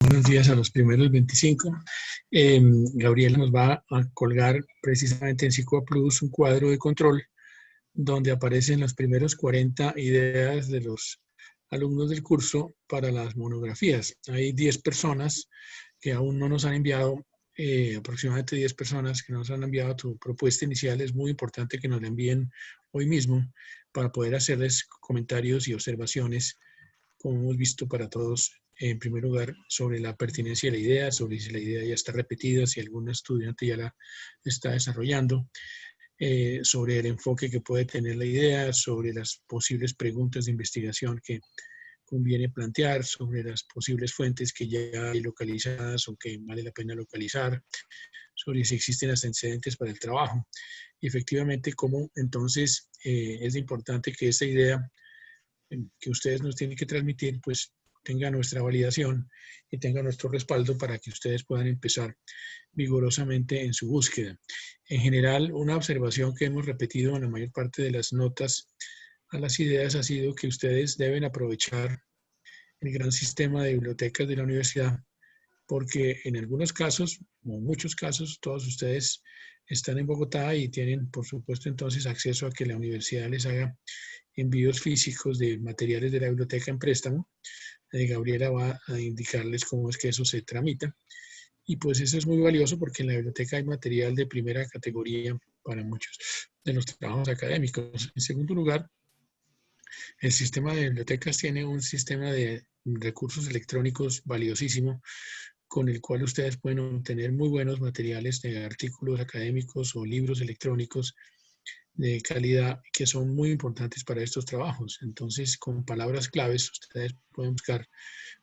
Buenos días a los primeros 25. Gabriela nos va a colgar precisamente en Psychoa Plus un cuadro de control donde aparecen las primeros 40 ideas de los alumnos del curso para las monografías. Hay 10 personas que aún no nos han enviado, aproximadamente 10 personas que nos han enviado tu propuesta inicial. Es muy importante que nos la envíen hoy mismo para poder hacerles comentarios y observaciones, como hemos visto para todos. En primer lugar, sobre la pertinencia de la idea, sobre si la idea ya está repetida, si algún estudiante ya la está desarrollando, sobre el enfoque que puede tener la idea, sobre las posibles preguntas de investigación que conviene plantear, sobre las posibles fuentes que ya hay localizadas o que vale la pena localizar, sobre si existen antecedentes para el trabajo. Y efectivamente, cómo entonces es importante que esta idea que ustedes nos tienen que transmitir, pues tenga nuestra validación y tenga nuestro respaldo para que ustedes puedan empezar vigorosamente en su búsqueda. En general, una observación que hemos repetido en la mayor parte de las notas a las ideas ha sido que ustedes deben aprovechar el gran sistema de bibliotecas de la universidad, porque en algunos casos, o en muchos casos, todos ustedes están en Bogotá y tienen, por supuesto, entonces acceso a que la universidad les haga envíos físicos de materiales de la biblioteca en préstamo. Gabriela va a indicarles cómo es que eso se tramita. Y pues eso es muy valioso porque en la biblioteca hay material de primera categoría para muchos de los trabajos académicos. En segundo lugar, el sistema de bibliotecas tiene un sistema de recursos electrónicos valiosísimo con el cual ustedes pueden obtener muy buenos materiales de artículos académicos o libros electrónicos de calidad que son muy importantes para estos trabajos. Entonces, con palabras claves, ustedes pueden buscar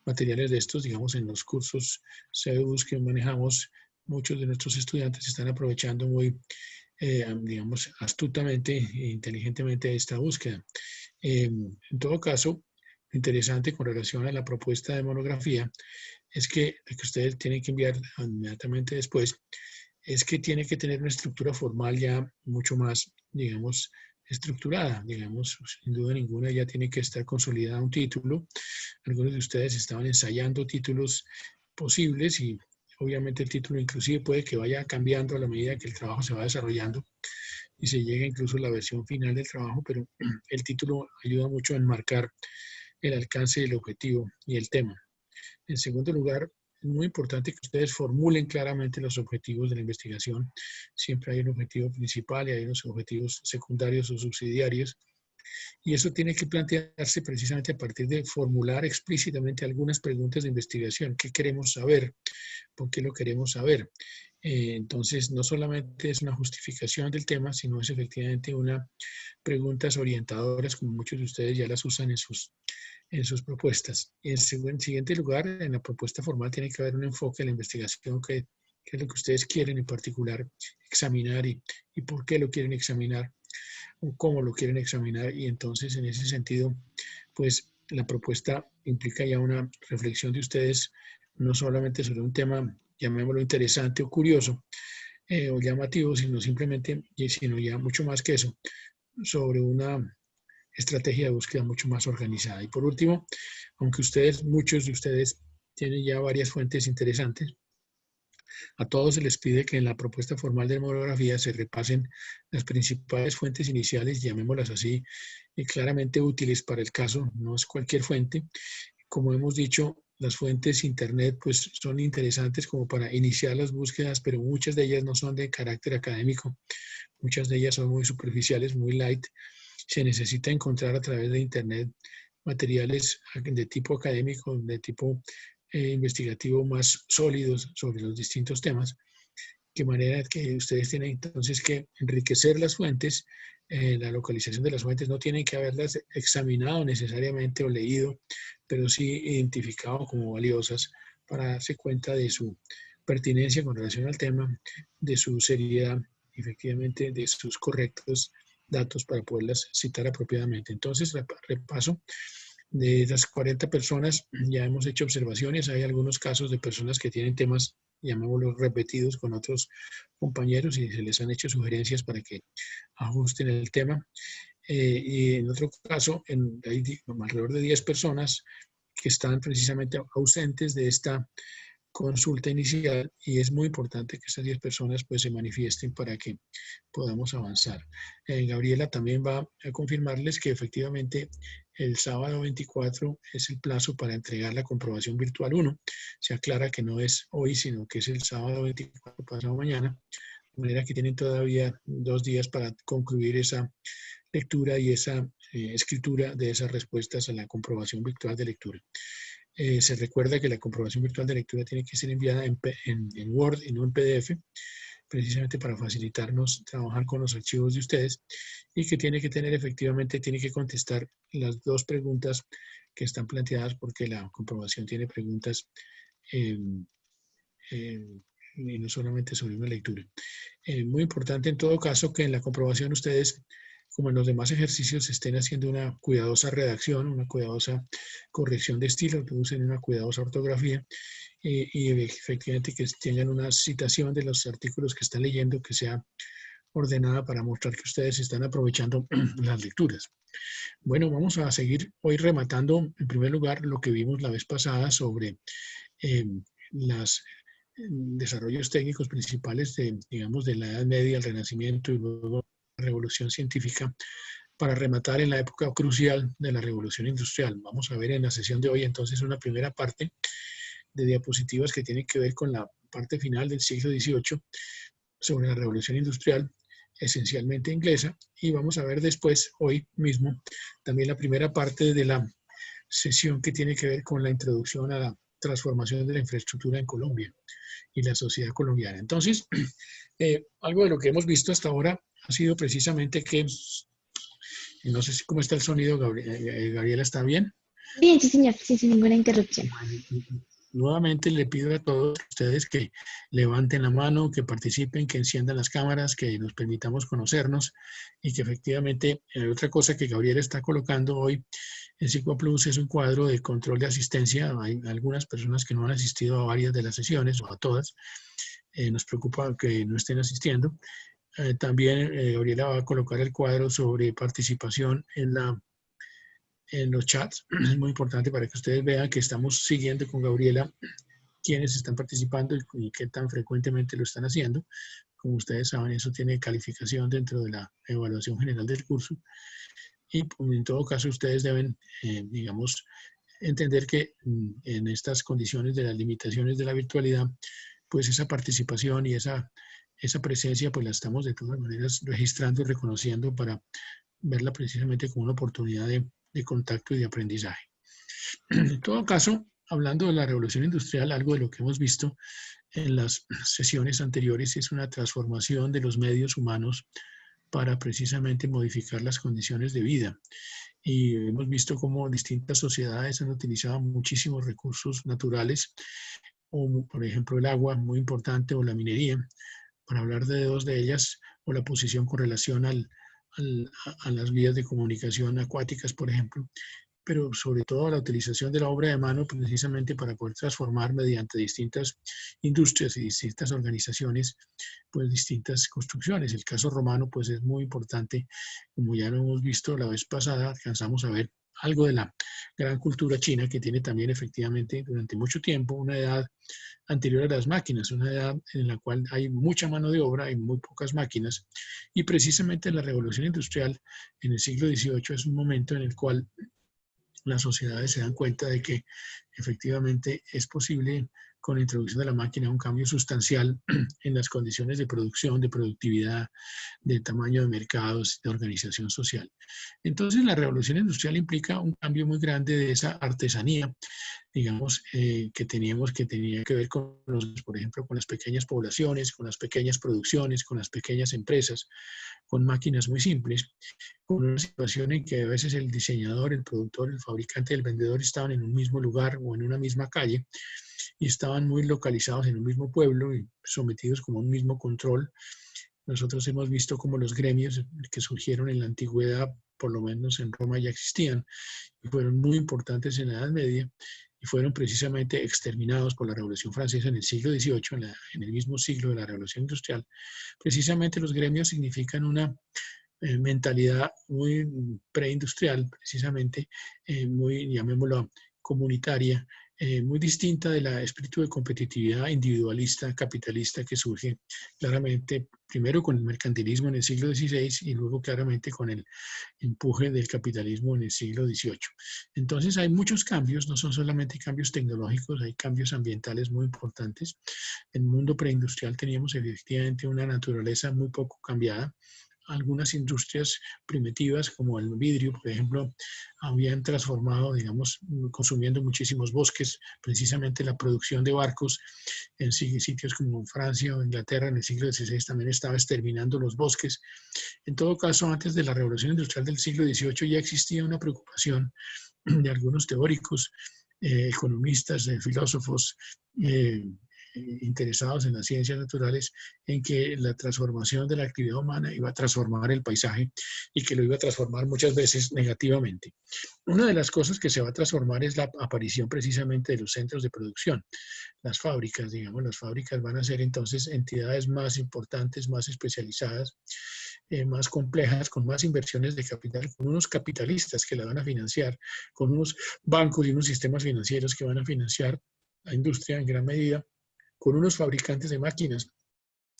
materiales de estos, digamos, en los cursos CEUS que manejamos. Muchos de nuestros estudiantes están aprovechando muy, digamos, astutamente e inteligentemente esta búsqueda. En todo caso, lo interesante con relación a la propuesta de monografía es que lo que ustedes tienen que enviar inmediatamente después es que tiene que tener una estructura formal ya mucho más, digamos, estructurada, digamos, sin duda ninguna ya tiene que estar consolidado un título. Algunos de ustedes estaban ensayando títulos posibles y obviamente el título inclusive puede que vaya cambiando a la medida que el trabajo se va desarrollando y se llega incluso a la versión final del trabajo, pero el título ayuda mucho a enmarcar el alcance del objetivo y el tema. En segundo lugar, es muy importante que ustedes formulen claramente los objetivos de la investigación. Siempre hay un objetivo principal y hay unos objetivos secundarios o subsidiarios. Y eso tiene que plantearse precisamente a partir de formular explícitamente algunas preguntas de investigación. ¿Qué queremos saber? ¿Por qué lo queremos saber? Entonces, no solamente es una justificación del tema, sino es efectivamente una preguntas orientadoras, como muchos de ustedes ya las usan en sus propuestas. En siguiente lugar, en la propuesta formal tiene que haber un enfoque en la investigación que es lo que ustedes quieren en particular examinar y por qué lo quieren examinar o cómo lo quieren examinar. Y entonces, en ese sentido, pues la propuesta implica ya una reflexión de ustedes, no solamente sobre un tema, llamémoslo interesante o curioso o llamativo, sino simplemente, sino ya mucho más que eso, sobre una estrategia de búsqueda mucho más organizada. Y por último, aunque ustedes, muchos de ustedes tienen ya varias fuentes interesantes, a todos se les pide que en la propuesta formal de monografía se repasen las principales fuentes iniciales, llamémoslas así, y claramente útiles para el caso, no es cualquier fuente. Como hemos dicho, las fuentes internet pues son interesantes como para iniciar las búsquedas, pero muchas de ellas no son de carácter académico, muchas de ellas son muy superficiales, muy light. Se necesita encontrar a través de internet materiales de tipo académico, de tipo investigativo más sólidos sobre los distintos temas, de manera que ustedes tienen entonces que enriquecer las fuentes, la localización de las fuentes no tienen que haberlas examinado necesariamente o leído, pero sí identificado como valiosas para darse cuenta de su pertinencia con relación al tema, de su seriedad, efectivamente de sus correctos datos para poderlas citar apropiadamente. Entonces, repaso. De las 40 personas ya hemos hecho observaciones, hay algunos casos de personas que tienen temas, llamémoslos repetidos con otros compañeros y se les han hecho sugerencias para que ajusten el tema. Y en otro caso, hay alrededor de 10 personas que están precisamente ausentes de esta consulta inicial, y es muy importante que estas 10 personas pues se manifiesten para que podamos avanzar. Gabriela también va a confirmarles que efectivamente el sábado 24 es el plazo para entregar la comprobación virtual 1. Se aclara que no es hoy, sino que es el sábado 24, pasado mañana, de manera que tienen todavía 2 días para concluir esa lectura y esa escritura de esas respuestas a la comprobación virtual de lectura. Se recuerda que la comprobación virtual de lectura tiene que ser enviada en Word y no en PDF, precisamente para facilitarnos trabajar con los archivos de ustedes, y que tiene que tener efectivamente, tiene que contestar las 2 preguntas que están planteadas, porque la comprobación tiene preguntas y no solamente sobre una lectura. Muy importante en todo caso que en la comprobación ustedes, como en los demás ejercicios, estén haciendo una cuidadosa redacción, una cuidadosa corrección de estilo, que usen una cuidadosa ortografía, y efectivamente que tengan una citación de los artículos que están leyendo que sea ordenada para mostrar que ustedes están aprovechando las lecturas. Bueno, vamos a seguir hoy rematando en primer lugar lo que vimos la vez pasada sobre los desarrollos técnicos principales de, digamos, de la Edad Media, el Renacimiento y luego la Revolución Científica, para rematar en la época crucial de la Revolución Industrial. Vamos a ver en la sesión de hoy entonces una primera parte de diapositivas que tiene que ver con la parte final del siglo XVIII sobre la Revolución Industrial, esencialmente inglesa, y vamos a ver después, hoy mismo, también la primera parte de la sesión que tiene que ver con la introducción a la transformación de la infraestructura en Colombia y la sociedad colombiana. Entonces, algo de lo que hemos visto hasta ahora ha sido precisamente que, no sé cómo está el sonido, Gabriela, ¿está bien? Bien, sí, señor, sí, sin ninguna interrupción. Nuevamente le pido a todos ustedes que levanten la mano, que participen, que enciendan las cámaras, que nos permitamos conocernos, y que efectivamente, otra cosa que Gabriela está colocando hoy en Psicoplus es un cuadro de control de asistencia. Hay algunas personas que no han asistido a varias de las sesiones o a todas. Nos preocupa que no estén asistiendo. También Gabriela va a colocar el cuadro sobre participación en los chats. Es muy importante para que ustedes vean que estamos siguiendo con Gabriela quiénes están participando y qué tan frecuentemente lo están haciendo. Como ustedes saben, eso tiene calificación dentro de la evaluación general del curso. Y en todo caso, ustedes deben, digamos, entender que en estas condiciones de las limitaciones de la virtualidad, pues esa participación y esa presencia, pues la estamos de todas maneras registrando y reconociendo para verla precisamente como una oportunidad de contacto y de aprendizaje. En todo caso, hablando de la revolución industrial, algo de lo que hemos visto en las sesiones anteriores es una transformación de los medios humanos para precisamente modificar las condiciones de vida. Y hemos visto cómo distintas sociedades han utilizado muchísimos recursos naturales, como por ejemplo el agua, muy importante, o la minería, para hablar de 2 de ellas, o la posición con relación a las vías de comunicación acuáticas, por ejemplo, pero sobre todo la utilización de la obra de mano precisamente para poder transformar mediante distintas industrias y distintas organizaciones, pues distintas construcciones. El caso romano pues es muy importante, como ya lo hemos visto la vez pasada, alcanzamos a ver algo de la gran cultura china, que tiene también efectivamente durante mucho tiempo una edad anterior a las máquinas, una edad en la cual hay mucha mano de obra y muy pocas máquinas, y precisamente la revolución industrial en el siglo XVIII es un momento en el cual las sociedades se dan cuenta de que efectivamente es posible, con la introducción de la máquina, un cambio sustancial en las condiciones de producción, de productividad, de tamaño de mercados, de organización social. Entonces, la revolución industrial implica un cambio muy grande de esa artesanía, digamos, que tenía que ver con por ejemplo, con las pequeñas poblaciones, con las pequeñas producciones, con las pequeñas empresas, con máquinas muy simples, con una situación en que a veces el diseñador, el productor, el fabricante y el vendedor estaban en un mismo lugar o en una misma calle, y estaban muy localizados en un mismo pueblo y sometidos como a un mismo control. Nosotros hemos visto cómo los gremios que surgieron en la antigüedad, por lo menos en Roma, ya existían y fueron muy importantes en la Edad Media, y fueron precisamente exterminados por la Revolución Francesa en el siglo XVIII, en el mismo siglo de la Revolución Industrial. Precisamente los gremios significan una mentalidad muy preindustrial, precisamente muy, llamémoslo, comunitaria, muy distinta del espíritu de competitividad individualista, capitalista que surge claramente primero con el mercantilismo en el siglo XVI y luego claramente con el empuje del capitalismo en el siglo XVIII. Entonces hay muchos cambios, no son solamente cambios tecnológicos, hay cambios ambientales muy importantes. En el mundo preindustrial teníamos efectivamente una naturaleza muy poco cambiada. Algunas industrias primitivas como el vidrio, por ejemplo, habían transformado, digamos, consumiendo muchísimos bosques, precisamente la producción de barcos en sitios como Francia o Inglaterra en el siglo XVI también estaba exterminando los bosques. En todo caso, antes de la revolución industrial del siglo XVIII ya existía una preocupación de algunos teóricos, economistas, filósofos, interesados en las ciencias naturales, en que la transformación de la actividad humana iba a transformar el paisaje y que lo iba a transformar muchas veces negativamente. Una de las cosas que se va a transformar es la aparición precisamente de los centros de producción. Las fábricas, digamos, las fábricas van a ser entonces entidades más importantes, más especializadas, más complejas, con más inversiones de capital, con unos capitalistas que la van a financiar, con unos bancos y unos sistemas financieros que van a financiar la industria en gran medida, con unos fabricantes de máquinas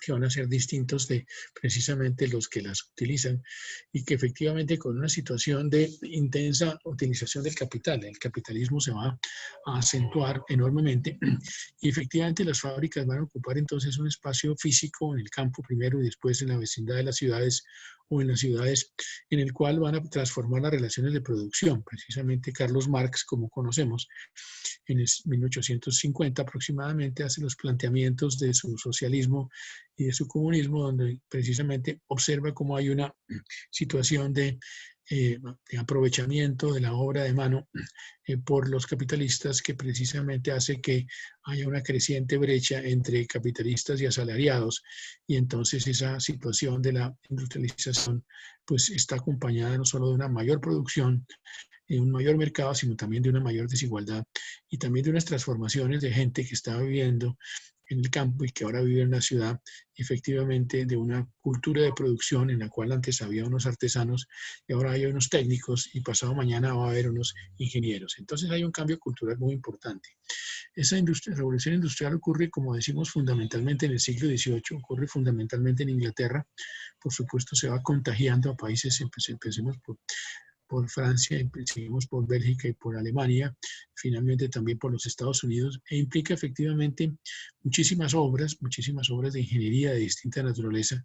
que van a ser distintos de precisamente los que las utilizan y que efectivamente con una situación de intensa utilización del capital, el capitalismo se va a acentuar enormemente y efectivamente las fábricas van a ocupar entonces un espacio físico en el campo primero y después en la vecindad de las ciudades o en las ciudades en el cual van a transformar las relaciones de producción. Precisamente Carlos Marx, como conocemos, en 1850 aproximadamente hace los planteamientos de su socialismo y de su comunismo, donde precisamente observa cómo hay una situación de aprovechamiento de la obra de mano por los capitalistas que precisamente hace que haya una creciente brecha entre capitalistas y asalariados y entonces esa situación de la industrialización pues está acompañada no solo de una mayor producción, de un mayor mercado, sino también de una mayor desigualdad y también de unas transformaciones de gente que estaba viviendo en el campo y que ahora vive en la ciudad, efectivamente de una cultura de producción en la cual antes había unos artesanos y ahora hay unos técnicos y pasado mañana va a haber unos ingenieros. Entonces hay un cambio cultural muy importante. Esa revolución industrial ocurre, como decimos, fundamentalmente en el siglo XVIII, ocurre fundamentalmente en Inglaterra, por supuesto se va contagiando a países, empecemos por Francia, seguimos por Bélgica y por Alemania, finalmente también por los Estados Unidos, e implica efectivamente muchísimas obras de ingeniería de distinta naturaleza,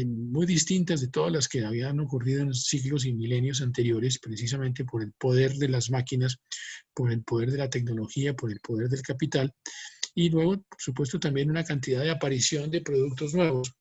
muy distintas de todas las que habían ocurrido en los siglos y milenios anteriores, precisamente por el poder de las máquinas, por el poder de la tecnología, por el poder del capital, y luego, por supuesto, también una cantidad de aparición de productos nuevos,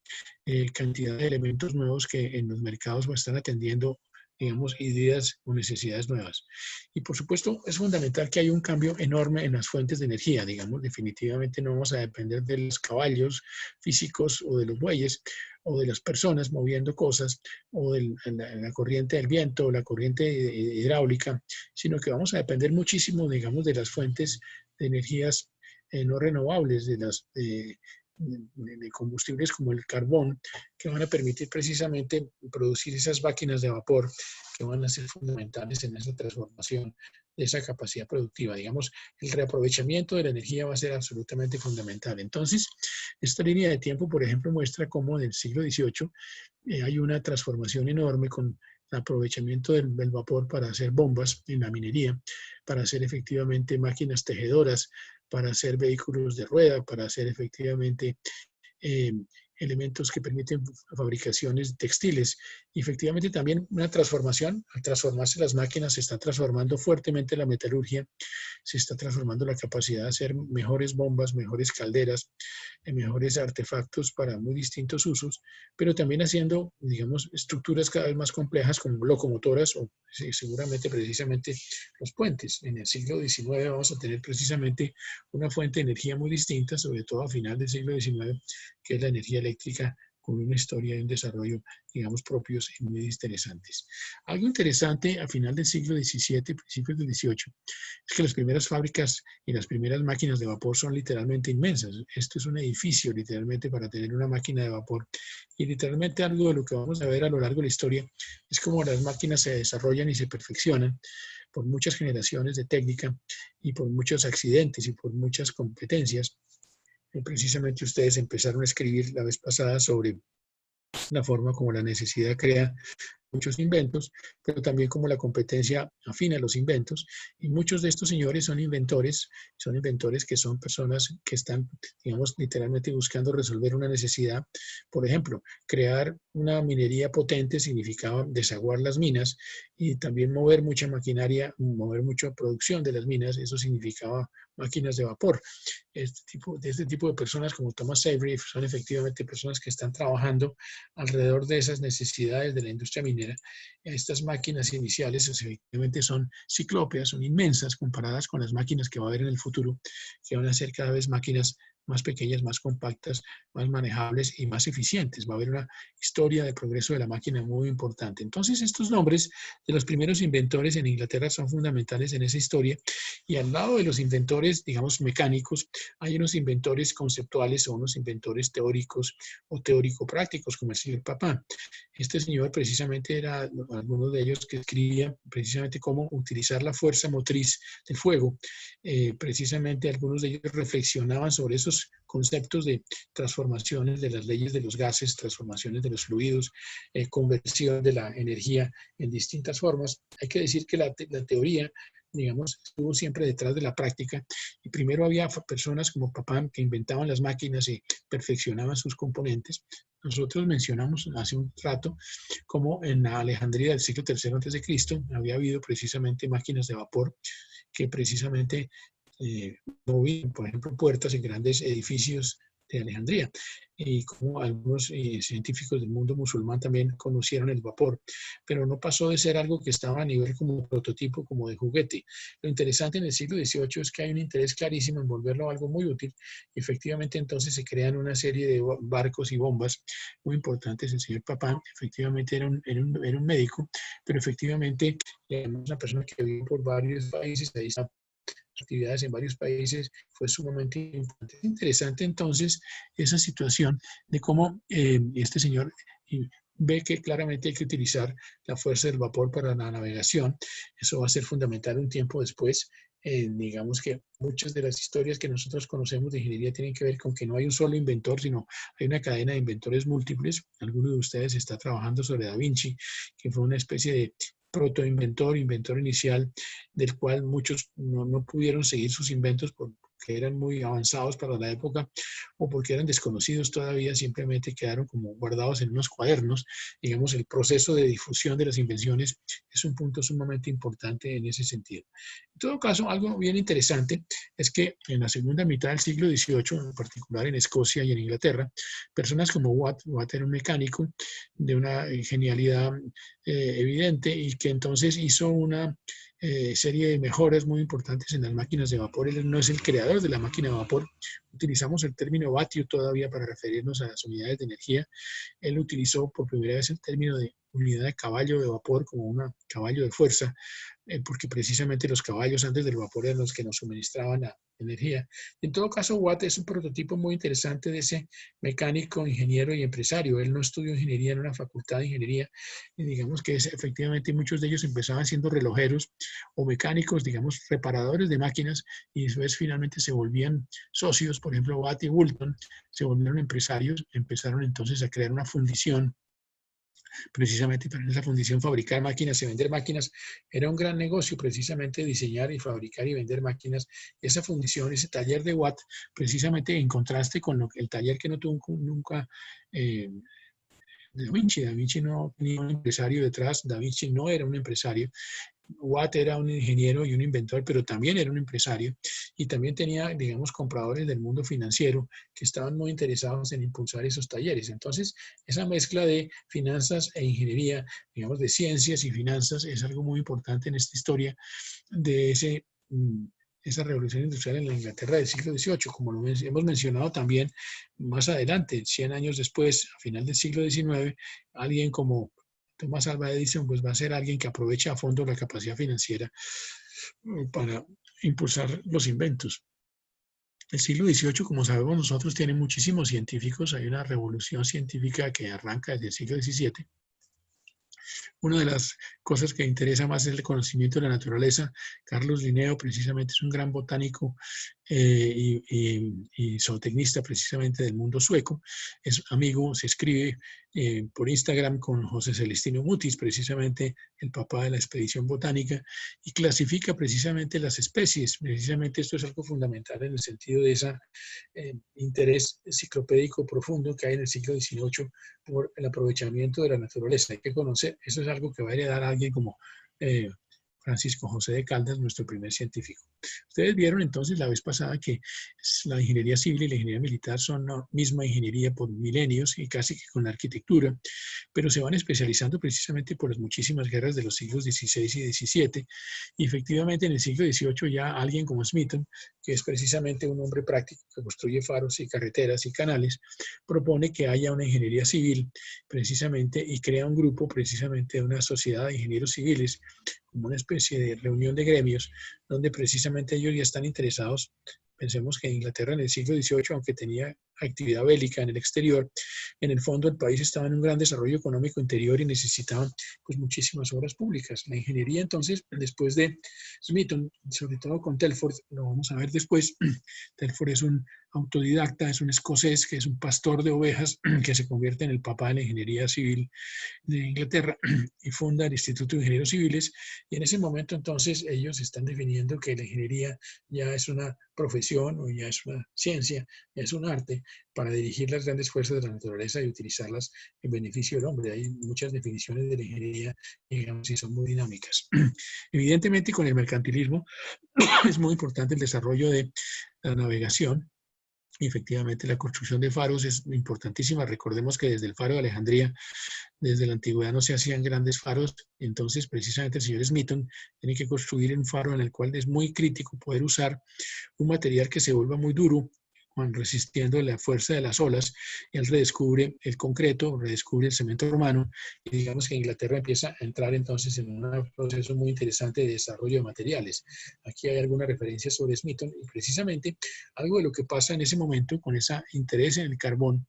cantidad de elementos nuevos que en los mercados están atendiendo, digamos, ideas o necesidades nuevas. Y por supuesto, es fundamental que haya un cambio enorme en las fuentes de energía, digamos, definitivamente no vamos a depender de los caballos físicos o de los bueyes o de las personas moviendo cosas o de la corriente del viento o la corriente hidráulica, sino que vamos a depender muchísimo, digamos, de las fuentes de energías no renovables, de combustibles como el carbón, que van a permitir precisamente producir esas máquinas de vapor que van a ser fundamentales en esa transformación de esa capacidad productiva. Digamos, el reaprovechamiento de la energía va a ser absolutamente fundamental. Entonces, esta línea de tiempo, por ejemplo, muestra cómo en el siglo XVIII hay una transformación enorme con el aprovechamiento del vapor para hacer bombas en la minería, para hacer efectivamente máquinas tejedoras, para hacer vehículos de rueda, para hacer efectivamente elementos que permiten fabricaciones textiles. Y efectivamente también una transformación, al transformarse las máquinas se está transformando fuertemente la metalurgia, se está transformando la capacidad de hacer mejores bombas, mejores calderas, mejores artefactos para muy distintos usos, pero también haciendo, digamos, estructuras cada vez más complejas como locomotoras o seguramente precisamente los puentes. En el siglo XIX vamos a tener precisamente una fuente de energía muy distinta, sobre todo a final del siglo XIX, que es la energía eléctrica, con una historia y un desarrollo, digamos, propios y muy interesantes. Algo interesante a final del siglo XVII, principios del XVIII, es que las primeras fábricas y las primeras máquinas de vapor son literalmente inmensas. Esto es un edificio literalmente para tener una máquina de vapor. Y literalmente algo de lo que vamos a ver a lo largo de la historia es cómo las máquinas se desarrollan y se perfeccionan por muchas generaciones de técnica y por muchos accidentes y por muchas competencias. Precisamente ustedes empezaron a escribir la vez pasada sobre la forma como la necesidad crea muchos inventos, pero también como la competencia afina los inventos. Y muchos de estos señores son inventores que son personas que están, digamos, literalmente buscando resolver una necesidad. Por ejemplo, crear una minería potente significaba desaguar las minas y también mover mucha maquinaria, mover mucha producción de las minas. Eso significaba máquinas de vapor. Este tipo de personas como Thomas Savery son efectivamente personas que están trabajando alrededor de esas necesidades de la industria minera. Estas máquinas iniciales efectivamente son ciclópeas, son inmensas comparadas con las máquinas que va a haber en el futuro, que van a ser cada vez máquinas más pequeñas, más compactas, más manejables y más eficientes. Va a haber una historia de progreso de la máquina muy importante. Entonces, estos nombres de los primeros inventores en Inglaterra son fundamentales en esa historia. Y al lado de los inventores, digamos, mecánicos, hay unos inventores conceptuales o unos inventores teóricos o teórico-prácticos, como el señor Papin. Este señor precisamente era algunos de ellos que escribía precisamente cómo utilizar la fuerza motriz del fuego. Precisamente algunos de ellos reflexionaban sobre esos conceptos de transformaciones de las leyes de los gases, transformaciones de los fluidos, conversión de la energía en distintas formas. Hay que decir que la teoría, digamos, estuvo siempre detrás de la práctica y primero había personas como Papin que inventaban las máquinas y perfeccionaban sus componentes. Nosotros mencionamos hace un rato como en Alejandría del siglo III a.C. había habido precisamente máquinas de vapor que precisamente movían, por ejemplo, puertas en grandes edificios de Alejandría, y como algunos científicos del mundo musulmán también conocieron el vapor, pero no pasó de ser algo que estaba a nivel como prototipo, como de juguete. Lo interesante en el siglo XVIII es que hay un interés clarísimo en volverlo algo muy útil, y efectivamente entonces se crean una serie de barcos y bombas muy importantes. El señor Papin efectivamente era un médico, pero efectivamente una persona que vivió por varios países, ahí está actividades en varios países, fue sumamente importante. Es interesante entonces esa situación de cómo este señor ve que claramente hay que utilizar la fuerza del vapor para la navegación. Eso va a ser fundamental un tiempo después. Digamos que muchas de las historias que nosotros conocemos de ingeniería tienen que ver con que no hay un solo inventor, sino hay una cadena de inventores múltiples. Alguno de ustedes está trabajando sobre Da Vinci, que fue una especie de protoinventor, inventor inicial, del cual muchos no pudieron seguir sus inventos porque eran muy avanzados para la época o porque eran desconocidos todavía, simplemente quedaron como guardados en unos cuadernos. Digamos, el proceso de difusión de las invenciones es un punto sumamente importante en ese sentido. En todo caso, algo bien interesante es que en la segunda mitad del siglo XVIII, en particular en Escocia y en Inglaterra, personas como Watt era un mecánico de una genialidad evidente y que entonces hizo una serie de mejoras muy importantes en las máquinas de vapor. Él no es el creador de la máquina de vapor. Utilizamos el término vatio todavía para referirnos a las unidades de energía. Él utilizó por primera vez el término de unidad de caballo de vapor como un caballo de fuerza, porque precisamente los caballos antes del vapor eran los que nos suministraban la energía. En todo caso, Watt es un prototipo muy interesante de ese mecánico, ingeniero y empresario. Él no estudió ingeniería en una facultad de ingeniería, y digamos que efectivamente muchos de ellos empezaban siendo relojeros o mecánicos, digamos, reparadores de máquinas, y después finalmente se volvían socios. Por ejemplo, Watt y Boulton se volvieron empresarios, empezaron entonces a crear una fundición. Precisamente para esa fundición fabricar máquinas y vender máquinas era un gran negocio, precisamente diseñar y fabricar y vender máquinas. Esa fundición, ese taller de Watt, precisamente en contraste con el taller que no tuvo nunca Da Vinci. Da Vinci no tenía un empresario detrás, Da Vinci no era un empresario. Watt era un ingeniero y un inventor, pero también era un empresario y también tenía, digamos, compradores del mundo financiero que estaban muy interesados en impulsar esos talleres. Entonces, esa mezcla de finanzas e ingeniería, digamos, de ciencias y finanzas, es algo muy importante en esta historia de esa revolución industrial en la Inglaterra del siglo XVIII, como lo hemos mencionado también más adelante, 100 años después, a final del siglo XIX, alguien como Thomas Alva Edison pues va a ser alguien que aproveche a fondo la capacidad financiera para impulsar los inventos. El siglo XVIII, como sabemos nosotros, tiene muchísimos científicos. Hay una revolución científica que arranca desde el siglo XVII. Una de las cosas que interesa más es el conocimiento de la naturaleza. Carlos Linneo precisamente es un gran botánico y zootecnista precisamente del mundo sueco. Es amigo, se escribe por Instagram con José Celestino Mutis, precisamente el papá de la expedición botánica, y clasifica precisamente las especies. Precisamente esto es algo fundamental en el sentido de ese interés enciclopédico profundo que hay en el siglo XVIII por el aprovechamiento de la naturaleza. Hay que conocer, eso es algo que va a heredar a alguien como Francisco José de Caldas, nuestro primer científico. Ustedes vieron entonces la vez pasada que la ingeniería civil y la ingeniería militar son la misma ingeniería por milenios y casi que con la arquitectura, pero se van especializando precisamente por las muchísimas guerras de los siglos XVI y XVII. Y efectivamente en el siglo XVIII ya alguien como Smeaton, que es precisamente un hombre práctico que construye faros y carreteras y canales, propone que haya una ingeniería civil precisamente y crea un grupo precisamente de una sociedad de ingenieros civiles como una especie de reunión de gremios, donde precisamente ellos ya están interesados. Pensemos que Inglaterra en el siglo XVIII, aunque tenía actividad bélica en el exterior, en el fondo el país estaba en un gran desarrollo económico interior y necesitaban pues muchísimas obras públicas. La ingeniería entonces, después de Smeaton, sobre todo con Telford, lo vamos a ver después, Telford es un autodidacta, es un escocés que es un pastor de ovejas que se convierte en el papá de la ingeniería civil de Inglaterra y funda el Instituto de Ingenieros Civiles, y en ese momento entonces ellos están definiendo que la ingeniería ya es una profesión o ya es una ciencia, ya es un arte para dirigir las grandes fuerzas de la naturaleza y utilizarlas en beneficio del hombre. Hay muchas definiciones de la ingeniería, digamos, y son muy dinámicas. Evidentemente con el mercantilismo es muy importante el desarrollo de la navegación. Y efectivamente la construcción de faros es importantísima. Recordemos que desde el faro de Alejandría, desde la antigüedad no se hacían grandes faros, entonces precisamente el señor Smeaton tiene que construir un faro en el cual es muy crítico poder usar un material que se vuelva muy duro, resistiendo la fuerza de las olas, y él redescubre el concreto, redescubre el cemento romano, y digamos que Inglaterra empieza a entrar entonces en un proceso muy interesante de desarrollo de materiales. Aquí hay algunas referencias sobre Smeaton, y precisamente algo de lo que pasa en ese momento con ese interés en el carbón,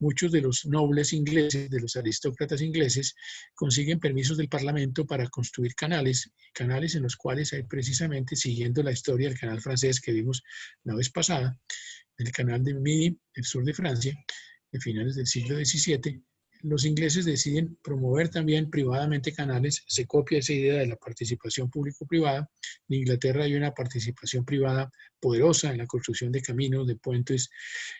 muchos de los nobles ingleses, de los aristócratas ingleses, consiguen permisos del Parlamento para construir canales en los cuales hay precisamente, siguiendo la historia del canal francés que vimos la vez pasada, el canal de Midi, el sur de Francia, de finales del siglo XVII, los ingleses deciden promover también privadamente canales. Se copia esa idea de la participación público-privada. En Inglaterra hay una participación privada poderosa en la construcción de caminos, de puentes,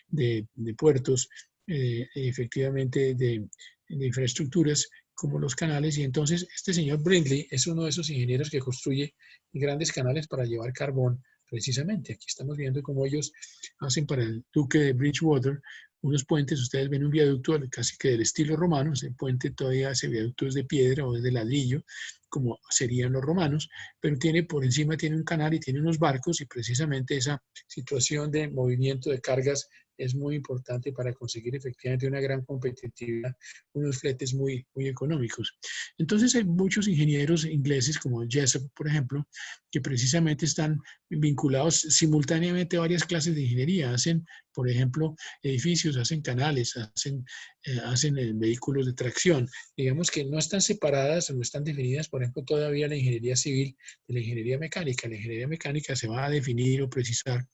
de puertos, efectivamente de infraestructuras como los canales, y entonces este señor Brindley es uno de esos ingenieros que construye grandes canales para llevar carbón. Precisamente, aquí estamos viendo cómo ellos hacen para el duque de Bridgewater unos puentes. Ustedes ven un viaducto casi que del estilo romano. Ese puente todavía, ese viaducto es de piedra o es de ladrillo, como serían los romanos, pero tiene por encima tiene un canal y tiene unos barcos, y precisamente esa situación de movimiento de cargas es muy importante para conseguir efectivamente una gran competitividad, unos fletes muy, muy económicos. Entonces hay muchos ingenieros ingleses como Jessop, por ejemplo, que precisamente están vinculados simultáneamente a varias clases de ingeniería. Hacen, por ejemplo, edificios, hacen canales, hacen vehículos de tracción. Digamos que no están separadas, no están definidas, por ejemplo, todavía la ingeniería civil de la ingeniería mecánica. La ingeniería mecánica se va a definir o precisar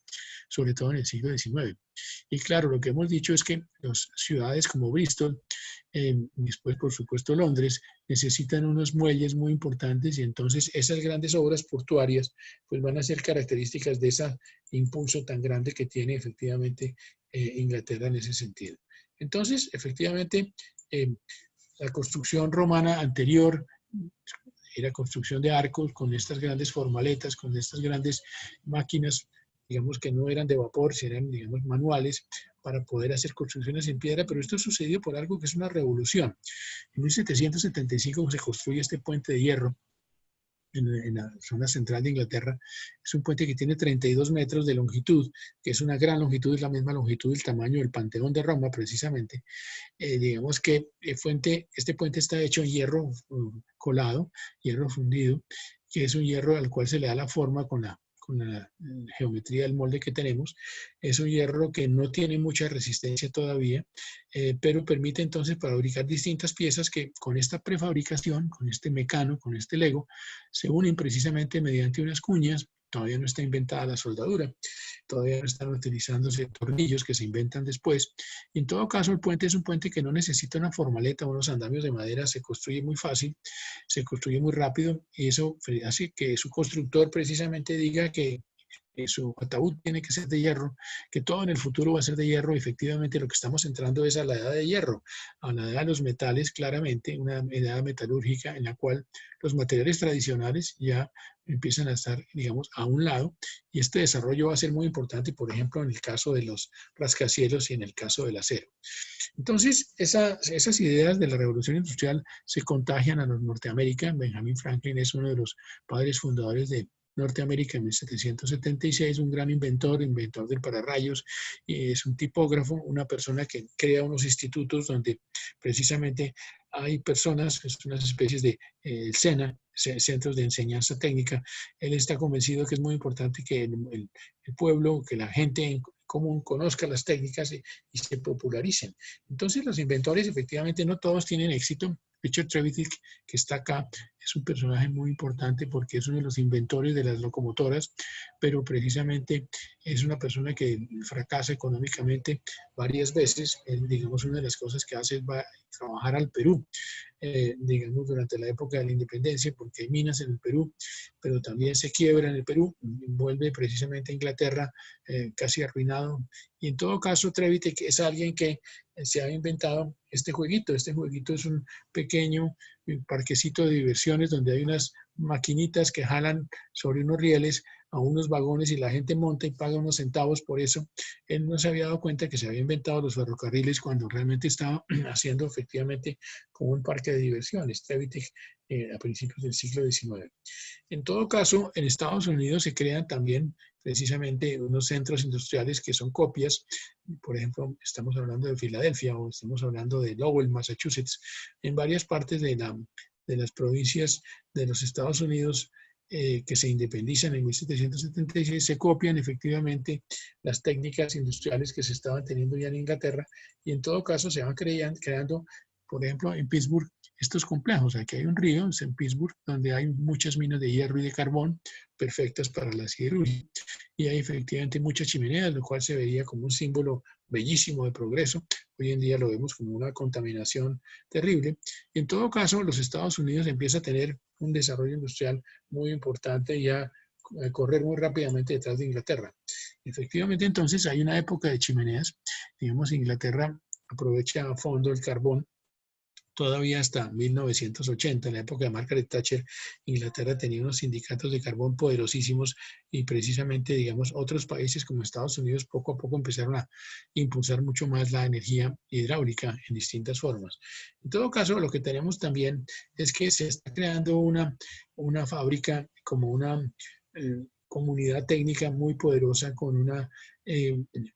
sobre todo en el siglo XIX. Y claro, lo que hemos dicho es que las ciudades como Bristol, después por supuesto Londres, necesitan unos muelles muy importantes, y entonces esas grandes obras portuarias pues van a ser características de ese impulso tan grande que tiene efectivamente Inglaterra en ese sentido. Entonces, efectivamente, la construcción romana anterior era construcción de arcos con estas grandes formaletas, con estas grandes máquinas, digamos que no eran de vapor, eran, digamos, manuales, para poder hacer construcciones en piedra, pero esto sucedió por algo que es una revolución. En 1775 se construye este puente de hierro en la zona central de Inglaterra. Es un puente que tiene 32 metros de longitud, que es una gran longitud, es la misma longitud del tamaño del Panteón de Roma, precisamente. Digamos que este puente está hecho en hierro colado, hierro fundido, que es un hierro al cual se le da la forma con con la geometría del molde que tenemos. Es un hierro que no tiene mucha resistencia todavía, pero permite entonces fabricar distintas piezas que con esta prefabricación, con este mecano, con este Lego, se unen precisamente mediante unas cuñas. Todavía no está inventada la soldadura, todavía no están utilizándose tornillos que se inventan después. Y en todo caso, el puente es un puente que no necesita una formaleta o unos andamios de madera, se construye muy fácil, se construye muy rápido, y eso hace que su constructor precisamente diga que su ataúd tiene que ser de hierro, que todo en el futuro va a ser de hierro. Efectivamente, lo que estamos entrando es a la edad de hierro, a la edad de los metales, claramente, una edad metalúrgica en la cual los materiales tradicionales ya empiezan a estar, digamos, a un lado, y este desarrollo va a ser muy importante, por ejemplo, en el caso de los rascacielos y en el caso del acero. Entonces, esas ideas de la revolución industrial se contagian a los Norteamérica. Benjamin Franklin es uno de los padres fundadores de Norteamérica en 1776, un gran inventor del pararrayos, es un tipógrafo, una persona que crea unos institutos donde precisamente hay personas, unas especies de SENA, centros de enseñanza técnica. Él está convencido que es muy importante que el pueblo, que la gente en común conozca las técnicas y se popularicen. Entonces, los inventores efectivamente no todos tienen éxito. Richard Trevithick, que está acá, es un personaje muy importante porque es uno de los inventores de las locomotoras, pero precisamente es una persona que fracasa económicamente varias veces. Digamos, una de las cosas que hace es trabajar al Perú, digamos, durante la época de la independencia, porque hay minas en el Perú, pero también se quiebra en el Perú, vuelve precisamente a Inglaterra casi arruinado. Y en todo caso, Trevithick es alguien que se ha inventado este jueguito. Este jueguito es un pequeño parquecito de diversiones donde hay unas maquinitas que jalan sobre unos rieles a unos vagones y la gente monta y paga unos centavos por eso. Él no se había dado cuenta que se había inventado los ferrocarriles cuando realmente estaba haciendo efectivamente como un parque de diversiones, Trevithick, a principios del siglo XIX. En todo caso, en Estados Unidos se crean también precisamente unos centros industriales que son copias. Por ejemplo, estamos hablando de Filadelfia o estamos hablando de Lowell, Massachusetts. En varias partes de las provincias de los Estados Unidos que se independizan en 1776, se copian efectivamente las técnicas industriales que se estaban teniendo ya en Inglaterra, y en todo caso se van creando, por ejemplo, en Pittsburgh, estos complejos. Aquí hay un río, es en Pittsburgh, donde hay muchas minas de hierro y de carbón perfectas para la siderurgia, y hay efectivamente muchas chimeneas, lo cual se veía como un símbolo bellísimo de progreso. Hoy en día lo vemos como una contaminación terrible. Y en todo caso, los Estados Unidos empieza a tener un desarrollo industrial muy importante y a correr muy rápidamente detrás de Inglaterra. Efectivamente, entonces hay una época de chimeneas. Digamos, Inglaterra aprovecha a fondo el carbón. Todavía hasta 1980, en la época de Margaret Thatcher, Inglaterra tenía unos sindicatos de carbón poderosísimos, y precisamente, digamos, otros países como Estados Unidos poco a poco empezaron a impulsar mucho más la energía hidráulica en distintas formas. En todo caso, lo que tenemos también es que se está creando una fábrica como una comunidad técnica muy poderosa, con una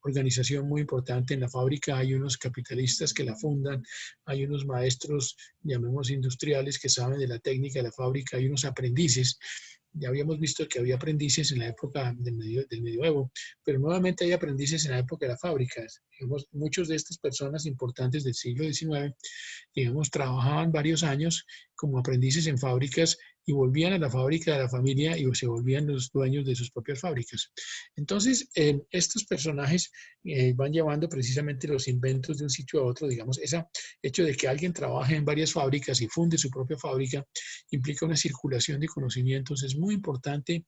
organización muy importante. En la fábrica hay unos capitalistas que la fundan, hay unos maestros, llamemos industriales, que saben de la técnica de la fábrica, hay unos aprendices. Ya habíamos visto que había aprendices en la época del medioevo, pero nuevamente hay aprendices en la época de las fábricas. Digamos, muchos de estas personas importantes del siglo XIX, digamos, trabajaban varios años como aprendices en fábricas y volvían a la fábrica de la familia y se volvían los dueños de sus propias fábricas. Entonces, estos personajes van llevando precisamente los inventos de un sitio a otro. Digamos, ese hecho de que alguien trabaje en varias fábricas y funde su propia fábrica implica una circulación de conocimientos. Es muy importante.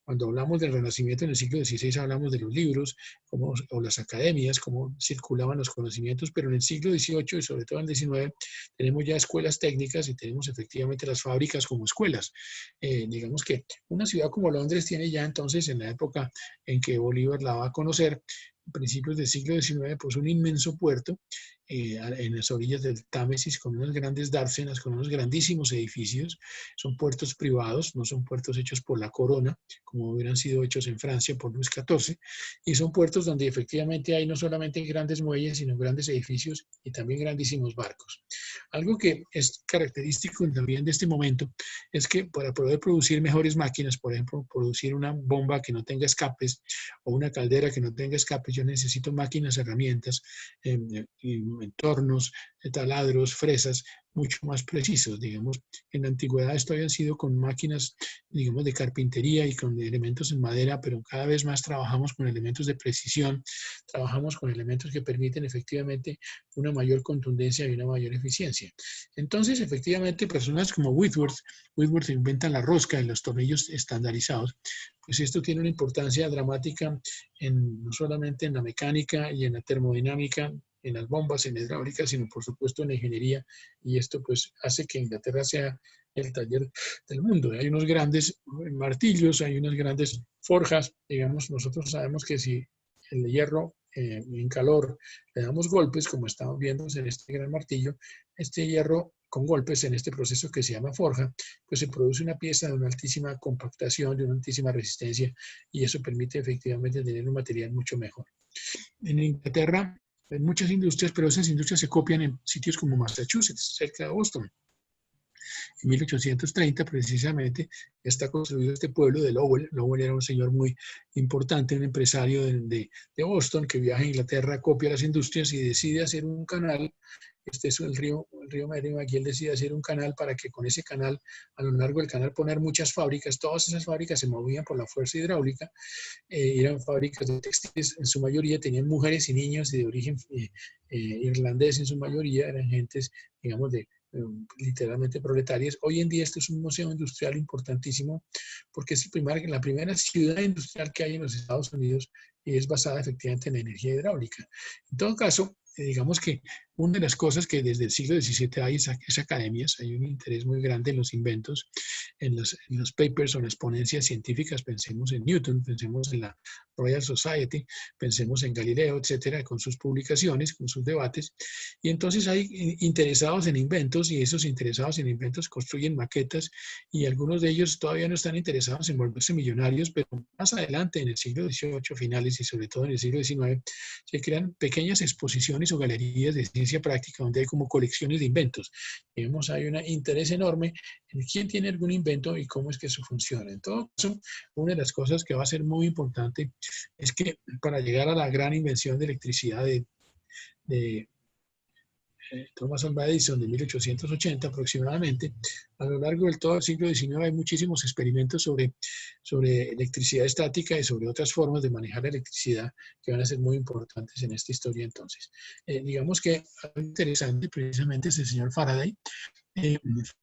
Cuando hablamos del Renacimiento en el siglo XVI, hablamos de los libros o las academias, cómo circulaban los conocimientos, pero en el siglo XVIII y sobre todo en el XIX tenemos ya escuelas técnicas y tenemos efectivamente las fábricas como escuelas. Digamos que una ciudad como Londres tiene ya entonces, en la época en que Bolívar la va a conocer, a principios del siglo XIX, pues un inmenso puerto en las orillas del Támesis con unas grandes dársenas, con unos grandísimos edificios. Son puertos privados, no son puertos hechos por la corona, como hubieran sido hechos en Francia por Luis XIV, y son puertos donde efectivamente hay no solamente grandes muelles, sino grandes edificios y también grandísimos barcos. Algo que es característico también de este momento es que para poder producir mejores máquinas, por ejemplo, producir una bomba que no tenga escapes o una caldera que no tenga escapes, yo necesito máquinas, herramientas, entornos, taladros, fresas, mucho más precisos, digamos. En la antigüedad esto habían sido con máquinas, digamos, de carpintería y con elementos en madera, pero cada vez más trabajamos con elementos de precisión, trabajamos con elementos que permiten efectivamente una mayor contundencia y una mayor eficiencia. Entonces, efectivamente, personas como Whitworth inventan la rosca en los tornillos estandarizados, pues esto tiene una importancia dramática no solamente en la mecánica y en la termodinámica, en las bombas, en la hidráulica, sino por supuesto en la ingeniería, y esto pues hace que Inglaterra sea el taller del mundo. Hay unos grandes martillos, hay unas grandes forjas, digamos, nosotros sabemos que si el hierro en calor le damos golpes, como estamos viendo en este gran martillo, este hierro con golpes en este proceso que se llama forja, pues se produce una pieza de una altísima compactación, de una altísima resistencia, y eso permite efectivamente tener un material mucho mejor. En Inglaterra hay muchas industrias, pero esas industrias se copian en sitios como Massachusetts, cerca de Boston. En 1830, precisamente, está construido este pueblo de Lowell. Lowell era un señor muy importante, un empresario de Boston, que viaja a Inglaterra, copia las industrias y decide hacer un canal. Este es el río Merrimack, aquí él decide hacer un canal para que con ese canal, a lo largo del canal, poner muchas fábricas. Todas esas fábricas se movían por la fuerza hidráulica, eran fábricas de textiles, en su mayoría tenían mujeres y niños de origen irlandés, en su mayoría eran gentes, digamos, literalmente proletarias. Hoy en día esto es un museo industrial importantísimo porque es la primera ciudad industrial que hay en los Estados Unidos y es basada efectivamente en la energía hidráulica. En todo caso, digamos que una de las cosas que desde el siglo XVII hay es academias, hay un interés muy grande en los inventos, en los papers o en las ponencias científicas. Pensemos en Newton, pensemos en la Royal Society, pensemos en Galileo, etcétera, con sus publicaciones, con sus debates. Y entonces hay interesados en inventos, y esos interesados en inventos construyen maquetas, y algunos de ellos todavía no están interesados en volverse millonarios, pero más adelante, en el siglo XVIII finales y sobre todo en el siglo XIX, se crean pequeñas exposiciones o galerías de ciencia práctica donde hay como colecciones de inventos. Vemos, hay un interés enorme en quién tiene algún invento y cómo es que eso funciona. En todo caso, una de las cosas que va a ser muy importante es que para llegar a la gran invención de electricidad de Thomas Alva Edison de 1880 aproximadamente, a lo largo del todo el siglo XIX hay muchísimos experimentos sobre electricidad estática y sobre otras formas de manejar la electricidad que van a ser muy importantes en esta historia. Entonces, digamos que algo interesante precisamente es el señor Faraday.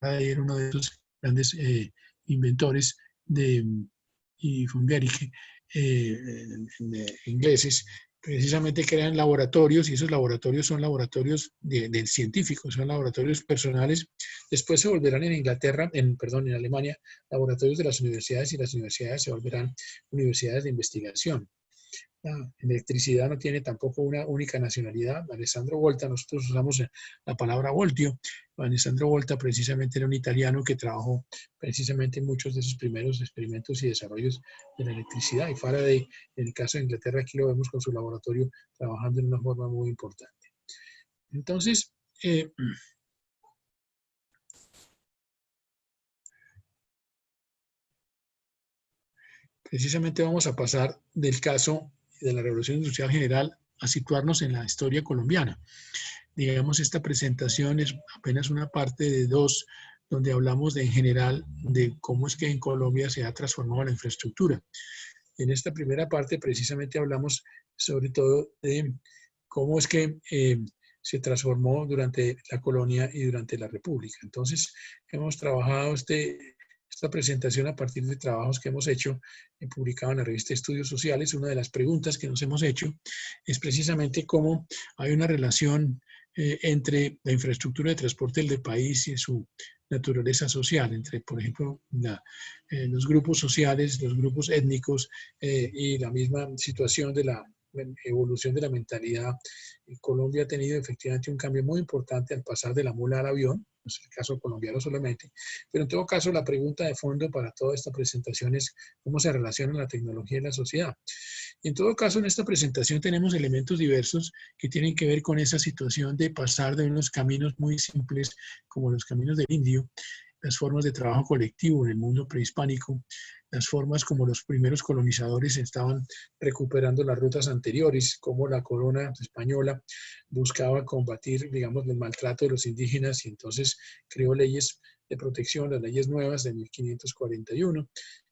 Faraday era uno de esos grandes inventores y von Guericke, ingleses, precisamente crean laboratorios, y esos laboratorios son laboratorios de científicos, son laboratorios personales. Después se volverán en Inglaterra, en Alemania, laboratorios de las universidades, y las universidades se volverán universidades de investigación. La electricidad no tiene tampoco una única nacionalidad. Alessandro Volta, nosotros usamos la palabra voltio. Alessandro Volta precisamente era un italiano que trabajó precisamente en muchos de sus primeros experimentos y desarrollos de la electricidad. Y Faraday, en el caso de Inglaterra, aquí lo vemos con su laboratorio trabajando en una forma muy importante. Entonces, precisamente vamos a pasar del caso de la Revolución Industrial General a situarnos en la historia colombiana. Digamos, esta presentación es apenas una parte de dos, donde hablamos en general de cómo es que en Colombia se ha transformado la infraestructura. En esta primera parte precisamente hablamos sobre todo de cómo es que se transformó durante la colonia y durante la república. Entonces, hemos trabajado esta presentación a partir de trabajos que hemos hecho, publicado en la revista Estudios Sociales. Una de las preguntas que nos hemos hecho es precisamente cómo hay una relación entre la infraestructura de transporte del país y su naturaleza social, entre, por ejemplo, los grupos sociales, los grupos étnicos y la misma situación de la evolución de la mentalidad. Colombia ha tenido efectivamente un cambio muy importante al pasar de la mula al avión, no es el caso colombiano solamente, pero en todo caso la pregunta de fondo para toda esta presentación es cómo se relaciona la tecnología y la sociedad. Y en todo caso en esta presentación tenemos elementos diversos que tienen que ver con esa situación de pasar de unos caminos muy simples como los caminos del indio, las formas de trabajo colectivo en el mundo prehispánico, las formas como los primeros colonizadores estaban recuperando las rutas anteriores, como la corona española buscaba combatir, digamos, el maltrato de los indígenas y entonces creó leyes de protección, las leyes nuevas de 1541,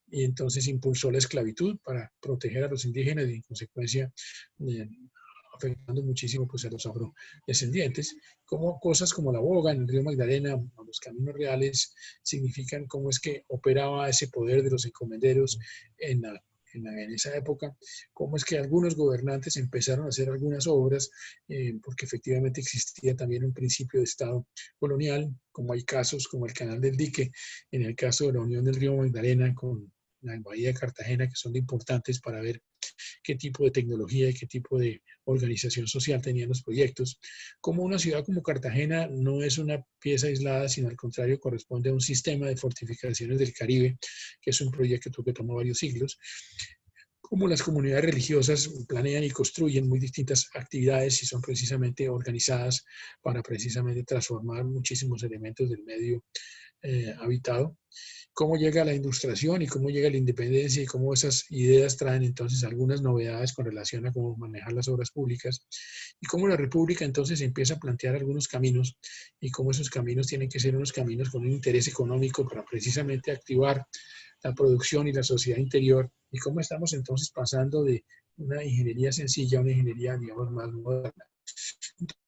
y entonces impulsó la esclavitud para proteger a los indígenas y en consecuencia afectando muchísimo pues, a los afrodescendientes, como cosas como la boga en el río Magdalena o los caminos reales significan cómo es que operaba ese poder de los encomenderos en esa época, cómo es que algunos gobernantes empezaron a hacer algunas obras, porque efectivamente existía también un principio de Estado colonial, como hay casos como el Canal del Dique, en el caso de la unión del río Magdalena con la Bahía de Cartagena, que son importantes para ver qué tipo de tecnología y qué tipo de organización social tenían los proyectos. Como una ciudad como Cartagena no es una pieza aislada, sino al contrario corresponde a un sistema de fortificaciones del Caribe, que es un proyecto que tomó varios siglos. Como las comunidades religiosas planean y construyen muy distintas actividades y son precisamente organizadas para precisamente transformar muchísimos elementos del medio habitado. Cómo llega la ilustración y cómo llega la independencia y cómo esas ideas traen entonces algunas novedades con relación a cómo manejar las obras públicas y cómo la República entonces empieza a plantear algunos caminos y cómo esos caminos tienen que ser unos caminos con un interés económico para precisamente activar la producción y la sociedad interior y cómo estamos entonces pasando de una ingeniería sencilla a una ingeniería, digamos, más moderna.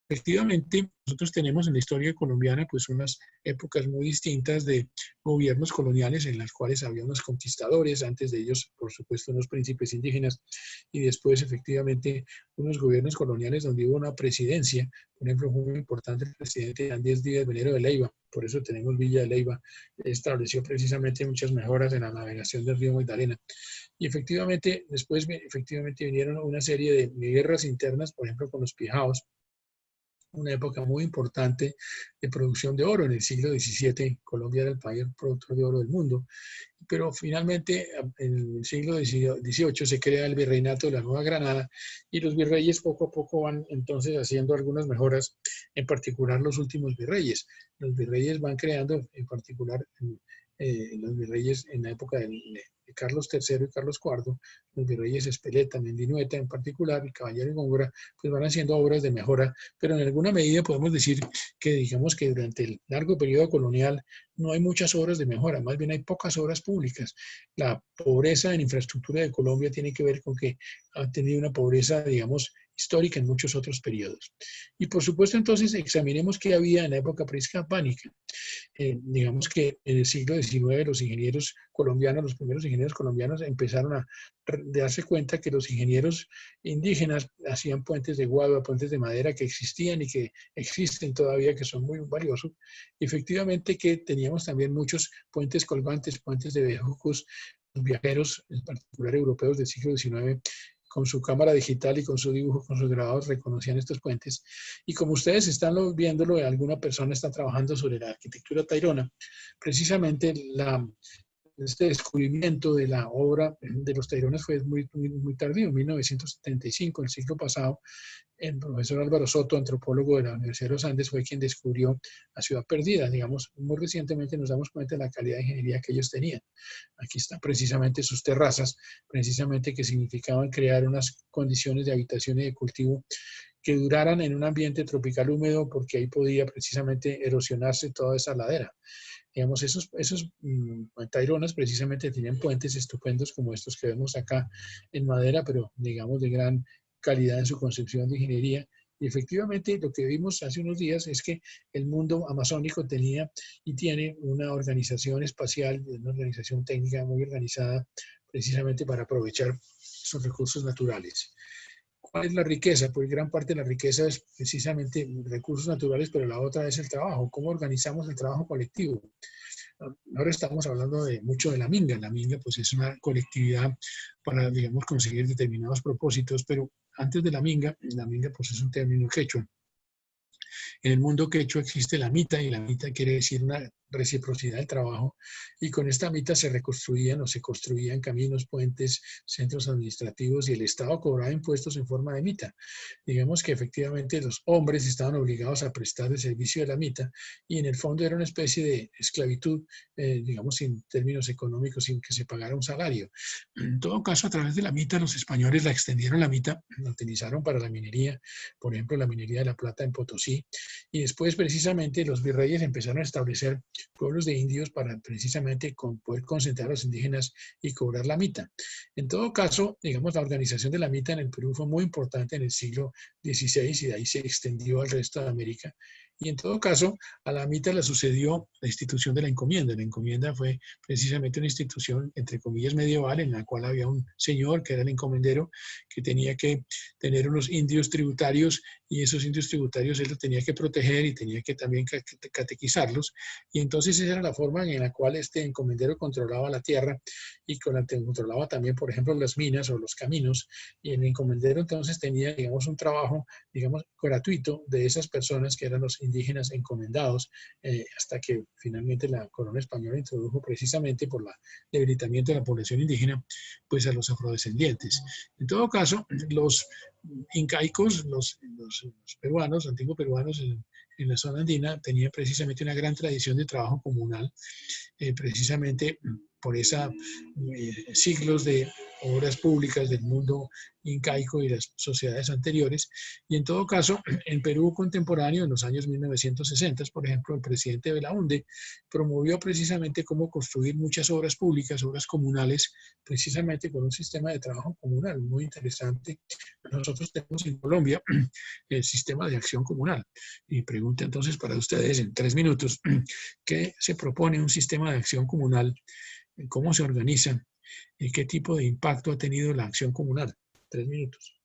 Efectivamente, nosotros tenemos en la historia colombiana pues unas épocas muy distintas de gobiernos coloniales en las cuales había unos conquistadores, antes de ellos, por supuesto, unos príncipes indígenas, y después efectivamente unos gobiernos coloniales donde hubo una presidencia. Por ejemplo, fue muy importante el presidente Andrés Díaz Venero de Leyva, por eso tenemos Villa de Leyva, estableció precisamente muchas mejoras en la navegación del río Magdalena. Y efectivamente, después efectivamente vinieron una serie de guerras internas, por ejemplo, con los pijaos, una época muy importante de producción de oro. En el siglo XVII, Colombia era el país productor de oro del mundo, pero finalmente en el siglo XVIII se crea el virreinato de la Nueva Granada y los virreyes poco a poco van entonces haciendo algunas mejoras, en particular los últimos virreyes. Los virreyes van creando, en particular los virreyes en la época de Carlos III y Carlos IV, los virreyes Espeleta, Mendinueta en particular, y Caballero y Góngora, pues van haciendo obras de mejora, pero en alguna medida podemos decir que digamos que durante el largo periodo colonial no hay muchas obras de mejora, más bien hay pocas obras públicas. La pobreza en infraestructura de Colombia tiene que ver con que ha tenido una pobreza, digamos, histórica en muchos otros periodos. Y por supuesto, entonces, examinemos qué había en la época prehispánica. Digamos que en el siglo XIX los ingenieros colombianos, los primeros ingenieros colombianos empezaron a darse cuenta que los ingenieros indígenas hacían puentes de guadua, puentes de madera que existían y que existen todavía, que son muy valiosos. Y efectivamente que teníamos también muchos puentes colgantes, puentes de bejucos. Los viajeros, en particular europeos del siglo XIX, con su cámara digital y con su dibujo, con sus grabados, reconocían estos puentes. Y como ustedes están viéndolo, alguna persona está trabajando sobre la arquitectura tairona, precisamente este descubrimiento de la obra de los tairones fue muy tardío, en 1975, el siglo pasado. El profesor Álvaro Soto, antropólogo de la Universidad de los Andes, fue quien descubrió la ciudad perdida. Digamos, muy recientemente nos damos cuenta de la calidad de ingeniería que ellos tenían. Aquí están precisamente sus terrazas, precisamente que significaban crear unas condiciones de habitación y de cultivo que duraran en un ambiente tropical húmedo, porque ahí podía precisamente erosionarse toda esa ladera. Digamos, esos taironas precisamente tenían puentes estupendos como estos que vemos acá en madera, pero digamos de gran calidad en su concepción de ingeniería. Y efectivamente lo que vimos hace unos días es que el mundo amazónico tenía y tiene una organización espacial, una organización técnica muy organizada precisamente para aprovechar sus recursos naturales. ¿Cuál es la riqueza? Pues gran parte de la riqueza es precisamente recursos naturales, pero la otra es el trabajo. ¿Cómo organizamos el trabajo colectivo? Ahora estamos hablando de mucho de la minga. La minga pues es una colectividad para, digamos, conseguir determinados propósitos, pero antes de la minga pues es un término quechua. En el mundo quechua existe la mita y la mita quiere decir una reciprocidad del trabajo y con esta mita se reconstruían o se construían caminos, puentes, centros administrativos y el Estado cobraba impuestos en forma de mita. Digamos que efectivamente los hombres estaban obligados a prestar el servicio de la mita y en el fondo era una especie de esclavitud, digamos, en términos económicos, sin que se pagara un salario. En todo caso, a través de la mita, los españoles la extendieron la mita, la utilizaron para la minería, por ejemplo, la minería de la plata en Potosí, y después precisamente los virreyes empezaron a establecer pueblos de indios para precisamente poder concentrar a los indígenas y cobrar la mita. En todo caso, digamos, la organización de la mita en el Perú fue muy importante en el siglo XVI y de ahí se extendió al resto de América. Y en todo caso, a la mita le sucedió la institución de la encomienda. La encomienda fue precisamente una institución, entre comillas, medieval, en la cual había un señor que era el encomendero, que tenía que tener unos indios tributarios y esos indios tributarios él los tenía que proteger y tenía que también catequizarlos. Y entonces esa era la forma en la cual este encomendero controlaba la tierra y controlaba también, por ejemplo, las minas o los caminos. Y el encomendero entonces tenía, digamos, un trabajo, digamos, gratuito de esas personas que eran los indígenas encomendados, hasta que finalmente la corona española introdujo precisamente por el debilitamiento de la población indígena, pues a los afrodescendientes. En todo caso, los incaicos, los peruanos, antiguos peruanos en la zona andina, tenían precisamente una gran tradición de trabajo comunal, precisamente por esa siglos de obras públicas del mundo incaico y las sociedades anteriores. Y en todo caso, en Perú contemporáneo, en los años 1960, por ejemplo, el presidente Belaunde promovió precisamente cómo construir muchas obras públicas, obras comunales, precisamente con un sistema de trabajo comunal muy interesante. Nosotros tenemos en Colombia el sistema de acción comunal. Y pregunta entonces para ustedes en 3 minutos, ¿qué se propone un sistema de acción comunal? ¿Cómo se organiza? ¿Y qué tipo de impacto ha tenido la acción comunal? 3 minutos.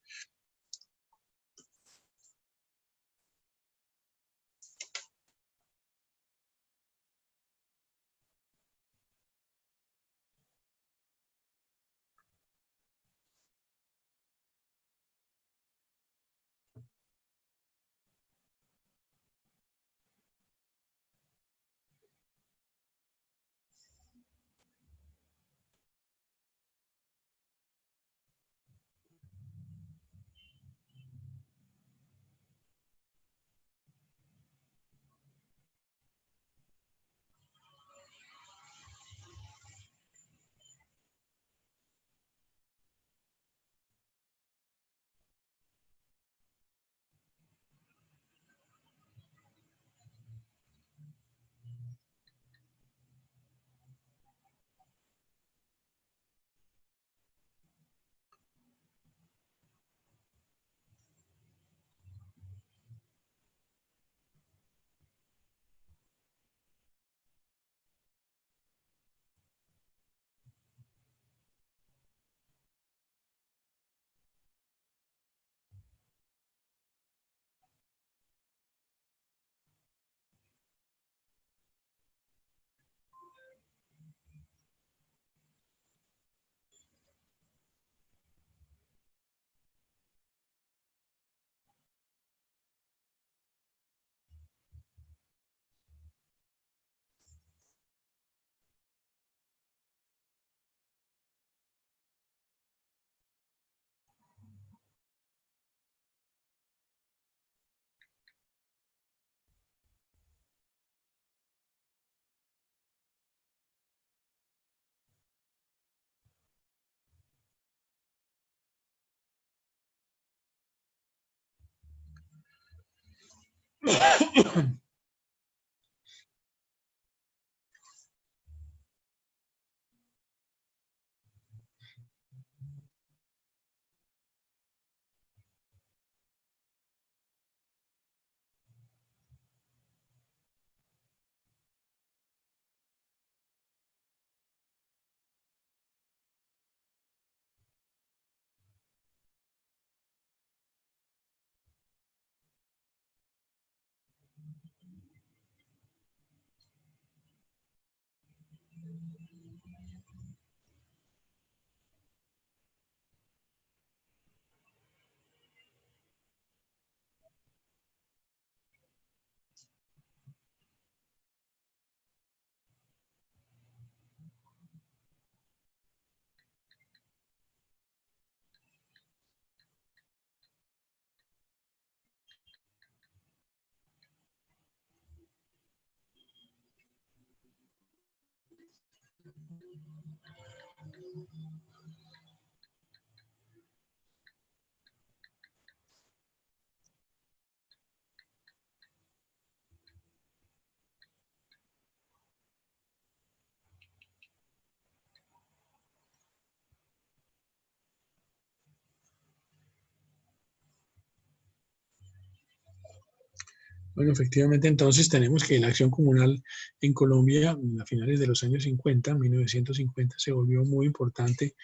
Bueno, efectivamente, entonces tenemos que la acción comunal en Colombia a finales de los años 50, 1950, se volvió muy importante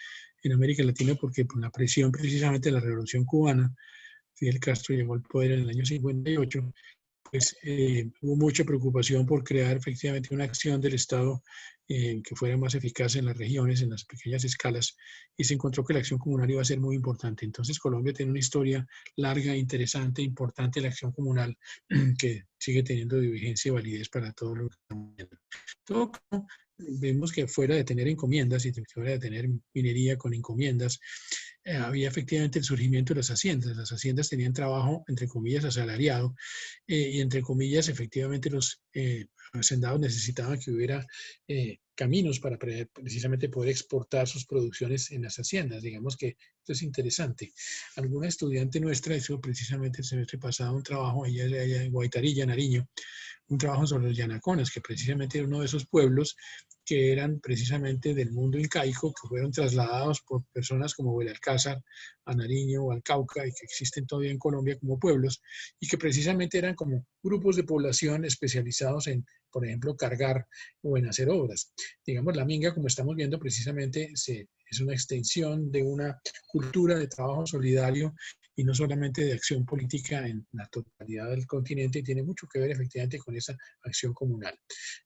en América Latina porque por la presión precisamente de la Revolución Cubana, Fidel Castro llegó al poder en el año 58, pues hubo mucha preocupación por crear efectivamente una acción del Estado que fuera más eficaz en las regiones, en las pequeñas escalas, y se encontró que la acción comunal iba a ser muy importante. Entonces Colombia tiene una historia larga, interesante, importante, la acción comunal, que sigue teniendo vigencia y validez para todo lo que estamos viendo. Todo vemos que fuera de tener encomiendas y fuera de tener minería con encomiendas, había efectivamente el surgimiento de las haciendas. Las haciendas tenían trabajo, entre comillas, asalariado, y entre comillas, efectivamente los hacendados necesitaban que hubiera caminos para precisamente poder exportar sus producciones en las haciendas. Digamos que esto es interesante. Alguna estudiante nuestra hizo precisamente el semestre pasado un trabajo, ella en Guaitarilla, Nariño, un trabajo sobre los yanaconas, que precisamente era uno de esos pueblos que eran precisamente del mundo incaico, que fueron trasladados por personas como Belalcázar a Nariño o al Cauca y que existen todavía en Colombia como pueblos, y que precisamente eran como grupos de población especializados en, por ejemplo, cargar o en hacer obras. Digamos, la minga, como estamos viendo, precisamente es una extensión de una cultura de trabajo solidario y no solamente de acción política en la totalidad del continente, y tiene mucho que ver efectivamente con esa acción comunal.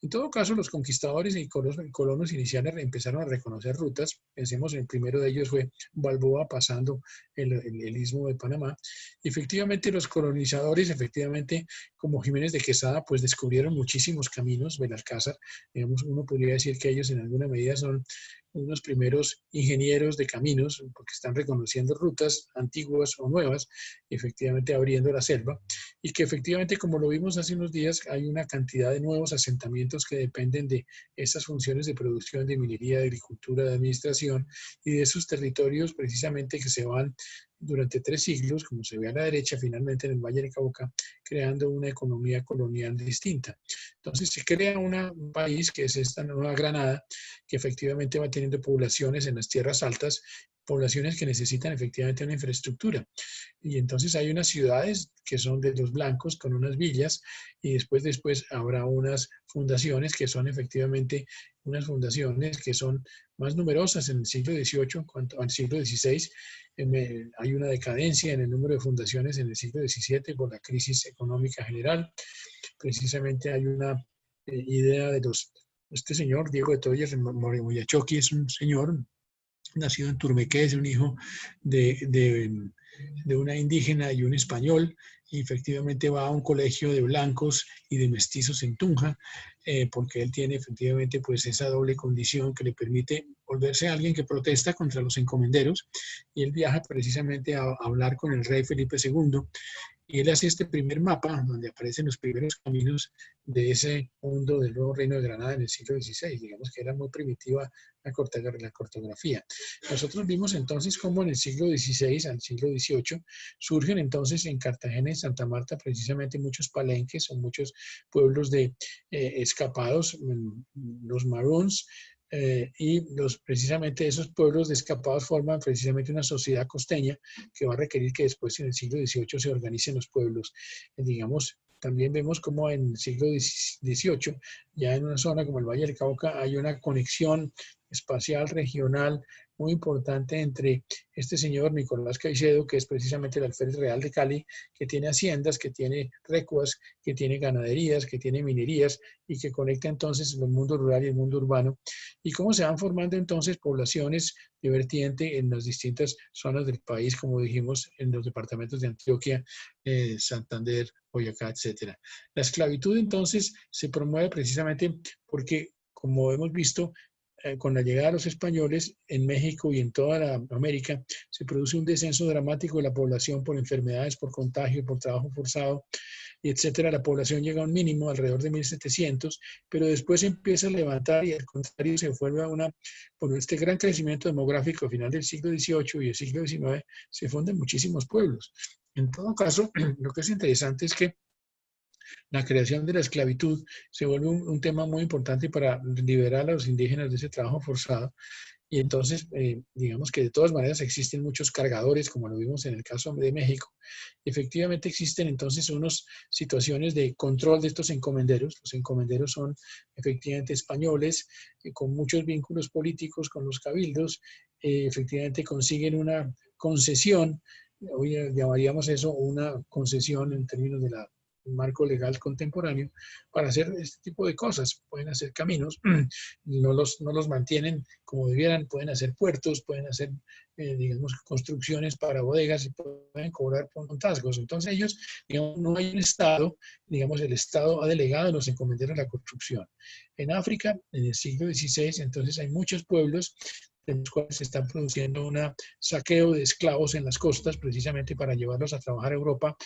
En todo caso, los conquistadores y colonos iniciales empezaron a reconocer rutas. Pensemos, el primero de ellos fue Balboa pasando el istmo de Panamá. Y efectivamente los colonizadores, efectivamente, como Jiménez de Quesada, pues descubrieron muchísimos caminos. Belalcázar, digamos, uno podría decir que ellos en alguna medida son unos primeros ingenieros de caminos, porque están reconociendo rutas antiguas o nuevas, efectivamente abriendo la selva, y que efectivamente, como lo vimos hace unos días, hay una cantidad de nuevos asentamientos que dependen de estas funciones de producción, de minería, de agricultura, de administración, y de esos territorios precisamente que se van durante 3 siglos, como se ve a la derecha, finalmente en el Valle del Cauca, creando una economía colonial distinta. Entonces se crea un país que es esta Nueva Granada, que efectivamente va teniendo poblaciones en las tierras altas, poblaciones que necesitan efectivamente una infraestructura. Y entonces hay unas ciudades que son de los blancos con unas villas, y después habrá unas fundaciones que son efectivamente unas fundaciones que son más numerosas en el siglo XVIII en cuanto al siglo XVI. Hay una decadencia en el número de fundaciones en el siglo XVII por la crisis económica general. Precisamente hay una idea de este señor, Diego de Torres Moyachoqui, es un señor nacido en Turmequé, es un hijo de una indígena y un español, y efectivamente va a un colegio de blancos y de mestizos en Tunja, porque él tiene efectivamente pues esa doble condición que le permite volverse alguien que protesta contra los encomenderos, y él viaja precisamente a hablar con el rey Felipe II, y él hace este primer mapa donde aparecen los primeros caminos de ese mundo del nuevo reino de Granada en el siglo XVI. Digamos que era muy primitiva la cartografía. Nosotros vimos entonces cómo en el siglo XVI al siglo XVIII surgen entonces en Cartagena y Santa Marta precisamente muchos palenques o muchos pueblos de escapados, los maroons, y precisamente esos pueblos de escapados forman precisamente una sociedad costeña que va a requerir que después en el siglo XVIII se organicen los pueblos. Digamos, también vemos como en el siglo XVIII, ya en una zona como el Valle del Cauca, hay una conexión espacial regional muy importante entre este señor Nicolás Caicedo, que es precisamente el alférez real de Cali, que tiene haciendas, que tiene recuas, que tiene ganaderías, que tiene minerías y que conecta entonces el mundo rural y el mundo urbano, y cómo se van formando entonces poblaciones de vertiente en las distintas zonas del país, como dijimos, en los departamentos de Antioquia, Santander, Boyacá, etcétera. La esclavitud entonces se promueve precisamente porque, como hemos visto, con la llegada de los españoles en México y en toda la América, se produce un descenso dramático de la población por enfermedades, por contagio, por trabajo forzado, y etcétera. La población llega a un mínimo, alrededor de 1700, pero después se empieza a levantar y al contrario se vuelve a por este gran crecimiento demográfico a final del siglo XVIII y el siglo XIX, se fundan muchísimos pueblos. En todo caso, lo que es interesante es que la creación de la esclavitud se vuelve un tema muy importante para liberar a los indígenas de ese trabajo forzado. Y entonces, digamos que de todas maneras existen muchos cargadores, como lo vimos en el caso de México. Efectivamente existen entonces unas situaciones de control de estos encomenderos. Los encomenderos son efectivamente españoles, con muchos vínculos políticos con los cabildos. Efectivamente consiguen una concesión, hoy llamaríamos eso una concesión en términos de la marco legal contemporáneo, para hacer este tipo de cosas. Pueden hacer caminos, no los mantienen como debieran, pueden hacer puertos, pueden hacer, digamos, construcciones para bodegas y pueden cobrar por montazgos. Entonces ellos, digamos, no hay un Estado, digamos, el Estado ha delegado a los encomenderos la construcción. En África, en el siglo XVI, entonces hay muchos pueblos en los cuales se están produciendo un saqueo de esclavos en las costas, precisamente para llevarlos a trabajar a Europa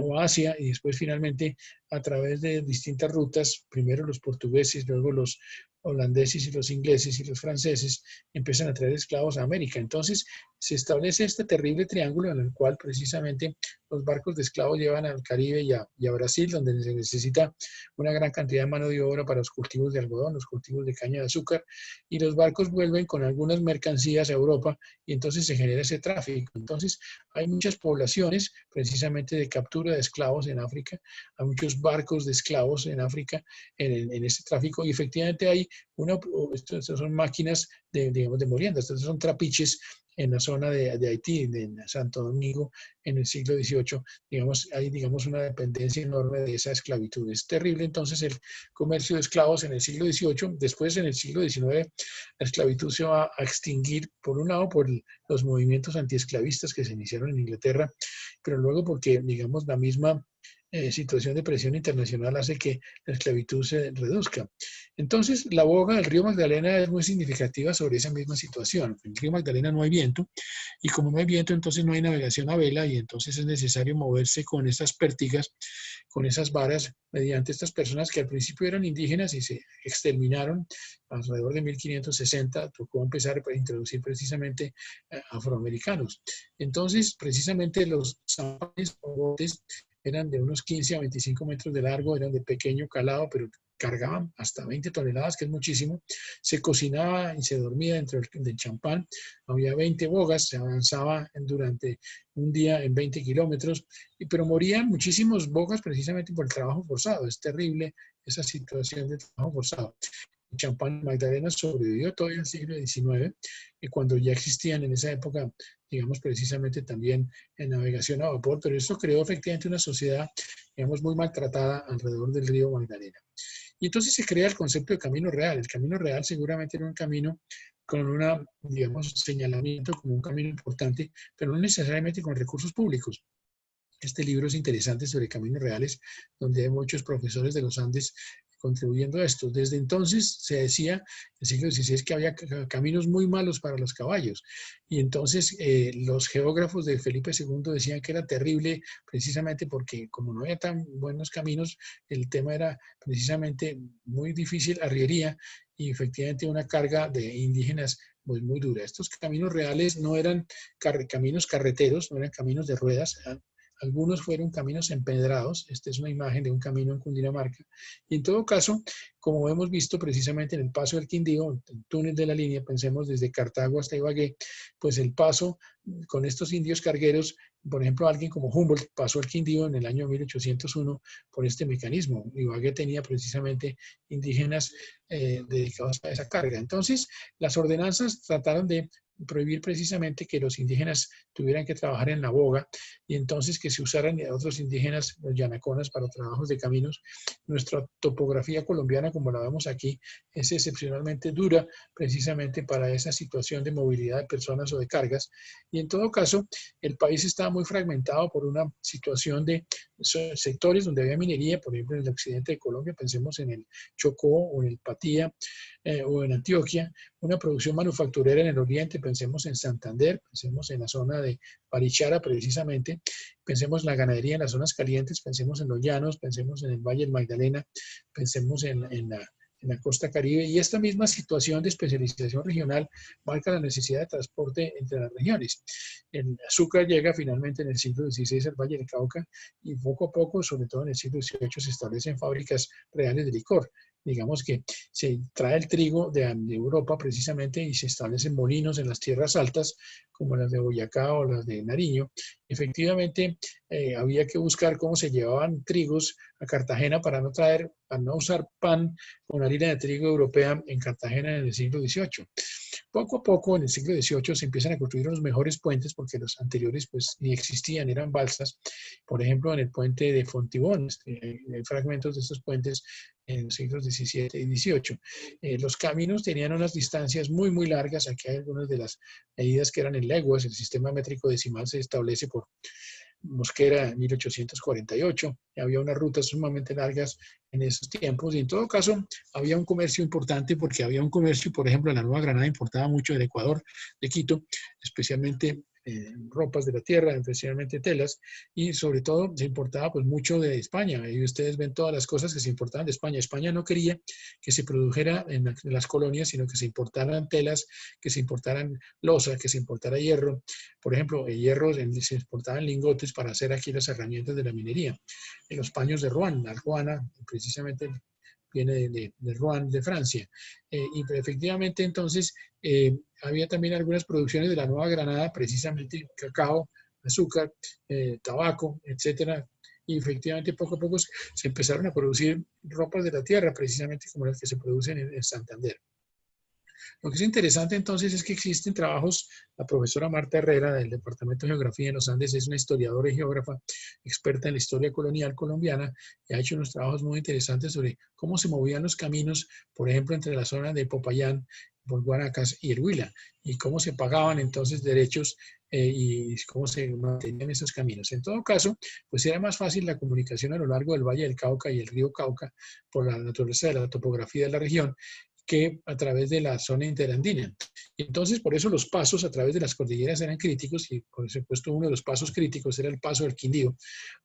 o Asia, y después finalmente a través de distintas rutas, primero los portugueses, luego los holandeses y los ingleses y los franceses empiezan a traer esclavos a América. Entonces se establece este terrible triángulo en el cual precisamente los barcos de esclavos llevan al Caribe y a Brasil, donde se necesita una gran cantidad de mano de obra para los cultivos de algodón, los cultivos de caña de azúcar, y los barcos vuelven con algunas mercancías a Europa y entonces se genera ese tráfico. Entonces hay muchas poblaciones precisamente de captura de esclavos en África, hay muchos barcos de esclavos en África en este tráfico, y efectivamente hay estas son máquinas digamos, de molienda, estos son trapiches en la zona de Haití, de Santo Domingo, en el siglo XVIII, digamos, hay digamos, una dependencia enorme de esa esclavitud. Es terrible entonces el comercio de esclavos en el siglo XVIII. Después, en el siglo XIX, la esclavitud se va a extinguir, por un lado, por los movimientos antiesclavistas que se iniciaron en Inglaterra, pero luego porque, digamos, la misma situación de presión internacional hace que la esclavitud se reduzca. Entonces, la boga del río Magdalena es muy significativa sobre esa misma situación. En el río Magdalena no hay viento, y como no hay viento, entonces no hay navegación a vela, y entonces es necesario moverse con estas pértigas, con esas varas, mediante estas personas que al principio eran indígenas y se exterminaron alrededor de 1560, tocó empezar a introducir precisamente afroamericanos. Entonces, precisamente los zapanes o botes eran de unos 15 a 25 metros de largo, eran de pequeño calado, pero cargaban hasta 20 toneladas, que es muchísimo. Se cocinaba y se dormía dentro del champán. Había 20 bogas, se avanzaba durante un día en 20 kilómetros, pero morían muchísimos bogas precisamente por el trabajo forzado. Es terrible esa situación de trabajo forzado. El champán Magdalena sobrevivió todo el siglo XIX, y cuando ya existían en esa época, digamos, precisamente también en navegación a vapor, pero esto creó efectivamente una sociedad, digamos, muy maltratada alrededor del río Magdalena. Y entonces se crea el concepto de camino real. El camino real seguramente era un camino con una, digamos, señalamiento como un camino importante, pero no necesariamente con recursos públicos. Este libro es interesante sobre caminos reales, donde hay muchos profesores de los Andes contribuyendo a esto. Desde entonces se decía, en el siglo XVI, que había caminos muy malos para los caballos. Y entonces los geógrafos de Felipe II decían que era terrible, precisamente porque como no había tan buenos caminos, el tema era precisamente muy difícil, arriería, y efectivamente una carga de indígenas pues muy dura. Estos caminos reales no eran caminos carreteros, no eran caminos de ruedas, algunos fueron caminos empedrados. Esta es una imagen de un camino en Cundinamarca. Y en todo caso, como hemos visto precisamente en el paso del Quindío, el túnel de la línea, pensemos desde Cartago hasta Ibagué, pues el paso con estos indios cargueros, por ejemplo, alguien como Humboldt pasó el Quindío en el año 1801 por este mecanismo. Ibagué tenía precisamente indígenas dedicados a esa carga. Entonces, las ordenanzas trataron de prohibir precisamente que los indígenas tuvieran que trabajar en la boga y entonces que se usaran a otros indígenas, los yanaconas, para trabajos de caminos. Nuestra topografía colombiana, como la vemos aquí, es excepcionalmente dura precisamente para esa situación de movilidad de personas o de cargas. Y en todo caso, el país estaba muy fragmentado por una situación de sectores donde había minería, por ejemplo, en el occidente de Colombia, pensemos en el Chocó o en el Patía o en Antioquia, una producción manufacturera en el oriente, pensemos en Santander, pensemos en la zona de Barichara precisamente, pensemos en la ganadería en las zonas calientes, pensemos en los llanos, pensemos en el Valle del Magdalena, pensemos en la costa caribe, y esta misma situación de especialización regional marca la necesidad de transporte entre las regiones. El azúcar llega finalmente en el siglo XVI al Valle del Cauca y poco a poco, sobre todo en el siglo XVIII, se establecen fábricas reales de licor. Digamos que se trae el trigo de Europa precisamente y se establecen molinos en las tierras altas, como las de Boyacá o las de Nariño. Efectivamente, había que buscar cómo se llevaban trigos a Cartagena para no usar pan con harina de trigo europea en Cartagena en el siglo XVIII. Poco a poco, en el siglo XVIII, se empiezan a construir los mejores puentes porque los anteriores pues ni existían, eran balsas. Por ejemplo, en el puente de Fontibón, hay fragmentos de estos puentes en los siglos XVII y XVIII. Los caminos tenían unas distancias muy, muy largas. Aquí hay algunas de las medidas que eran en leguas. El sistema métrico decimal se establece por Mosquera en 1848. Había unas rutas sumamente largas en esos tiempos y en todo caso había un comercio importante porque había un comercio, por ejemplo, la Nueva Granada importaba mucho del Ecuador, de Quito, especialmente ropas de la tierra, especialmente telas, y sobre todo se importaba pues mucho de España. Y ustedes ven todas las cosas que se importaban de España. España no quería que se produjera en las colonias, sino que se importaran telas, que se importaran loza, que se importara hierro. Por ejemplo, el hierro se exportaban lingotes para hacer aquí las herramientas de la minería. En los paños de Rouen, la Arjuana, precisamente viene de Rouen, de Francia. Y efectivamente entonces había también algunas producciones de la Nueva Granada, precisamente cacao, azúcar, tabaco, etcétera. Y efectivamente poco a poco se empezaron a producir ropas de la tierra, precisamente como las que se producen en Santander. Lo que es interesante entonces es que existen trabajos, la profesora Marta Herrera del Departamento de Geografía de los Andes es una historiadora y geógrafa experta en la historia colonial colombiana y ha hecho unos trabajos muy interesantes sobre cómo se movían los caminos, por ejemplo, entre la zona de Popayán, por Guanacas y el Huila, y cómo se pagaban entonces derechos y cómo se mantenían esos caminos. En todo caso, pues era más fácil la comunicación a lo largo del Valle del Cauca y el río Cauca por la naturaleza de la topografía de la región que a través de la zona interandina. Y entonces, por eso los pasos a través de las cordilleras eran críticos y, por supuesto, uno de los pasos críticos era el paso del Quindío,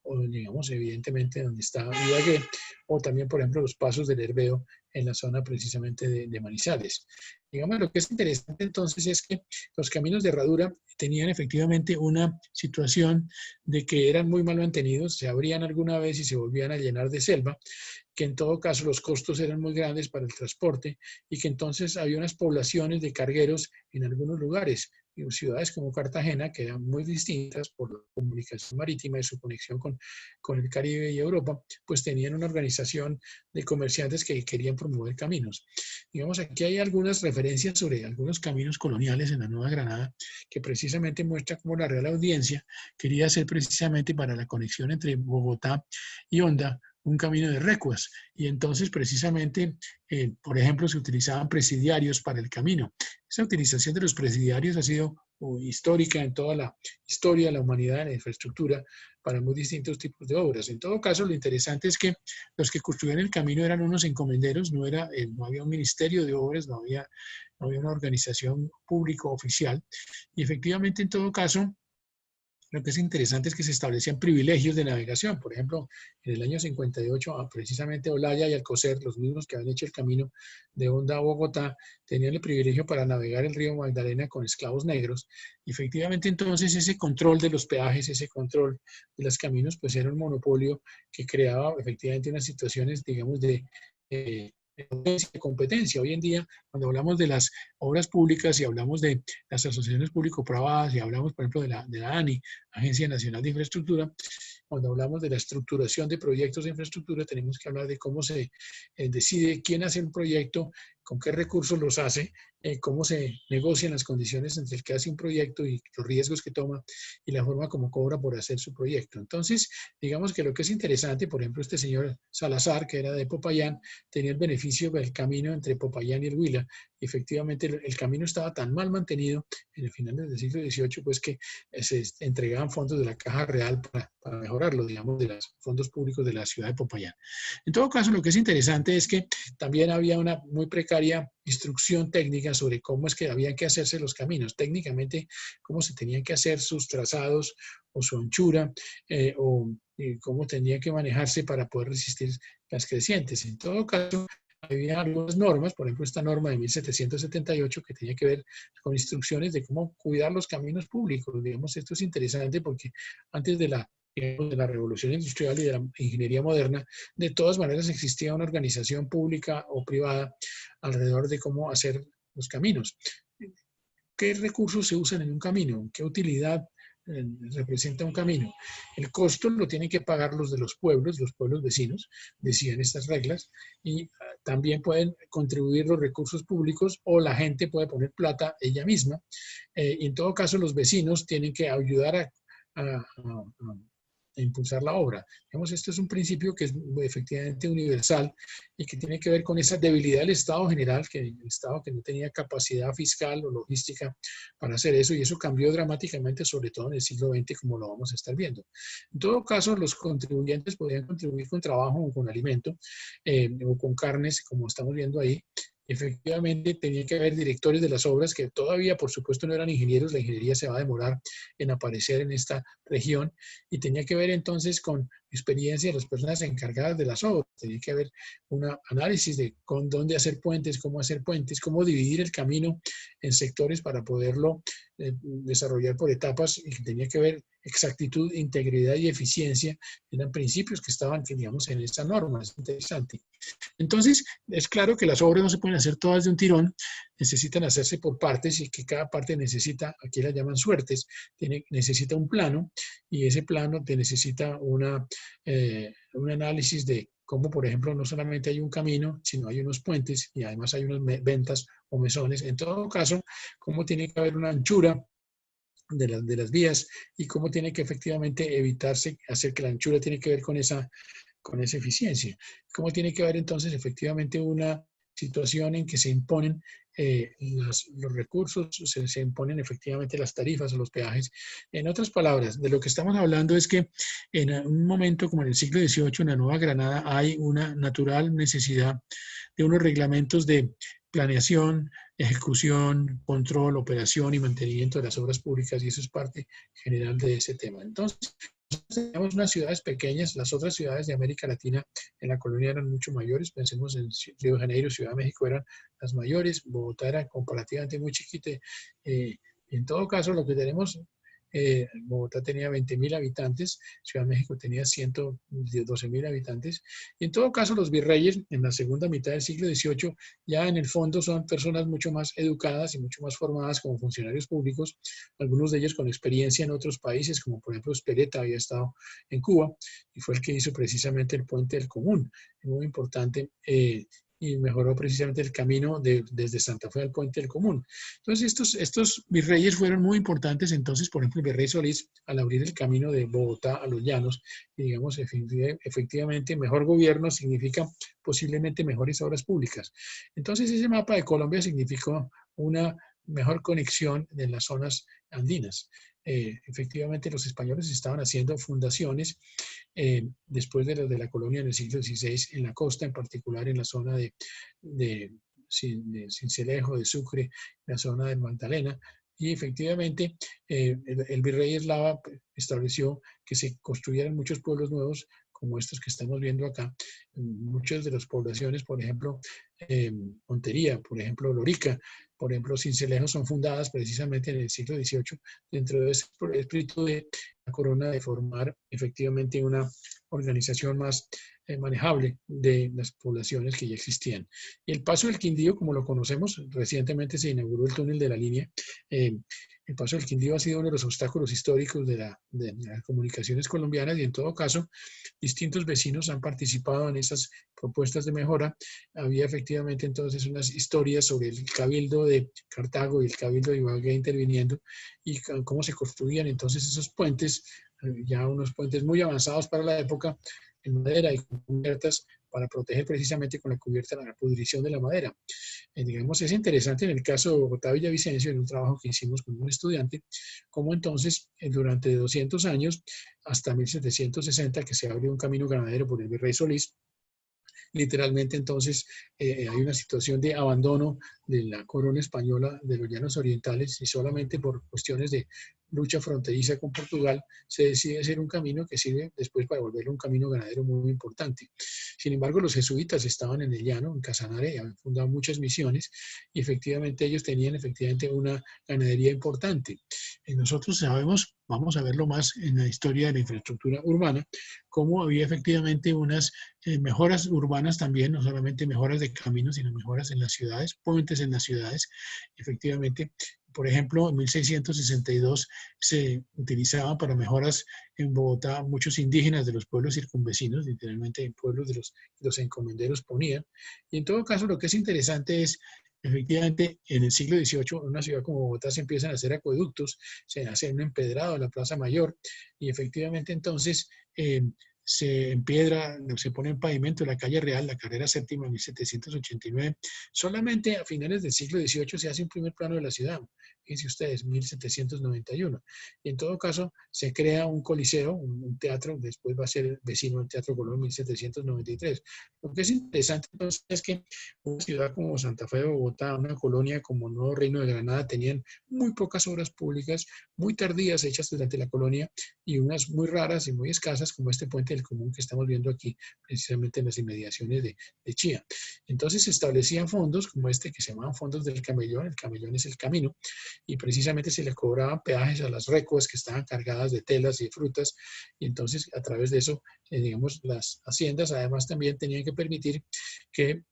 o digamos, evidentemente, donde está Ibagué, o también, por ejemplo, los pasos del Herveo en la zona precisamente de Manizales. Digamos, lo que es interesante entonces es que los caminos de herradura tenían efectivamente una situación de que eran muy mal mantenidos, se abrían alguna vez y se volvían a llenar de selva, que en todo caso los costos eran muy grandes para el transporte y que entonces había unas poblaciones de cargueros en algunos lugares, en ciudades como Cartagena, que eran muy distintas por la comunicación marítima y su conexión con el Caribe y Europa, pues tenían una organización de comerciantes que querían promover caminos. Digamos, aquí hay algunas referencias sobre algunos caminos coloniales en la Nueva Granada que precisamente muestra cómo la Real Audiencia quería hacer precisamente para la conexión entre Bogotá y Honda un camino de recuas. Y entonces, precisamente, por ejemplo, se utilizaban presidiarios para el camino. Esa utilización de los presidiarios ha sido histórica en toda la historia de la humanidad, en la infraestructura, para muy distintos tipos de obras. En todo caso, lo interesante es que los que construían el camino eran unos encomenderos, no había un ministerio de obras, no había una organización pública oficial. Y efectivamente, en todo caso, lo que es interesante es que se establecían privilegios de navegación. Por ejemplo, en el año 58, precisamente Olaya y Alcocer, los mismos que habían hecho el camino de Honda a Bogotá, tenían el privilegio para navegar el río Magdalena con esclavos negros. Y efectivamente, entonces, ese control de los peajes, ese control de los caminos, pues era un monopolio que creaba efectivamente unas situaciones, digamos, eh, de competencia. Hoy en día, cuando hablamos de las obras públicas y hablamos de las asociaciones público-privadas y hablamos, por ejemplo, de la ANI, Agencia Nacional de Infraestructura, cuando hablamos de la estructuración de proyectos de infraestructura, tenemos que hablar de cómo se decide quién hace un proyecto, con qué recursos los hace, cómo se negocian las condiciones entre el que hace un proyecto y los riesgos que toma y la forma como cobra por hacer su proyecto. Entonces, digamos que lo que es interesante, por ejemplo, este señor Salazar, que era de Popayán, tenía el beneficio del camino entre Popayán y el Huila. Efectivamente, el camino estaba tan mal mantenido en el final del siglo XVIII, pues que se entregaban fondos de la Caja Real para mejorarlo, digamos, de los fondos públicos de la ciudad de Popayán. En todo caso, lo que es interesante es que también había una muy precaria instrucción técnica sobre cómo es que habían que hacerse los caminos, técnicamente cómo se tenían que hacer sus trazados o su anchura o cómo tenía que manejarse para poder resistir las crecientes. En todo caso, había algunas normas, por ejemplo, esta norma de 1778 que tenía que ver con instrucciones de cómo cuidar los caminos públicos. Digamos, esto es interesante porque antes de la revolución industrial y de la ingeniería moderna, de todas maneras existía una organización pública o privada alrededor de cómo hacer los caminos. ¿Qué recursos se usan en un camino? ¿Qué utilidad representa un camino? El costo lo tienen que pagar los de los pueblos vecinos, decían estas reglas, y también pueden contribuir los recursos públicos o la gente puede poner plata ella misma. Y en todo caso, los vecinos tienen que ayudar a impulsar la obra. Digamos, esto es un principio que es efectivamente universal y que tiene que ver con esa debilidad del Estado general, que el Estado que no tenía capacidad fiscal o logística para hacer eso, y eso cambió dramáticamente, sobre todo en el siglo XX, como lo vamos a estar viendo. En todo caso, los contribuyentes podían contribuir con trabajo o con alimento o con carnes, como estamos viendo ahí. Efectivamente, tenía que haber directores de las obras que todavía, por supuesto, no eran ingenieros. La ingeniería se va a demorar en aparecer en esta región y tenía que ver entonces con experiencia de las personas encargadas de las obras. Tenía que haber un análisis de con dónde hacer puentes, cómo dividir el camino en sectores para poderlo desarrollar por etapas, y tenía que ver exactitud, integridad y eficiencia. Eran principios que estaban, digamos, en esta norma. Es interesante. Entonces, es claro que las obras no se pueden hacer todas de un tirón, necesitan hacerse por partes y que cada parte necesita, aquí las llaman suertes, necesita un plano y ese plano te necesita un análisis de cómo, por ejemplo, no solamente hay un camino, sino hay unos puentes y además hay unas ventas o mesones. En todo caso, cómo tiene que haber una anchura de las vías y cómo tiene que efectivamente evitarse, hacer que la anchura tiene que ver con esa eficiencia. ¿Cómo tiene que haber entonces efectivamente una situación en que se imponen los recursos, se imponen efectivamente las tarifas o los peajes? En otras palabras, de lo que estamos hablando es que en un momento como en el siglo XVIII, en la Nueva Granada, hay una natural necesidad de unos reglamentos de planeación, ejecución, control, operación y mantenimiento de las obras públicas, y eso es parte general de ese tema. Entonces, tenemos unas ciudades pequeñas, las otras ciudades de América Latina en la colonia eran mucho mayores, pensemos en Río de Janeiro, Ciudad de México eran las mayores, Bogotá era comparativamente muy chiquita. En todo caso, lo que tenemos, Bogotá tenía 20.000 habitantes, Ciudad de México tenía 112.000 habitantes. Y en todo caso, los virreyes en la segunda mitad del siglo XVIII ya en el fondo son personas mucho más educadas y mucho más formadas como funcionarios públicos, algunos de ellos con experiencia en otros países, como por ejemplo Speleta había estado en Cuba y fue el que hizo precisamente el Puente del Común, muy importante, y mejoró precisamente el camino desde Santa Fe al Puente del Común. Entonces, estos virreyes fueron muy importantes. Entonces, por ejemplo, el virrey Solís, al abrir el camino de Bogotá a los llanos, y digamos, efectivamente, mejor gobierno significa posiblemente mejores obras públicas. Entonces, ese mapa de Colombia significó una mejor conexión en las zonas andinas. Efectivamente, los españoles estaban haciendo fundaciones después de la colonia en el siglo XVI, en la costa, en particular en la zona de Sincelejo, de Sucre, la zona de Magdalena, Y efectivamente, el virrey Eslava estableció que se construyeran muchos pueblos nuevos, como estos que estamos viendo acá. Muchas de las poblaciones, por ejemplo, Montería, por ejemplo, Lorica, por ejemplo, Sincelejo, son fundadas precisamente en el siglo XVIII dentro de ese espíritu de la corona de formar efectivamente una organización más manejable de las poblaciones que ya existían. Y el Paso del Quindío, como lo conocemos, recientemente se inauguró el túnel de la línea. El Paso del Quindío ha sido uno de los obstáculos históricos de las comunicaciones colombianas y en todo caso distintos vecinos han participado en esas propuestas de mejora. Había efectivamente entonces unas historias sobre el cabildo de Cartago y el cabildo de Ibagué interviniendo y cómo se construían entonces esos puentes, ya unos puentes muy avanzados para la época, en madera y con cubiertas para proteger precisamente con la cubierta la pudrición de la madera. Digamos, es interesante en el caso de Bogotá Villavicencio, en un trabajo que hicimos con un estudiante, cómo entonces durante 200 años, hasta 1760, que se abrió un camino ganadero por el virrey Solís, literalmente entonces hay una situación de abandono de la corona española de los llanos orientales y solamente por cuestiones de lucha fronteriza con Portugal se decide hacer un camino que sirve después para volverlo un camino ganadero muy importante. Sin embargo, los jesuitas estaban en el llano, en Casanare, habían fundado muchas misiones y efectivamente ellos tenían efectivamente una ganadería importante. Nosotros sabemos, vamos a verlo más en la historia de la infraestructura urbana, cómo había efectivamente unas mejoras urbanas también, no solamente mejoras de caminos, sino mejoras en las ciudades, puentes en las ciudades. Efectivamente, por ejemplo, en 1662 se utilizaban para mejoras en Bogotá muchos indígenas de los pueblos circunvecinos, literalmente en pueblos de los encomenderos ponían. Y en todo caso, lo que es interesante es efectivamente, en el siglo XVIII, en una ciudad como Bogotá se empiezan a hacer acueductos, se hace un empedrado en la Plaza Mayor y efectivamente entonces se empiedra, se pone en pavimento la calle Real, la carrera séptima, 1789. Solamente a finales del siglo XVIII se hace un primer plano de la ciudad, fíjense ustedes, 1791. Y en todo caso se crea un coliseo, un teatro, después va a ser vecino del Teatro Colón, 1793. Lo que es interesante entonces es que una ciudad como Santa Fe de Bogotá, una colonia como Nuevo Reino de Granada, tenían muy pocas obras públicas, muy tardías hechas durante la colonia y unas muy raras y muy escasas como este puente del Común que estamos viendo aquí, precisamente en las inmediaciones de Chía. Entonces se establecían fondos como este que se llamaban fondos del camellón, el camellón es el camino, y precisamente se le cobraban peajes a las recuas que estaban cargadas de telas y frutas, y entonces a través de eso, digamos, las haciendas además también tenían que permitir que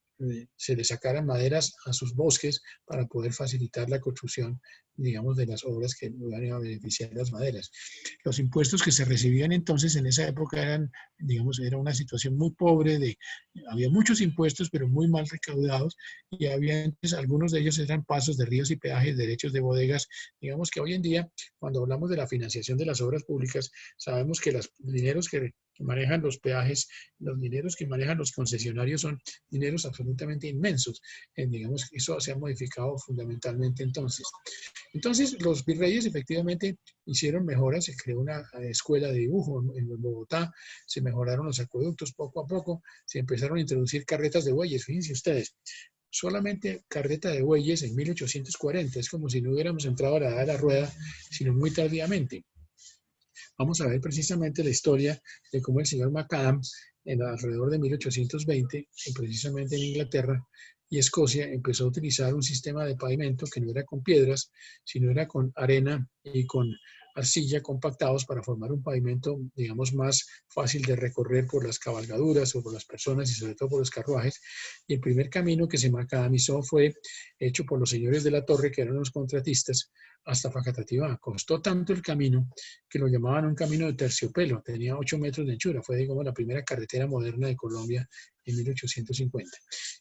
se le sacaran maderas a sus bosques para poder facilitar la construcción, digamos, de las obras que iban a beneficiar las maderas. Los impuestos que se recibían entonces en esa época eran, digamos, era una situación muy pobre, había muchos impuestos, pero muy mal recaudados, y había, entonces, algunos de ellos eran pasos de ríos y peajes, derechos de bodegas. Digamos que hoy en día, cuando hablamos de la financiación de las obras públicas, sabemos que los dineros que manejan los peajes, los dineros que manejan los concesionarios son dineros absolutamente inmensos. Digamos, eso se ha modificado fundamentalmente entonces. Entonces, los virreyes efectivamente hicieron mejoras, se creó una escuela de dibujo en Bogotá, se mejoraron los acueductos poco a poco, se empezaron a introducir carretas de bueyes, fíjense ustedes. Solamente carreta de bueyes en 1840, es como si no hubiéramos entrado a la edad de la rueda, sino muy tardíamente. Vamos a ver precisamente la historia de cómo el señor Macadam, alrededor de 1820, precisamente en Inglaterra y Escocia, empezó a utilizar un sistema de pavimento que no era con piedras, sino era con arena y con arcilla compactados para formar un pavimento, digamos, más fácil de recorrer por las cabalgaduras o por las personas y sobre todo por los carruajes. Y el primer camino que se macadamizó fue hecho por los señores de la Torre, que eran los contratistas, hasta Facatativá. Costó tanto el camino que lo llamaban un camino de terciopelo, tenía 8 metros de anchura, fue, digamos, la primera carretera moderna de Colombia en 1850.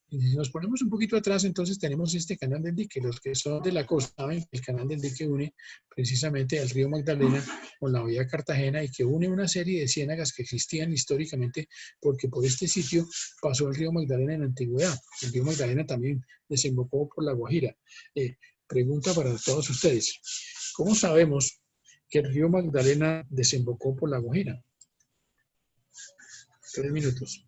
Y si nos ponemos un poquito atrás, entonces tenemos este canal del dique. Los que son de la costa saben que el canal del dique une precisamente al río Magdalena con la vía Cartagena y que une una serie de ciénagas que existían históricamente porque por este sitio pasó el río Magdalena en la antigüedad. El río Magdalena también desembocó por la Guajira. Pregunta para todos ustedes. ¿Cómo sabemos que el río Magdalena desembocó por la Guajira? 3 minutos.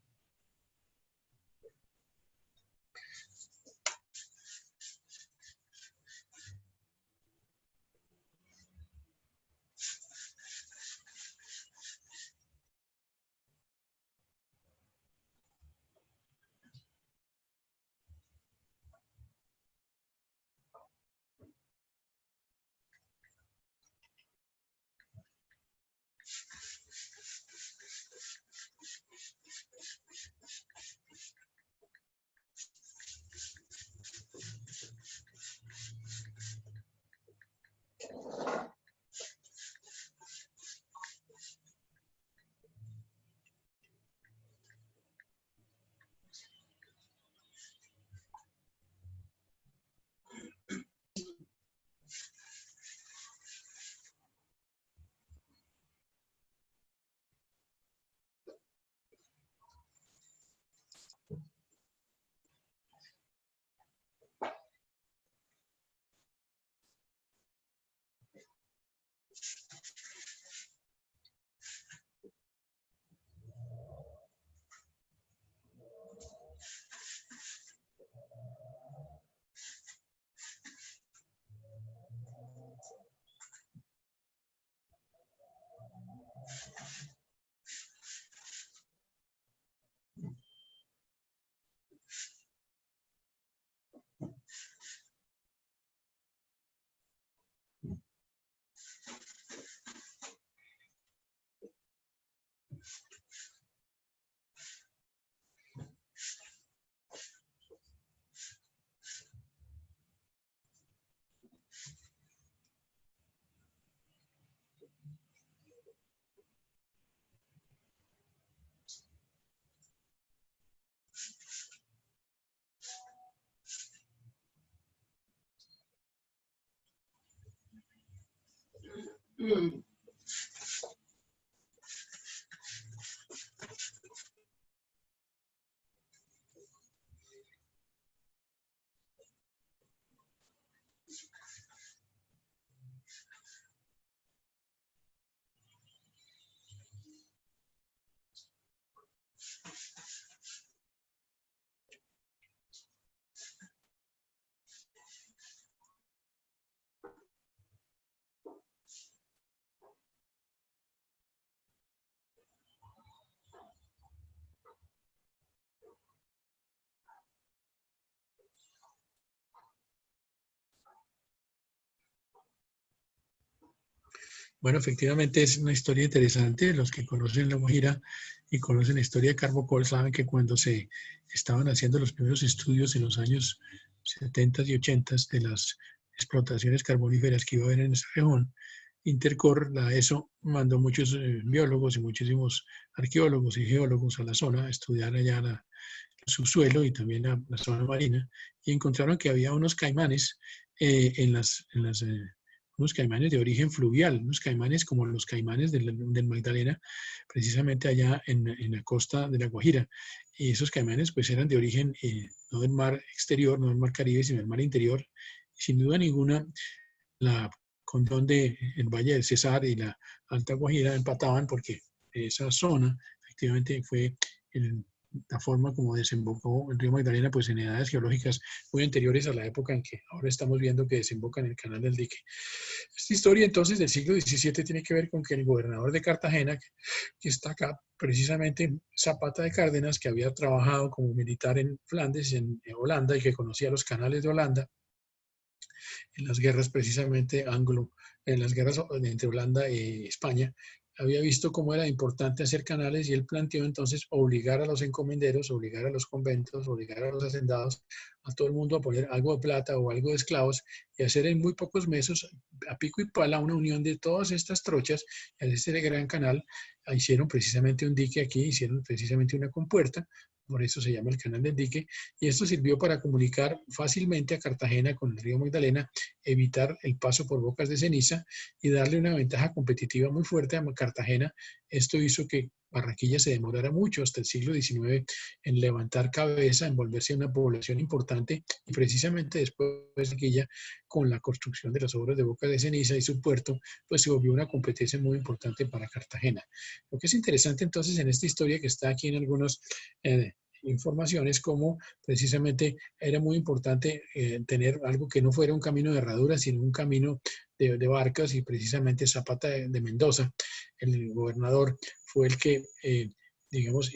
Bueno, efectivamente es una historia interesante. Los que conocen La Guajira y conocen la historia de Carbocol saben que cuando se estaban haciendo los primeros estudios en los años 70 y 80 de las explotaciones carboníferas que iba a haber en esa región, Intercor, la ESO, mandó muchos biólogos y muchísimos arqueólogos y geólogos a la zona a estudiar allá el subsuelo y también la zona marina, y encontraron que había unos caimanes unos caimanes de origen fluvial, unos caimanes como los caimanes del Magdalena, precisamente allá en la costa de La Guajira. Y esos caimanes pues eran de origen no del mar exterior, no del mar Caribe, sino del mar interior. Sin duda ninguna, la condón del Valle del Cesar y la Alta Guajira empataban porque esa zona efectivamente fue la forma como desembocó el río Magdalena, pues en edades geológicas muy anteriores a la época en que ahora estamos viendo que desemboca en el Canal del Dique. Esta historia entonces del siglo XVII tiene que ver con que el gobernador de Cartagena, que está acá precisamente Zapata de Cárdenas, que había trabajado como militar en Flandes, en Holanda, y que conocía los canales de Holanda, en las guerras precisamente en las guerras entre Holanda y España, había visto cómo era importante hacer canales y él planteó entonces obligar a los encomenderos, obligar a los conventos, obligar a los hacendados, a todo el mundo a poner algo de plata o algo de esclavos y hacer en muy pocos meses, a pico y pala, una unión de todas estas trochas y al este gran canal. Hicieron precisamente un dique aquí, hicieron precisamente una compuerta, por eso se llama el Canal del Dique, y esto sirvió para comunicar fácilmente a Cartagena con el río Magdalena, evitar el paso por bocas de ceniza y darle una ventaja competitiva muy fuerte a Cartagena. Esto hizo que Barranquilla se demorara mucho hasta el siglo XIX en levantar cabeza, en volverse una población importante, y precisamente después de Barranquilla, con la construcción de las obras de Boca de Ceniza y su puerto, pues se volvió una competencia muy importante para Cartagena. Lo que es interesante entonces en esta historia, que está aquí en algunos informaciones, como precisamente era muy importante tener algo que no fuera un camino de herradura, sino un camino de barcas, y precisamente Zapata de Mendoza, el gobernador, fue el que, digamos,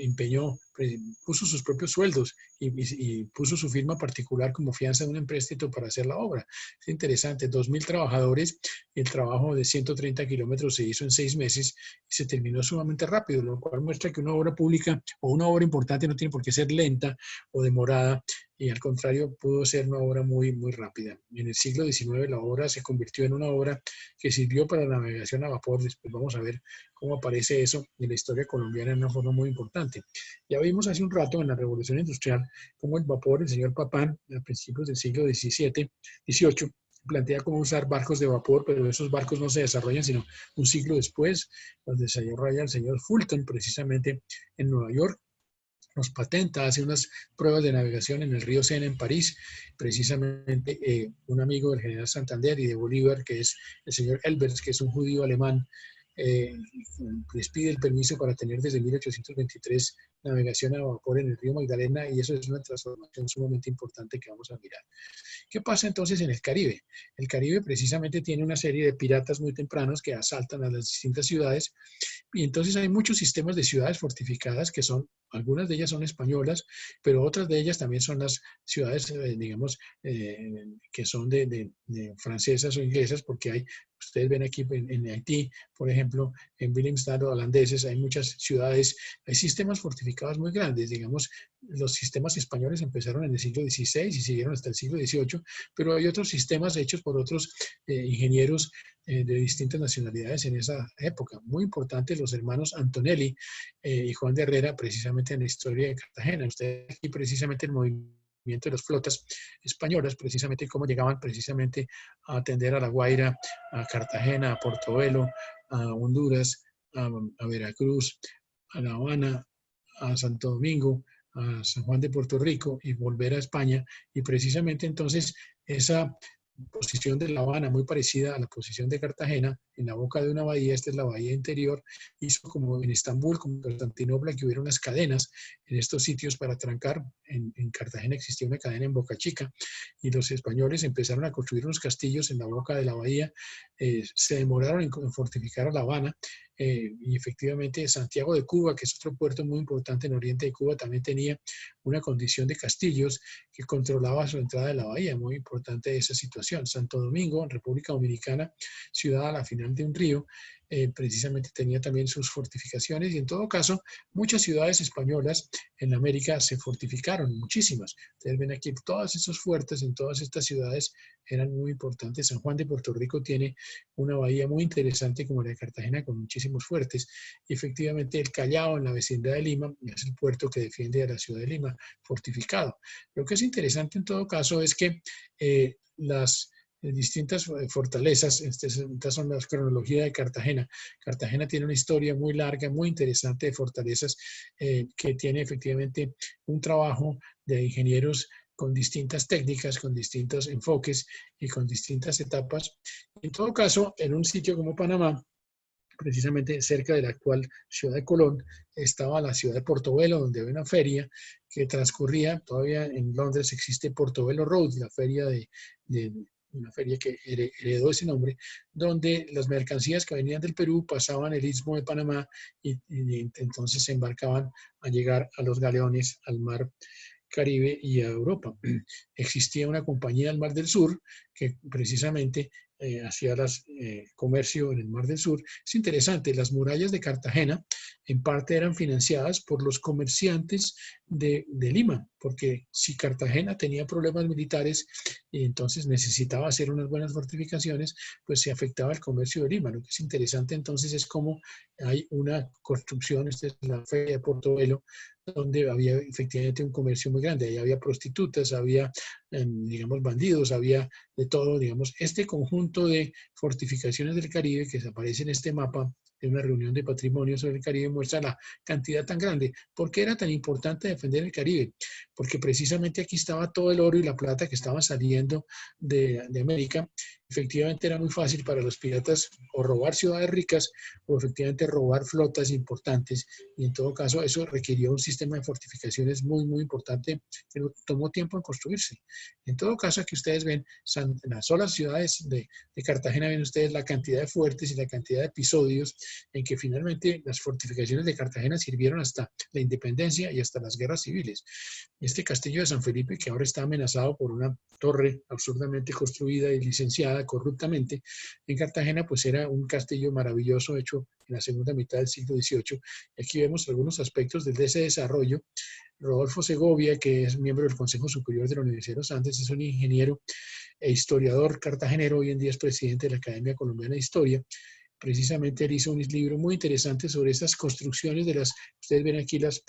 puso sus propios sueldos y puso su firma particular como fianza de un empréstito para hacer la obra. Es interesante, 2.000 trabajadores, y el trabajo de 130 kilómetros se hizo en 6 meses y se terminó sumamente rápido, lo cual muestra que una obra pública o una obra importante no tiene por qué ser lenta o demorada, y al contrario pudo ser una obra muy, muy rápida. En el siglo XIX la obra se convirtió en una obra que sirvió para la navegación a vapor. Después vamos a ver cómo aparece eso en la historia colombiana de una forma muy importante. Ya vimos hace un rato en la Revolución Industrial cómo el vapor, el señor Papin, a principios del siglo XVIII, plantea cómo usar barcos de vapor, pero esos barcos no se desarrollan sino un siglo después, donde se desarrolla el señor Fulton, precisamente en Nueva York. Nos patenta, hace unas pruebas de navegación en el río Sena en París, precisamente un amigo del general Santander y de Bolívar, que es el señor Elbers, que es un judío alemán, les pide el permiso para tener desde 1823 navegación a vapor en el río Magdalena, y eso es una transformación sumamente importante que vamos a mirar. ¿Qué pasa entonces en el Caribe? El Caribe precisamente tiene una serie de piratas muy tempranos que asaltan a las distintas ciudades, y entonces hay muchos sistemas de ciudades fortificadas que son, algunas de ellas son españolas, pero otras de ellas también son las ciudades, digamos, que son de francesas o inglesas, porque hay, ustedes ven aquí en Haití, por ejemplo, en Willemstad, holandeses, hay muchas ciudades, hay sistemas fortificados muy grandes, digamos, los sistemas españoles empezaron en el siglo XVI y siguieron hasta el siglo XVIII, pero hay otros sistemas hechos por otros ingenieros de distintas nacionalidades en esa época. Muy importantes los hermanos Antonelli y Juan de Herrera, precisamente en la historia de Cartagena. Usted aquí precisamente el movimiento surgimiento de las flotas españolas, precisamente cómo llegaban precisamente a atender a La Guaira, a Cartagena, a Portobelo, a Honduras, a Veracruz, a La Habana, a Santo Domingo, a San Juan de Puerto Rico y volver a España. Y precisamente entonces esa posición de La Habana, muy parecida a la posición de Cartagena, en la boca de una bahía, esta es la bahía interior, hizo como en Estambul, como en Constantinopla, que hubiera unas cadenas en estos sitios para trancar. En Cartagena existía una cadena en Boca Chica y los españoles empezaron a construir unos castillos en la boca de la bahía, se demoraron en fortificar a La Habana, y efectivamente Santiago de Cuba, que es otro puerto muy importante en Oriente de Cuba, también tenía una condición de castillos que controlaba su entrada de la bahía, muy importante esa situación. Santo Domingo, en República Dominicana, ciudad a la final de un río, precisamente tenía también sus fortificaciones y en todo caso muchas ciudades españolas en América se fortificaron, muchísimas. Ustedes ven aquí todos esos fuertes en todas estas ciudades eran muy importantes. San Juan de Puerto Rico tiene una bahía muy interesante como la de Cartagena con muchísimos fuertes y efectivamente el Callao en la vecindad de Lima es el puerto que defiende a la ciudad de Lima, fortificado. Lo que es interesante en todo caso es que las distintas fortalezas, estas son las cronologías de Cartagena. Cartagena tiene una historia muy larga, muy interesante de fortalezas, que tiene efectivamente un trabajo de ingenieros con distintas técnicas, con distintos enfoques y con distintas etapas. En todo caso, en un sitio como Panamá, precisamente cerca de la actual ciudad de Colón, estaba la ciudad de Portobelo, donde había una feria que transcurría, todavía en Londres existe Portobelo Road, la feria de una feria que heredó ese nombre, donde las mercancías que venían del Perú pasaban el Istmo de Panamá y entonces se embarcaban a llegar a los galeones al mar Caribe y a Europa. Existía una compañía del Mar del Sur que precisamente hacía comercio en el Mar del Sur. Es interesante, las murallas de Cartagena en parte eran financiadas por los comerciantes de Lima, porque si Cartagena tenía problemas militares y entonces necesitaba hacer unas buenas fortificaciones, pues se afectaba el comercio de Lima. Lo que es interesante entonces es cómo hay una construcción, esta es la feria de Portobelo, donde había efectivamente un comercio muy grande. Ahí había prostitutas, había, digamos, bandidos, había de todo, digamos. Este conjunto de fortificaciones del Caribe que aparece en este mapa de una reunión de patrimonio sobre el Caribe muestra la cantidad tan grande. ¿Por qué era tan importante defender el Caribe? Porque precisamente aquí estaba todo el oro y la plata que estaban saliendo de América. Efectivamente era muy fácil para los piratas o robar ciudades ricas o efectivamente robar flotas importantes y en todo caso eso requirió un sistema de fortificaciones muy, muy importante que tomó tiempo en construirse. En todo caso, aquí ustedes ven en las solas ciudades de Cartagena, ven ustedes la cantidad de fuertes y la cantidad de episodios en que finalmente las fortificaciones de Cartagena sirvieron hasta la independencia y hasta las guerras civiles. Este castillo de San Felipe, que ahora está amenazado por una torre absurdamente construida y licenciada corruptamente en Cartagena, pues era un castillo maravilloso hecho en la segunda mitad del siglo XVIII. Aquí vemos algunos aspectos de ese desarrollo. Rodolfo Segovia, que es miembro del Consejo Superior de la Universidad de los Andes, es un ingeniero e historiador cartagenero, hoy en día es presidente de la Academia Colombiana de Historia. Precisamente él hizo un libro muy interesante sobre estas construcciones ustedes ven aquí los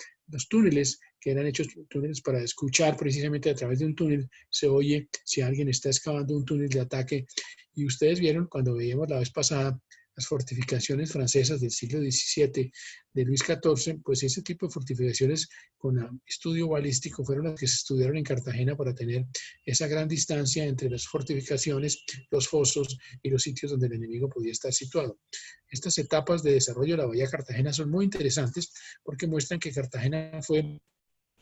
túneles, que eran hechos túneles para escuchar precisamente a través de un túnel, se oye si alguien está excavando un túnel de ataque. Y ustedes vieron cuando veíamos la vez pasada las fortificaciones francesas del siglo XVII, de Luis XIV, pues ese tipo de fortificaciones con estudio balístico fueron las que se estudiaron en Cartagena para tener esa gran distancia entre las fortificaciones, los fosos y los sitios donde el enemigo podía estar situado. Estas etapas de desarrollo de la Bahía Cartagena son muy interesantes porque muestran que Cartagena fue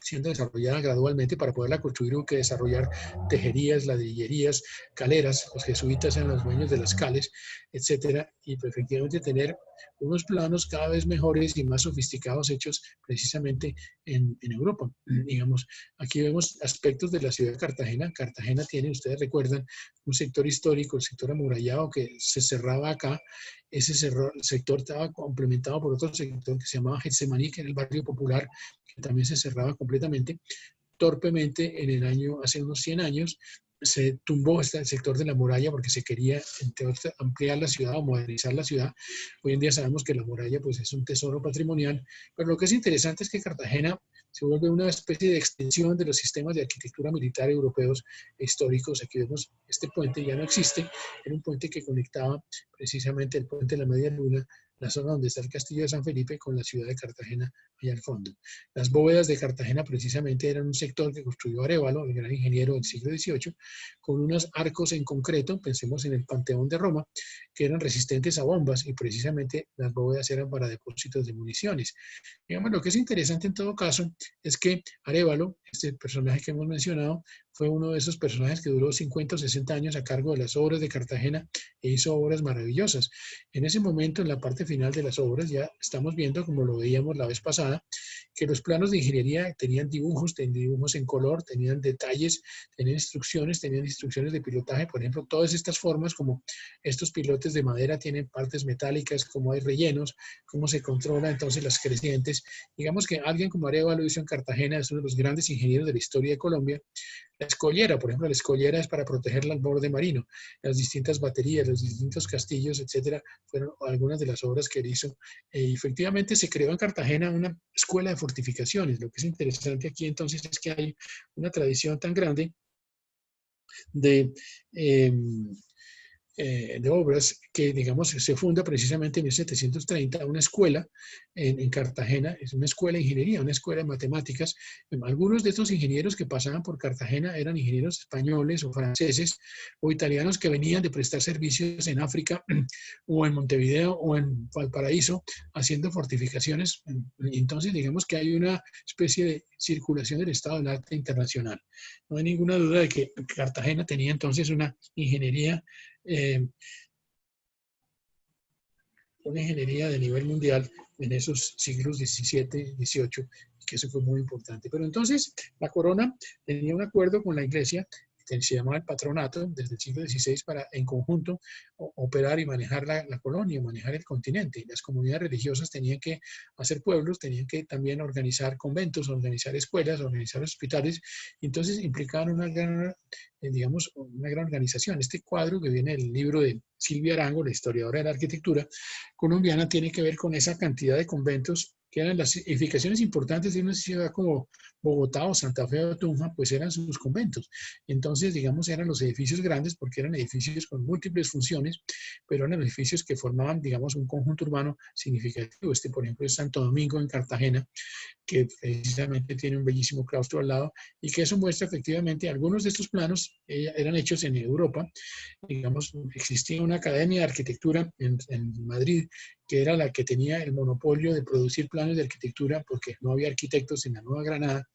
siendo desarrollada gradualmente. Para poderla construir hubo que desarrollar tejerías, ladrillerías, caleras. Los jesuitas eran los dueños de las cales, etcétera, y pues, efectivamente tener unos planos cada vez mejores y más sofisticados hechos precisamente en Europa. Digamos, aquí vemos aspectos de la ciudad de Cartagena. Cartagena tiene, ustedes recuerdan, un sector histórico, el sector amurallado que se cerraba acá. Ese sector estaba complementado por otro sector que se llamaba Getsemaní, que era el barrio popular, que también se cerraba completamente, torpemente hace unos 100 años, se tumbó el sector de la muralla porque se quería, entre otras, ampliar la ciudad o modernizar la ciudad. Hoy en día sabemos que la muralla pues, es un tesoro patrimonial, pero lo que es interesante es que Cartagena se vuelve una especie de extensión de los sistemas de arquitectura militar europeos e históricos. Aquí vemos este puente, ya no existe, era un puente que conectaba precisamente el puente de la Media Luna, la zona donde está el castillo de San Felipe, con la ciudad de Cartagena allá al fondo. Las bóvedas de Cartagena precisamente eran un sector que construyó Arévalo, el gran ingeniero del siglo XVIII, con unos arcos en concreto, pensemos en el Panteón de Roma, que eran resistentes a bombas y precisamente las bóvedas eran para depósitos de municiones. Digamos, lo que es interesante en todo caso es que Arévalo, este personaje que hemos mencionado, fue uno de esos personajes que duró 50 o 60 años a cargo de las obras de Cartagena e hizo obras maravillosas. En ese momento, en la parte final de las obras, ya estamos viendo, como lo veíamos la vez pasada, que los planos de ingeniería tenían dibujos en color, tenían detalles, tenían instrucciones de pilotaje. Por ejemplo, todas estas formas, como estos pilotes de madera tienen partes metálicas, como hay rellenos, cómo se controla entonces las crecientes. Digamos que alguien como Arévalo lo hizo en Cartagena, es uno de los grandes ingenieros de la historia de Colombia. La escollera, por ejemplo, la escollera es para protegerla al borde marino. Las distintas baterías, los distintos castillos, etcétera, fueron algunas de las obras que él hizo. Y efectivamente se creó en Cartagena una escuela de fortificaciones. Lo que es interesante aquí entonces es que hay una tradición tan grande de, eh, de obras que, digamos, se funda precisamente en 1730 una escuela en Cartagena, es una escuela de ingeniería, una escuela de matemáticas. Algunos de estos ingenieros que pasaban por Cartagena eran ingenieros españoles o franceses o italianos que venían de prestar servicios en África o en Montevideo o en Valparaíso haciendo fortificaciones. Entonces, digamos que hay una especie de circulación del estado del arte internacional. No hay ninguna duda de que Cartagena tenía entonces eh, una ingeniería de nivel mundial en esos siglos XVII, XVIII, que eso fue muy importante. Pero entonces la corona tenía un acuerdo con la iglesia, que se llamaba el patronato, desde el siglo XVI, para en conjunto operar y manejar la colonia, manejar el continente. Las comunidades religiosas tenían que hacer pueblos, tenían que también organizar conventos, organizar escuelas, organizar hospitales, y entonces implicaban una gran, digamos, una gran organización. Este cuadro que viene del libro de Silvia Arango, la historiadora de la arquitectura colombiana, tiene que ver con esa cantidad de conventos que eran las edificaciones importantes de una ciudad como Bogotá o Santa Fe o Tunja, pues eran sus conventos. Entonces, digamos, eran los edificios grandes porque eran edificios con múltiples funciones, pero eran edificios que formaban, digamos, un conjunto urbano significativo. Este, por ejemplo, es Santo Domingo en Cartagena, que precisamente tiene un bellísimo claustro al lado y que eso muestra efectivamente algunos de estos planos eran hechos en Europa. Digamos, existía una academia de arquitectura en Madrid que era la que tenía el monopolio de producir planos de arquitectura porque no había arquitectos en la Nueva Granada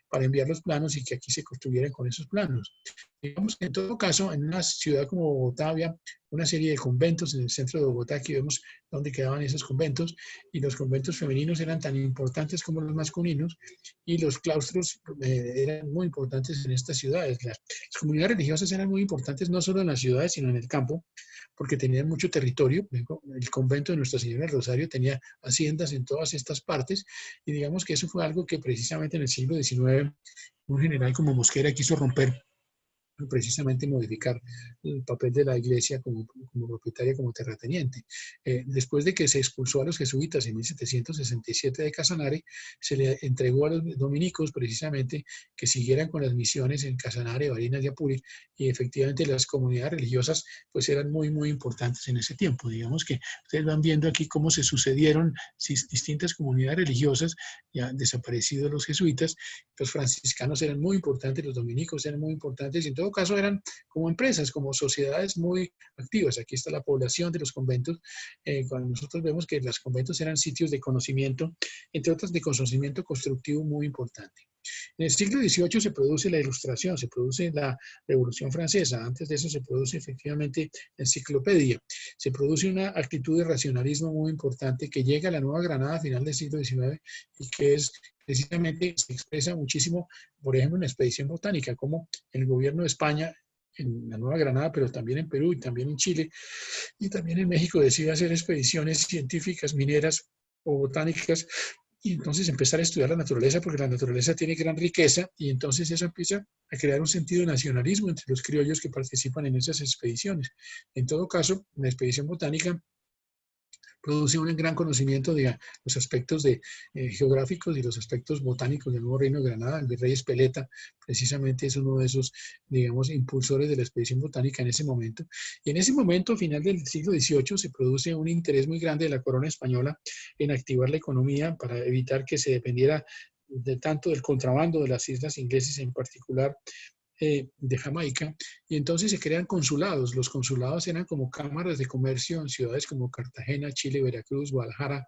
para enviar los planos y que aquí se construyeran con esos planos. Digamos que en todo caso, en una ciudad como Bogotá había una serie de conventos en el centro de Bogotá, aquí vemos dónde quedaban esos conventos, y los conventos femeninos eran tan importantes como los masculinos, y los claustros eran muy importantes en estas ciudades. Las comunidades religiosas eran muy importantes no solo en las ciudades, sino en el campo, porque tenían mucho territorio. El convento de Nuestra Señora del Rosario tenía haciendas en todas estas partes, y digamos que eso fue algo que precisamente en el siglo XIX un general como Mosquera quiso romper, precisamente modificar el papel de la iglesia como propietaria, como terrateniente. Después de que se expulsó a los jesuitas en 1767 de Casanare, se le entregó a los dominicos precisamente que siguieran con las misiones en Casanare, Barinas y Apure, y efectivamente las comunidades religiosas pues eran muy, muy importantes en ese tiempo. Digamos que ustedes van viendo aquí cómo se sucedieron distintas comunidades religiosas, ya desaparecidos los jesuitas, los franciscanos eran muy importantes, los dominicos eran muy importantes, y en todo caso eran como empresas, como sociedades muy activas. Aquí está la población de los conventos. Cuando nosotros vemos que los conventos eran sitios de conocimiento, entre otras de conocimiento constructivo muy importante. En el siglo XVIII se produce la Ilustración, se produce la Revolución Francesa. Antes de eso se produce efectivamente la enciclopedia. Se produce una actitud de racionalismo muy importante que llega a la Nueva Granada a final del siglo XIX y que es precisamente se expresa muchísimo, por ejemplo, en la expedición botánica, como el gobierno de España en la Nueva Granada, pero también en Perú y también en Chile y también en México decide hacer expediciones científicas, mineras o botánicas y entonces empezar a estudiar la naturaleza, porque la naturaleza tiene gran riqueza, y entonces eso empieza a crear un sentido de nacionalismo entre los criollos que participan en esas expediciones. En todo caso, la expedición botánica produce un gran conocimiento de los aspectos geográficos y los aspectos botánicos del Nuevo Reino de Granada. El virrey Espeleta precisamente es uno de esos, digamos, impulsores de la expedición botánica en ese momento. Y en ese momento, a final del siglo XVIII, se produce un interés muy grande de la corona española en activar la economía para evitar que se dependiera tanto del contrabando de las islas inglesas, en particular de Jamaica, y entonces se crean consulados. Los consulados eran como cámaras de comercio en ciudades como Cartagena, Chile, Veracruz, Guadalajara,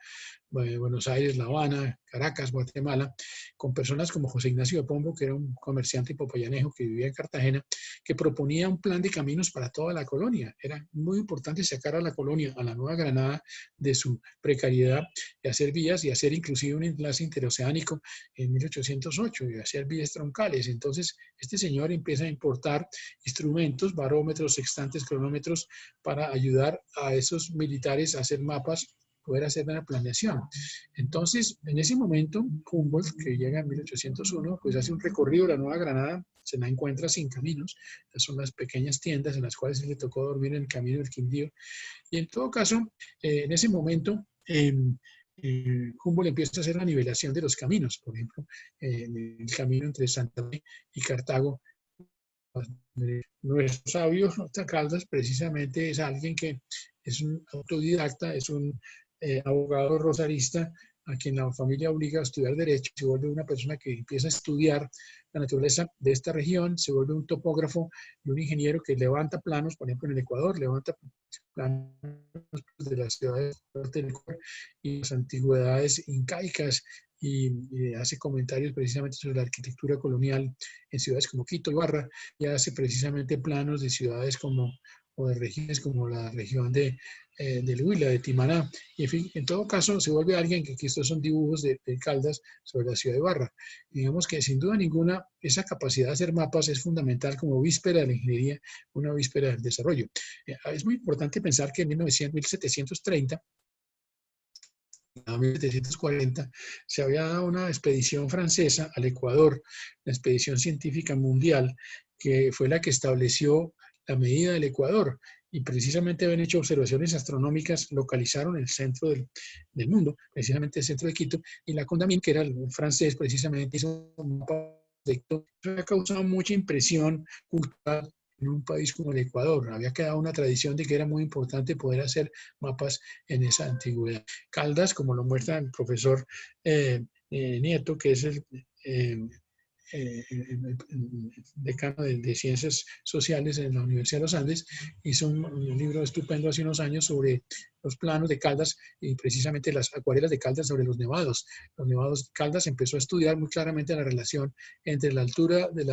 Buenos Aires, La Habana, Caracas, Guatemala, con personas como José Ignacio de Pombo, que era un comerciante popayanejo que vivía en Cartagena, que proponía un plan de caminos para toda la colonia. Era muy importante sacar a la colonia, a la Nueva Granada, de su precariedad, y hacer vías y hacer inclusive un enlace interoceánico en 1808 y hacer vías troncales. Entonces, este señor empieza a importar instrumentos, barómetros, sextantes, cronómetros, para ayudar a esos militares a hacer mapas, poder hacer una planeación. Entonces, en ese momento, Humboldt, que llega en 1801, pues hace un recorrido de la Nueva Granada, se la encuentra sin caminos. Estas son las pequeñas tiendas en las cuales se le tocó dormir en el camino del Quindío. Y en todo caso, en ese momento, Humboldt empieza a hacer la nivelación de los caminos. Por ejemplo, el camino entre Santa Fe y Cartago. Nuestro sabio Caldas precisamente es alguien que es un autodidacta, es un abogado rosarista a quien la familia obliga a estudiar Derecho, se vuelve una persona que empieza a estudiar la naturaleza de esta región, se vuelve un topógrafo y un ingeniero que levanta planos, por ejemplo en el Ecuador, levanta planos de las ciudades del Ecuador y las antigüedades incaicas, y hace comentarios precisamente sobre la arquitectura colonial en ciudades como Quito y Barra, y hace precisamente planos de ciudades como, o de regiones como la región del Huila, de Timaná, y en fin, en todo caso se vuelve alguien que estos son dibujos de Caldas sobre la ciudad de Barra. Digamos que sin duda ninguna esa capacidad de hacer mapas es fundamental como víspera de la ingeniería, una víspera del desarrollo. Es muy importante pensar que en 1730, en 1740, se había dado una expedición francesa al Ecuador, la expedición científica mundial, que fue la que estableció la medida del Ecuador, y precisamente habían hecho observaciones astronómicas, localizaron el centro del mundo, precisamente el centro de Quito, y la Condamine, que era el francés, precisamente hizo un mapa de Quito. Eso ha causado mucha impresión cultural en un país como el Ecuador. Había quedado una tradición de que era muy importante poder hacer mapas en esa antigüedad. Caldas, como lo muestra el profesor Nieto, que es el decano de Ciencias Sociales en la Universidad de los Andes, hizo un libro estupendo hace unos años sobre los planos de Caldas y precisamente las acuarelas de Caldas sobre los nevados. Los nevados, Caldas empezó a estudiar muy claramente la relación entre la altura de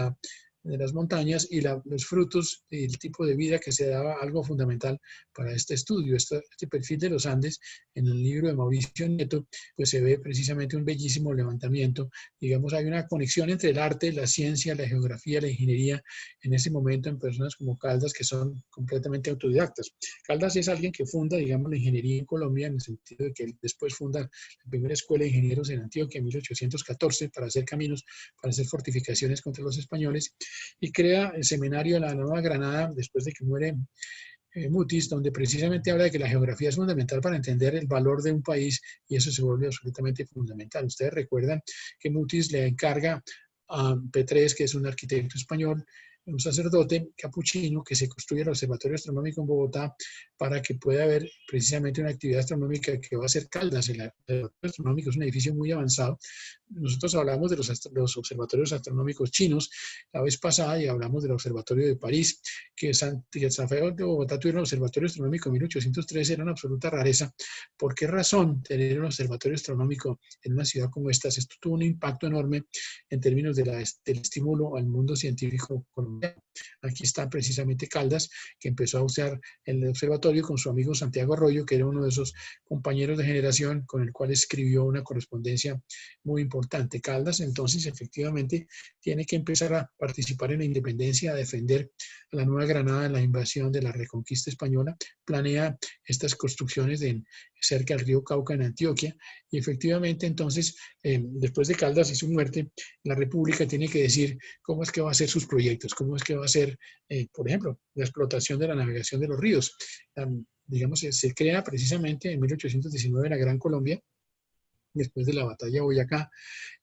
las montañas y los frutos y el tipo de vida que se daba, algo fundamental para este estudio. Este perfil de los Andes, en el libro de Mauricio Nieto, pues se ve precisamente un bellísimo levantamiento. Digamos, hay una conexión entre el arte, la ciencia, la geografía, la ingeniería, en ese momento en personas como Caldas, que son completamente autodidactas. Caldas es alguien que funda, digamos, la ingeniería en Colombia, en el sentido de que él después funda la primera escuela de ingenieros en Antioquia en 1814 para hacer caminos, para hacer fortificaciones contra los españoles, y crea el seminario de la Nueva Granada después de que muere Mutis, donde precisamente habla de que la geografía es fundamental para entender el valor de un país, y eso se vuelve absolutamente fundamental. Ustedes recuerdan que Mutis le encarga a Petrés, que es un arquitecto español, un sacerdote capuchino, que se construye el Observatorio Astronómico en Bogotá para que pueda haber precisamente una actividad astronómica que va a ser Caldas. El Observatorio Astronómico es un edificio muy avanzado. Nosotros hablamos de los observatorios astronómicos chinos la vez pasada, y hablamos del Observatorio de París, que San Rafael de Bogotá tuvieron un observatorio astronómico en 1813, era una absoluta rareza. ¿Por qué razón tener un observatorio astronómico en una ciudad como esta? Esto tuvo un impacto enorme en términos del estímulo al mundo científico colombiano. Aquí está precisamente Caldas, que empezó a usar el observatorio con su amigo Santiago Arroyo, que era uno de esos compañeros de generación con el cual escribió una correspondencia muy importante. Caldas, entonces, efectivamente, tiene que empezar a participar en la independencia, a defender a la Nueva Granada en la invasión de la Reconquista española, planea estas construcciones en cerca del río Cauca en Antioquia, y efectivamente entonces, después de Caldas y su muerte, la República tiene que decir cómo es que va a hacer sus proyectos, cómo es que va a hacer, por ejemplo, la explotación de la navegación de los ríos. Digamos, se crea precisamente en 1819 la Gran Colombia, después de la batalla de Boyacá,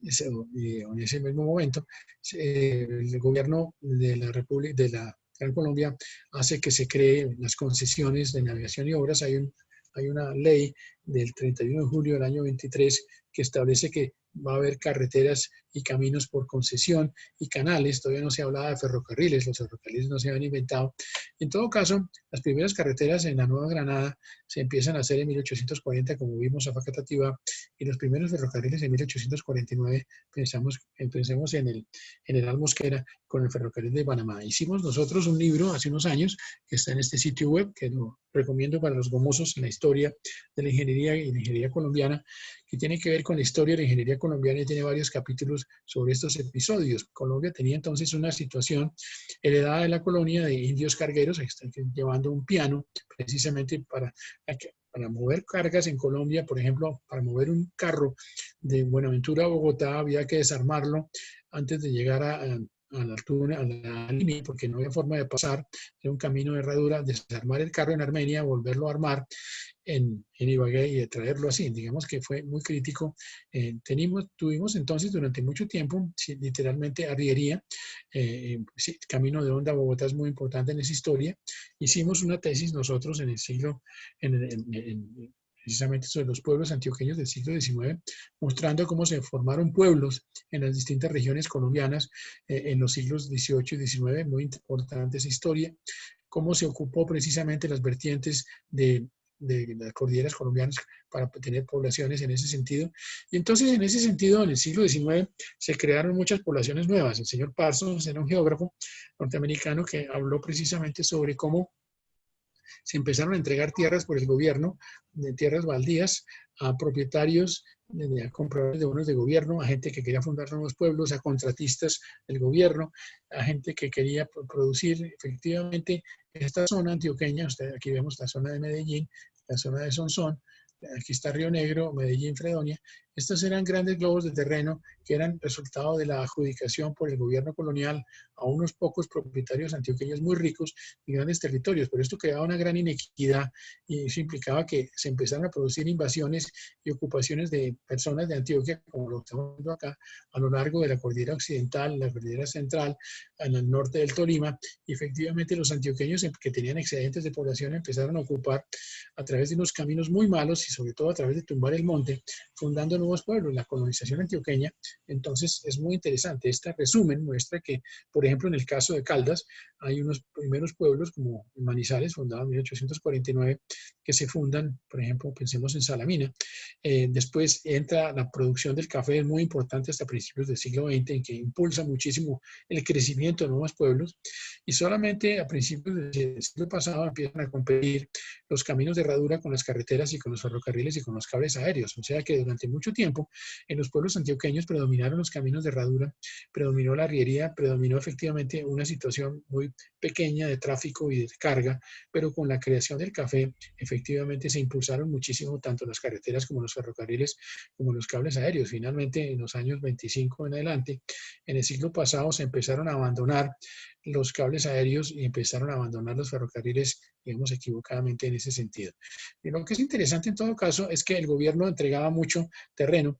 en ese mismo momento, el gobierno de la República, de la Gran Colombia, hace que se creen las concesiones de navegación y obras. Hay una ley del 31 de julio del año 23 que establece que va a haber carreteras y caminos por concesión y canales. Todavía no se hablaba de ferrocarriles, los ferrocarriles no se habían inventado. En todo caso, las primeras carreteras en la Nueva Granada se empiezan a hacer en 1840, como vimos a Facatativá, y los primeros ferrocarriles en 1849, pensemos en el Almosquera con el ferrocarril de Panamá. Hicimos nosotros un libro hace unos años que está en este sitio web, que lo recomiendo para los gomosos en la historia de la ingeniería y la ingeniería colombiana, que tiene que ver con la historia de la ingeniería colombiana y tiene varios capítulos sobre estos episodios. Colombia tenía entonces una situación heredada de la colonia de indios cargueros, que están llevando un piano precisamente para mover cargas en Colombia. Por ejemplo, para mover un carro de Buenaventura a Bogotá había que desarmarlo antes de llegar a la altura, a la línea, porque no había forma de pasar, era un camino de herradura, desarmar el carro en Armenia, volverlo a armar en Ibagué y de traerlo así. Digamos que fue muy crítico. Tuvimos entonces durante mucho tiempo, literalmente, arriería. Sí, camino de Honda a Bogotá es muy importante en esa historia. Hicimos una tesis nosotros en el siglo, precisamente sobre los pueblos antioqueños del siglo XIX, mostrando cómo se formaron pueblos en las distintas regiones colombianas en los siglos XVIII y XIX. Muy importante esa historia. Cómo se ocupó precisamente las vertientes de las cordilleras colombianas para tener poblaciones en ese sentido. Y entonces, en ese sentido, en el siglo XIX se crearon muchas poblaciones nuevas. El señor Parsons era un geógrafo norteamericano que habló precisamente sobre cómo se empezaron a entregar tierras por el gobierno, de tierras baldías, a propietarios, a compradores de bonos de gobierno, a gente que quería fundar nuevos pueblos, a contratistas del gobierno, a gente que quería producir. Efectivamente, esta zona antioqueña, aquí vemos la zona de Medellín, la zona de Sonsón, aquí está Río Negro, Medellín, Fredonia. Estos eran grandes globos de terreno que eran resultado de la adjudicación por el gobierno colonial a unos pocos propietarios antioqueños muy ricos y grandes territorios. Pero esto creaba una gran inequidad y eso implicaba que se empezaron a producir invasiones y ocupaciones de personas de Antioquia, como lo estamos viendo acá, a lo largo de la cordillera occidental, la cordillera central, en el norte del Tolima. Y efectivamente los antioqueños que tenían excedentes de población empezaron a ocupar a través de unos caminos muy malos y sobre todo a través de tumbar el monte, fundando nuevos pueblos. La colonización antioqueña, entonces, es muy interesante. Este resumen muestra que, por ejemplo, en el caso de Caldas, hay unos primeros pueblos como Manizales, fundado en 1849, que se fundan, por ejemplo, pensemos en Salamina. Después entra la producción del café, es muy importante hasta principios del siglo XX, en que impulsa muchísimo el crecimiento de nuevos pueblos. Y solamente a principios del siglo pasado empiezan a competir los caminos de herradura con las carreteras y con los ferrocarriles y con los cables aéreos. O sea que durante mucho tiempo en los pueblos antioqueños predominaron los caminos de herradura, predominó la arriería, predominó efectivamente una situación muy pequeña de tráfico y de carga, pero con la creación del café efectivamente se impulsaron muchísimo tanto las carreteras como los ferrocarriles como los cables aéreos. Finalmente, en los años 25 en adelante, en el siglo pasado se empezaron a abandonar los cables aéreos y empezaron a abandonar los ferrocarriles, digamos, equivocadamente en ese sentido. Y lo que es interesante en todo caso es que el gobierno entregaba mucho terreno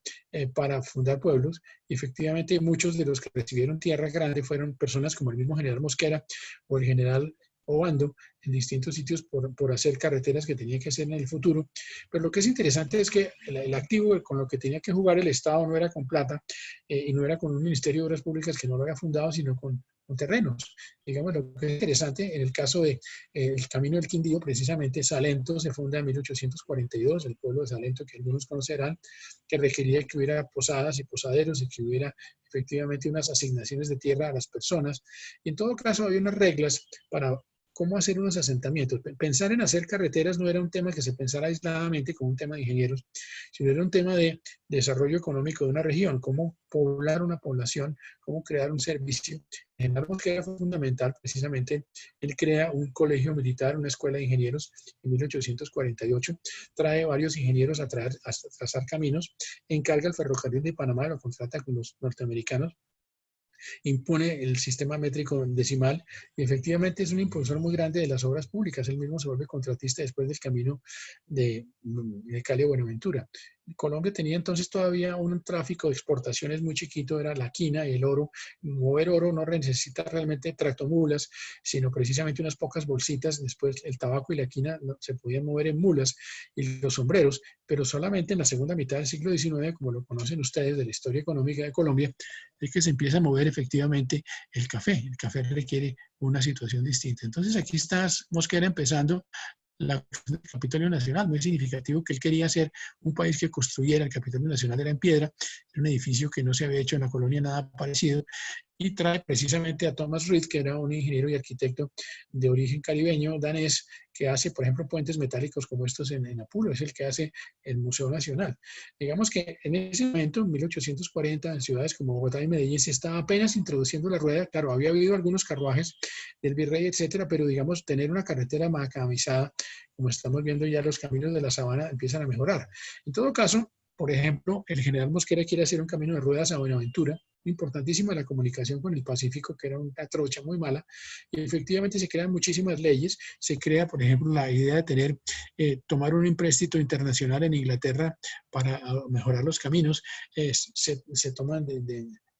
para fundar pueblos y efectivamente muchos de los que recibieron tierra grande fueron personas como el mismo general Mosquera o el general Obando en distintos sitios por hacer carreteras que tenía que hacer en el futuro. Pero lo que es interesante es que el activo con lo que tenía que jugar el Estado no era con plata y no era con un Ministerio de Obras Públicas que no lo había fundado, sino con terrenos. Digamos, lo que es interesante, en el caso del Camino del Quindío, precisamente Salento se funda en 1842, el pueblo de Salento que algunos conocerán, que requería que hubiera posadas y posaderos y que hubiera efectivamente unas asignaciones de tierra a las personas. Y en todo caso había unas reglas para cómo hacer unos asentamientos. Pensar en hacer carreteras no era un tema que se pensara aisladamente como un tema de ingenieros, sino era un tema de desarrollo económico de una región, cómo poblar una población, cómo crear un servicio. General Mosquera fue fundamental, precisamente, él crea un colegio militar, una escuela de ingenieros en 1848, trae varios ingenieros a trazar caminos, encarga el ferrocarril de Panamá, lo contrata con los norteamericanos, impone el sistema métrico decimal y efectivamente es un impulsor muy grande de las obras públicas. Él mismo se vuelve contratista después del camino de Cali a Buenaventura. Colombia tenía entonces todavía un tráfico de exportaciones muy chiquito, era la quina y el oro. Mover oro no necesita realmente tractomulas, sino precisamente unas pocas bolsitas. Después el tabaco y la quina se podían mover en mulas y los sombreros, pero solamente en la segunda mitad del siglo XIX, como lo conocen ustedes de la historia económica de Colombia, es que se empieza a mover efectivamente el café. El café requiere una situación distinta. Entonces aquí está Mosquera empezando el Capitolio Nacional, muy significativo que él quería ser un país que construyera. El Capitolio Nacional era en piedra, era un edificio que no se había hecho en la colonia nada parecido, y trae precisamente a Thomas Reed, que era un ingeniero y arquitecto de origen caribeño, danés, que hace, por ejemplo, puentes metálicos como estos en Apuro, es el que hace el Museo Nacional. Digamos que en ese momento, en 1840, en ciudades como Bogotá y Medellín, se estaba apenas introduciendo la rueda. Claro, había habido algunos carruajes del virrey, etcétera, pero digamos, tener una carretera macadamizada, como estamos viendo ya los caminos de la sabana, empiezan a mejorar. En todo caso, por ejemplo, el general Mosquera quiere hacer un camino de ruedas a Buenaventura, importantísima la comunicación con el Pacífico, que era una trocha muy mala, y efectivamente se crean muchísimas leyes. Se crea, por ejemplo, la idea de tener, tomar un empréstito internacional en Inglaterra para mejorar los caminos. Se toman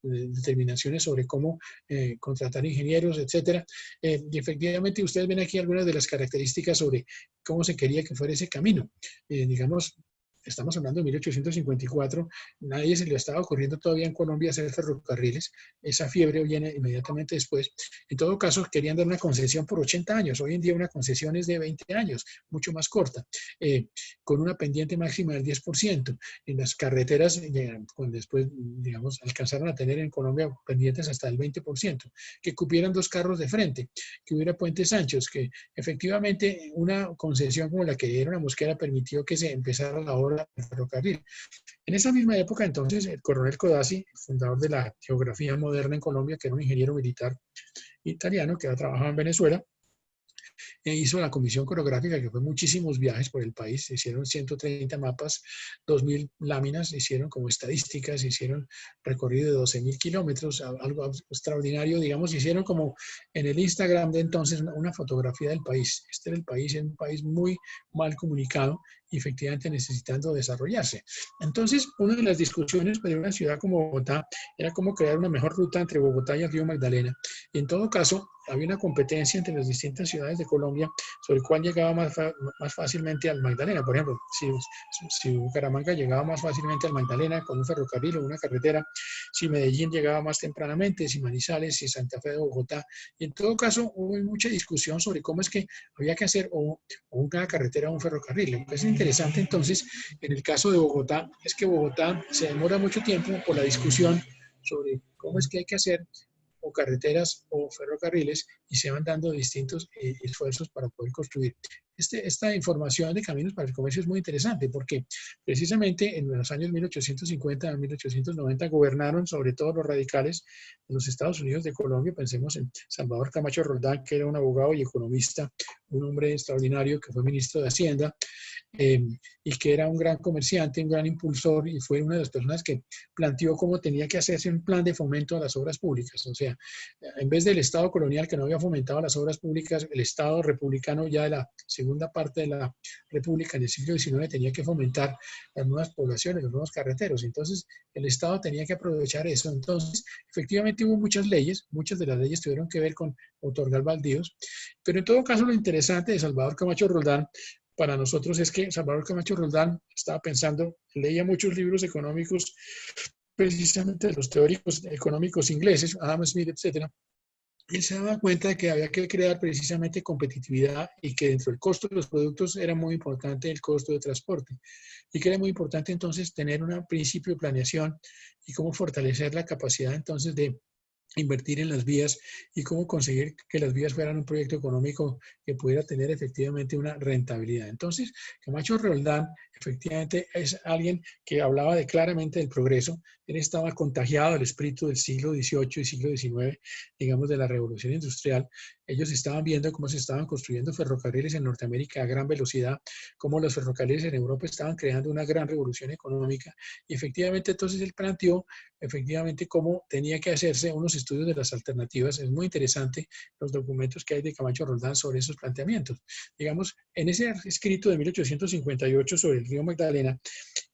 determinaciones sobre cómo contratar ingenieros, etcétera. Y efectivamente ustedes ven aquí algunas de las características sobre cómo se quería que fuera ese camino. Digamos, estamos hablando de 1854, nadie se le estaba ocurriendo todavía en Colombia hacer ferrocarriles, esa fiebre viene inmediatamente después. En todo caso, querían dar una concesión por 80 años, hoy en día una concesión es de 20 años, mucho más corta, con una pendiente máxima del 10%. En las carreteras, después, digamos, alcanzaron a tener en Colombia pendientes hasta el 20%, que cupieran 2 carros de frente, que hubiera puentes anchos, que efectivamente una concesión como la que dieron a Mosquera permitió que se empezara la obra del ferrocarril. En esa misma época, entonces, el coronel Codazzi, fundador de la geografía moderna en Colombia, que era un ingeniero militar italiano que había trabajado en Venezuela, hizo la comisión coreográfica, que fue muchísimos viajes por el país, se hicieron 130 mapas, 2.000 láminas, hicieron como estadísticas, hicieron recorrido de 12.000 kilómetros, algo extraordinario, digamos, hicieron como en el Instagram de entonces una fotografía del país. Este era el país, es un país muy mal comunicado y efectivamente necesitando desarrollarse. Entonces, una de las discusiones para una ciudad como Bogotá era cómo crear una mejor ruta entre Bogotá y el río Magdalena. Y en todo caso, había una competencia entre las distintas ciudades de Colombia sobre cuál llegaba más fácilmente al Magdalena. Por ejemplo, si Bucaramanga llegaba más fácilmente al Magdalena con un ferrocarril o una carretera, si Medellín llegaba más tempranamente, si Manizales, si Santa Fe de Bogotá. Y en todo caso, hubo mucha discusión sobre cómo es que había que hacer o una carretera o un ferrocarril. Lo que es interesante entonces, en el caso de Bogotá, es que Bogotá se demora mucho tiempo por la discusión sobre cómo es que hay que hacer o carreteras o ferrocarriles y se van dando distintos esfuerzos para poder construir. Esta información de caminos para el comercio es muy interesante porque precisamente en los años 1850 a 1890 gobernaron sobre todo los radicales de los Estados Unidos de Colombia. Pensemos en Salvador Camacho Roldán, que era un abogado y economista, un hombre extraordinario que fue ministro de Hacienda, y que era un gran comerciante, un gran impulsor y fue una de las personas que planteó cómo tenía que hacerse un plan de fomento a las obras públicas. O sea, en vez del Estado colonial que no había fomentado las obras públicas, el Estado republicano ya de la segunda parte de la República en el siglo XIX tenía que fomentar las nuevas poblaciones, los nuevos carreteros. Entonces, el Estado tenía que aprovechar eso. Entonces, efectivamente hubo muchas leyes, muchas de las leyes tuvieron que ver con otorgar baldíos, pero en todo caso lo interesante de Salvador Camacho Roldán para nosotros es que Salvador Camacho Roldán estaba pensando, leía muchos libros económicos, precisamente de los teóricos económicos ingleses, Adam Smith, etcétera. Él se daba cuenta de que había que crear precisamente competitividad y que dentro del costo de los productos era muy importante el costo de transporte y que era muy importante entonces tener un principio de planeación y cómo fortalecer la capacidad entonces de invertir en las vías y cómo conseguir que las vías fueran un proyecto económico que pudiera tener efectivamente una rentabilidad. Entonces, Camacho Roldán efectivamente es alguien que hablaba claramente del progreso. Él estaba contagiado del espíritu del siglo XVIII y siglo XIX, digamos, de la revolución industrial. Ellos estaban viendo cómo se estaban construyendo ferrocarriles en Norteamérica a gran velocidad, cómo los ferrocarriles en Europa estaban creando una gran revolución económica. Y efectivamente, entonces él planteó efectivamente cómo tenía que hacerse unos estudios de las alternativas. Es muy interesante los documentos que hay de Camacho Roldán sobre esos planteamientos. Digamos, en ese escrito de 1858 sobre el río Magdalena,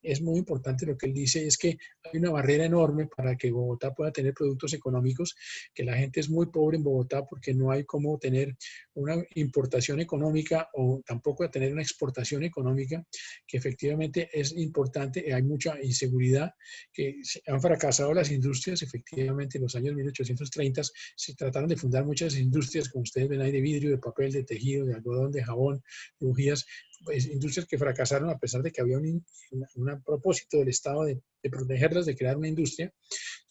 es muy importante lo que él dice, es que hay una barrera enorme para que Bogotá pueda tener productos económicos, que la gente es muy pobre en Bogotá porque no hay cómo tener una importación económica o tampoco tener una exportación económica, que efectivamente es importante, hay mucha inseguridad, que han fracasado las industrias, efectivamente en los años 1830 se trataron de fundar muchas industrias, como ustedes ven ahí, de vidrio, de papel, de tejido, de algodón, de jabón, de bujías, pues, industrias que fracasaron a pesar de que había un propósito del Estado de protegerlas, de crear una industria,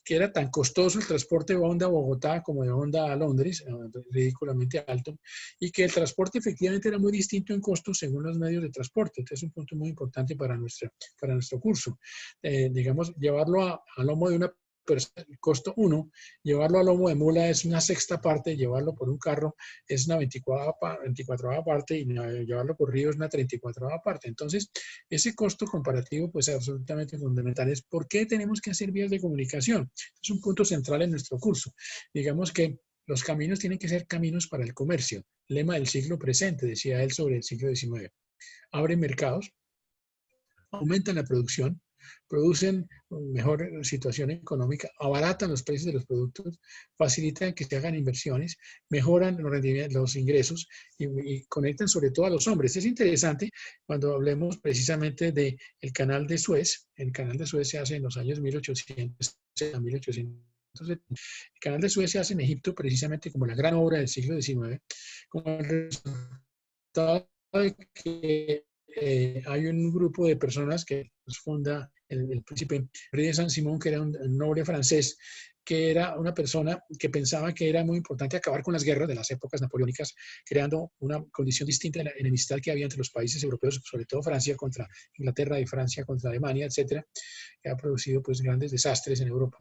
que era tan costoso el transporte de Honda a Bogotá como de Honda a Londres, ridículamente alto, y que el transporte efectivamente era muy distinto en costos según los medios de transporte. Entonces es un punto muy importante para nuestro curso. Digamos, llevarlo a lomo de una persona, el costo 1, llevarlo a lomo de mula es una sexta parte, llevarlo por un carro es una 24ª parte y llevarlo por río es una 34ª parte. Entonces, ese costo comparativo pues es absolutamente fundamental. Es por qué tenemos que hacer vías de comunicación. Es un punto central en nuestro curso. Digamos que los caminos tienen que ser caminos para el comercio. Lema del siglo presente, decía él sobre el siglo XIX. Abren mercados, aumentan la producción, producen mejor situación económica, abaratan los precios de los productos, facilitan que se hagan inversiones, mejoran los ingresos y conectan sobre todo a los hombres. Es interesante cuando hablemos precisamente del canal de Suez. El canal de Suez se hace en los años 1800 a 1800. El canal de Suez se hace en Egipto precisamente como la gran obra del siglo XIX, como el resultado de que hay un grupo de personas que funda el príncipe rey de San Simón, que era un noble francés, que era una persona que pensaba que era muy importante acabar con las guerras de las épocas napoleónicas, creando una condición distinta de la enemistad que había entre los países europeos, sobre todo Francia contra Inglaterra y Francia contra Alemania, etcétera, que ha producido pues grandes desastres en Europa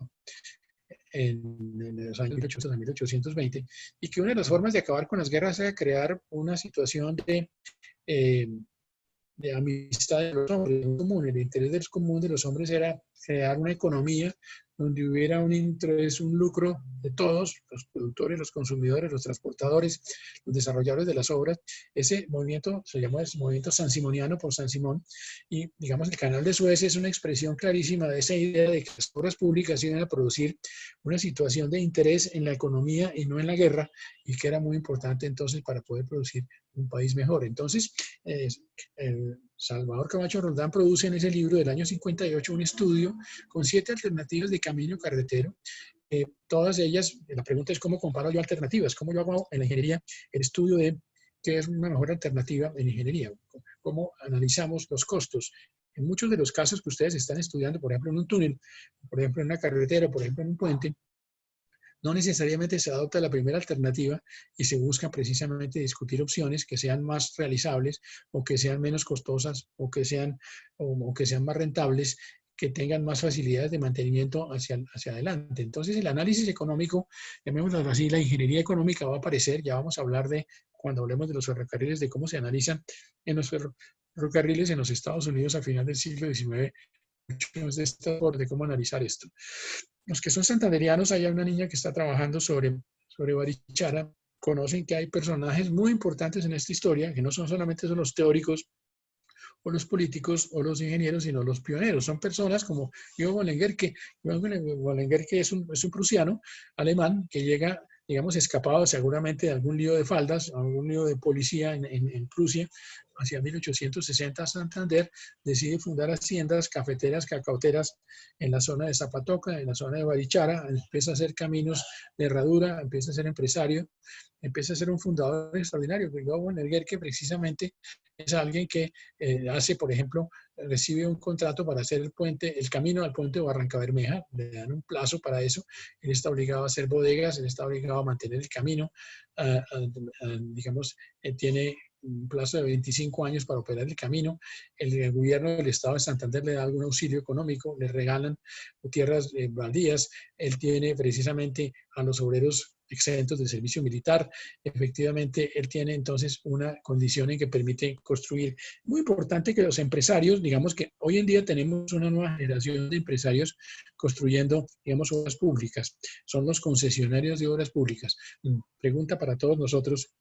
en los años 1800 a 1820, y que una de las formas de acabar con las guerras era crear una situación eh, de amistad de los hombres. El interés común de los hombres era crear una economía donde hubiera un interés, un lucro de todos, los productores, los consumidores, los transportadores, los desarrolladores de las obras. Ese movimiento se llama el movimiento sansimoniano por San Simón, y digamos el canal de Suez es una expresión clarísima de esa idea de que las obras públicas iban a producir una situación de interés en la economía y no en la guerra, y que era muy importante entonces para poder producir un país mejor. Entonces, Salvador Camacho Roldán produce en ese libro del año 58 un estudio con 7 alternativas de camino carretero. Todas ellas, la pregunta es cómo comparo yo alternativas, cómo yo hago en la ingeniería el estudio de qué es una mejor alternativa en ingeniería, cómo analizamos los costos. En muchos de los casos que ustedes están estudiando, por ejemplo en un túnel, por ejemplo en una carretera, por ejemplo en un puente, no necesariamente se adopta la primera alternativa y se busca precisamente discutir opciones que sean más realizables o que sean menos costosas o que sean más rentables, que tengan más facilidades de mantenimiento hacia adelante. Entonces el análisis económico, llamémoslo así, la ingeniería económica va a aparecer, ya vamos a hablar de, cuando hablemos de los ferrocarriles, de cómo se analizan en los ferrocarriles en los Estados Unidos a final del siglo XIX, de cómo analizar esto. Los que son santanderianos, hay una niña que está trabajando sobre Barichara, conocen que hay personajes muy importantes en esta historia, que no son solamente son los teóricos o los políticos o los ingenieros, sino los pioneros. Son personas como Johann Wallenberg, que es un prusiano alemán que llega, digamos, escapado seguramente de algún lío de faldas, algún lío de policía en Prusia, hacia 1860 Santander, decide fundar haciendas cafeteras, cacauteras en la zona de Zapatoca, en la zona de Barichara, empieza a hacer caminos de herradura, empieza a ser empresario, empieza a ser un fundador extraordinario. Johann Wallenberg, que precisamente es alguien que hace, por ejemplo, recibe un contrato para hacer el puente, el camino al puente de Barranca Bermeja, le dan un plazo para eso, él está obligado a hacer bodegas, él está obligado a mantener el camino, digamos, tiene un plazo de 25 años para operar el camino, el gobierno del estado de Santander le da algún auxilio económico, le regalan tierras baldías, él tiene precisamente a los obreros exentos del servicio militar, efectivamente él tiene entonces una condición en que permite construir. Muy importante que los empresarios, digamos que hoy en día tenemos una nueva generación de empresarios construyendo, digamos, obras públicas, son los concesionarios de obras públicas. Pregunta para todos nosotros,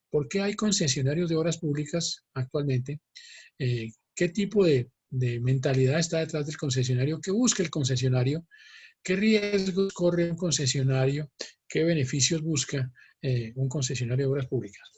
¿por qué hay concesionarios de obras públicas actualmente? ¿Qué tipo de mentalidad está detrás del concesionario? ¿Qué busca el concesionario? ¿Qué riesgos corre un concesionario? ¿Qué beneficios busca un concesionario de obras públicas?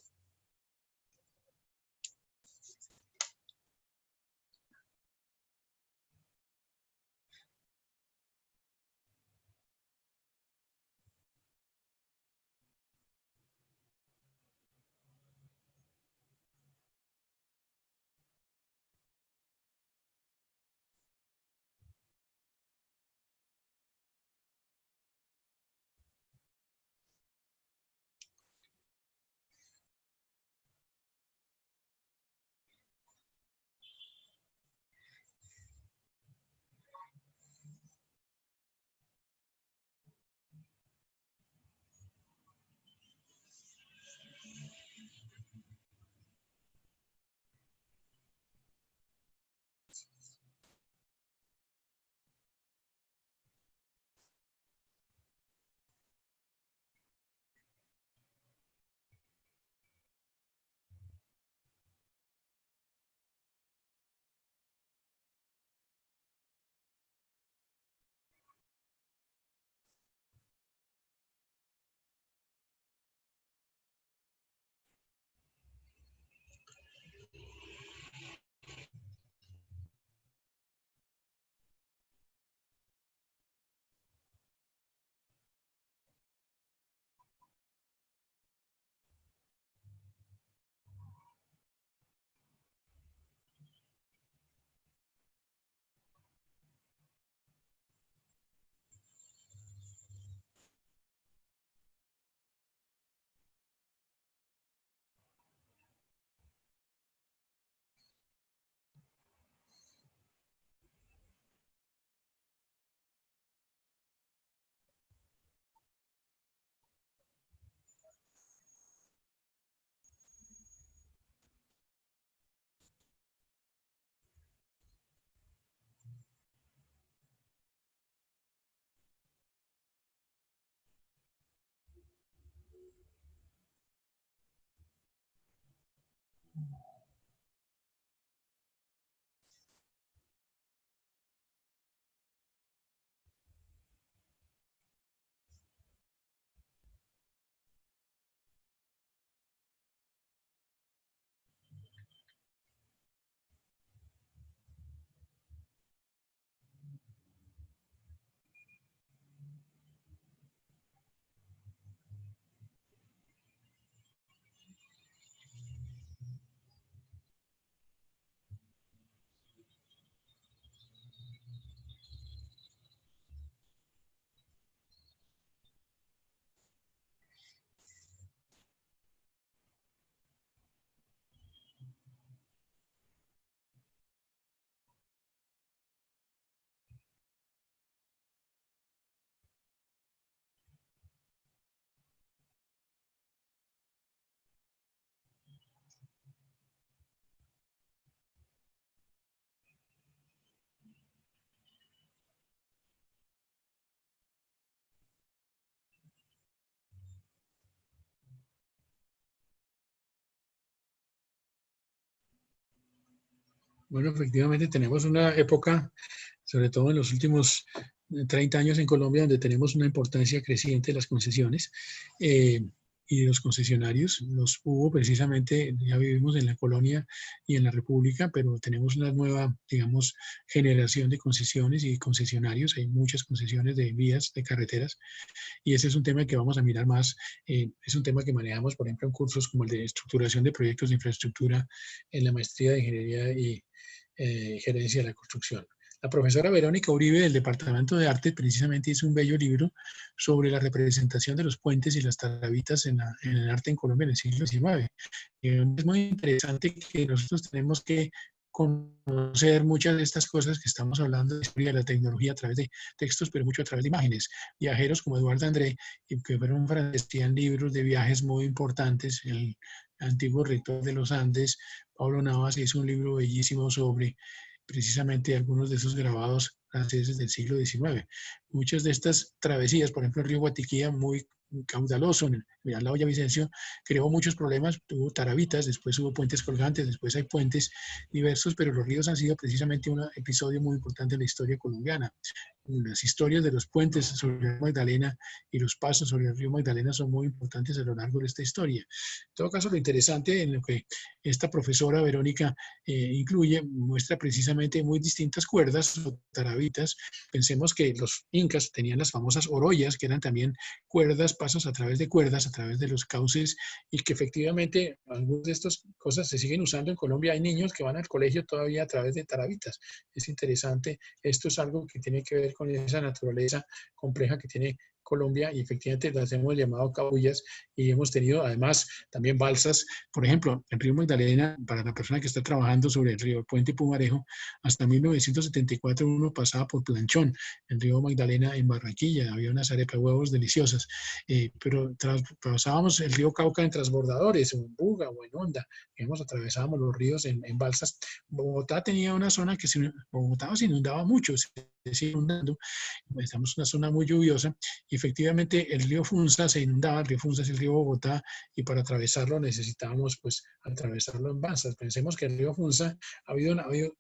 Bueno, efectivamente tenemos una época, sobre todo en los últimos 30 años en Colombia, donde tenemos una importancia creciente de las concesiones y de los concesionarios. Los hubo precisamente, ya vivimos en la colonia y en la república, pero tenemos una nueva, digamos, generación de concesiones y concesionarios. Hay muchas concesiones de vías, de carreteras, y ese es un tema que vamos a mirar más. Es un tema que manejamos, por ejemplo, en cursos como el de estructuración de proyectos de infraestructura en la maestría de ingeniería y gerencia de la construcción. La profesora Verónica Uribe del Departamento de Arte precisamente hizo un bello libro sobre la representación de los puentes y las tarabitas en el arte en Colombia en el siglo XIX. Es muy interesante que nosotros tenemos que conocer muchas de estas cosas que estamos hablando de historia de la tecnología a través de textos, pero mucho a través de imágenes. Viajeros como Eduardo André, que fueron franceses, libros de viajes muy importantes, el antiguo rector de los Andes, Pablo Navas, hizo un libro bellísimo sobre precisamente algunos de esos grabados franceses del siglo XIX. Muchas de estas travesías, por ejemplo, el río Guatiquía, muy caudaloso, en el lago Villavicencio, creó muchos problemas, tuvo tarabitas, después hubo puentes colgantes, después hay puentes diversos, pero los ríos han sido precisamente un episodio muy importante en la historia colombiana. Las historias de los puentes sobre el río Magdalena y los pasos sobre el río Magdalena son muy importantes a lo largo de esta historia. En todo caso, lo interesante en lo que esta profesora Verónica incluye, muestra precisamente muy distintas cuerdas o tarabitas. Pensemos que los incas tenían las famosas oroyas, que eran también cuerdas, pasos a través de cuerdas, a través de los cauces, y que efectivamente algunas de estas cosas se siguen usando en Colombia. Hay niños que van al colegio todavía a través de tarabitas. Es interesante. Esto es algo que tiene que ver con esa naturaleza compleja que tiene Colombia, y efectivamente las hemos llamado cabullas, y hemos tenido además también balsas. Por ejemplo, el río Magdalena, para la persona que está trabajando sobre el río Puente Pumarejo, hasta 1974 uno pasaba por Planchón, el río Magdalena en Barranquilla, había unas arepas huevos deliciosas, pero pasábamos el río Cauca en transbordadores, o en buga o en onda, digamos, atravesábamos los ríos en balsas. Bogotá tenía una zona que Bogotá se inundaba mucho, se sigue inundando, estamos en una zona muy lluviosa, y efectivamente el río Funza se inundaba. El río Funza es el río Bogotá, y para atravesarlo necesitábamos pues atravesarlo en balsas. Pensemos que el río Funza,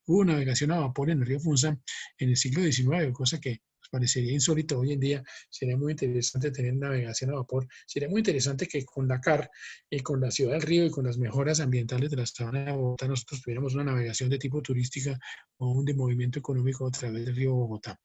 hubo navegación a vapor en el río Funza en el siglo XIX, cosa que parecería insólito hoy en día. Sería muy interesante tener navegación a vapor. Sería muy interesante que con Dakar y con la ciudad del río y con las mejoras ambientales de la sabana de Bogotá nosotros tuviéramos una navegación de tipo turística o un de movimiento económico a través del río Bogotá.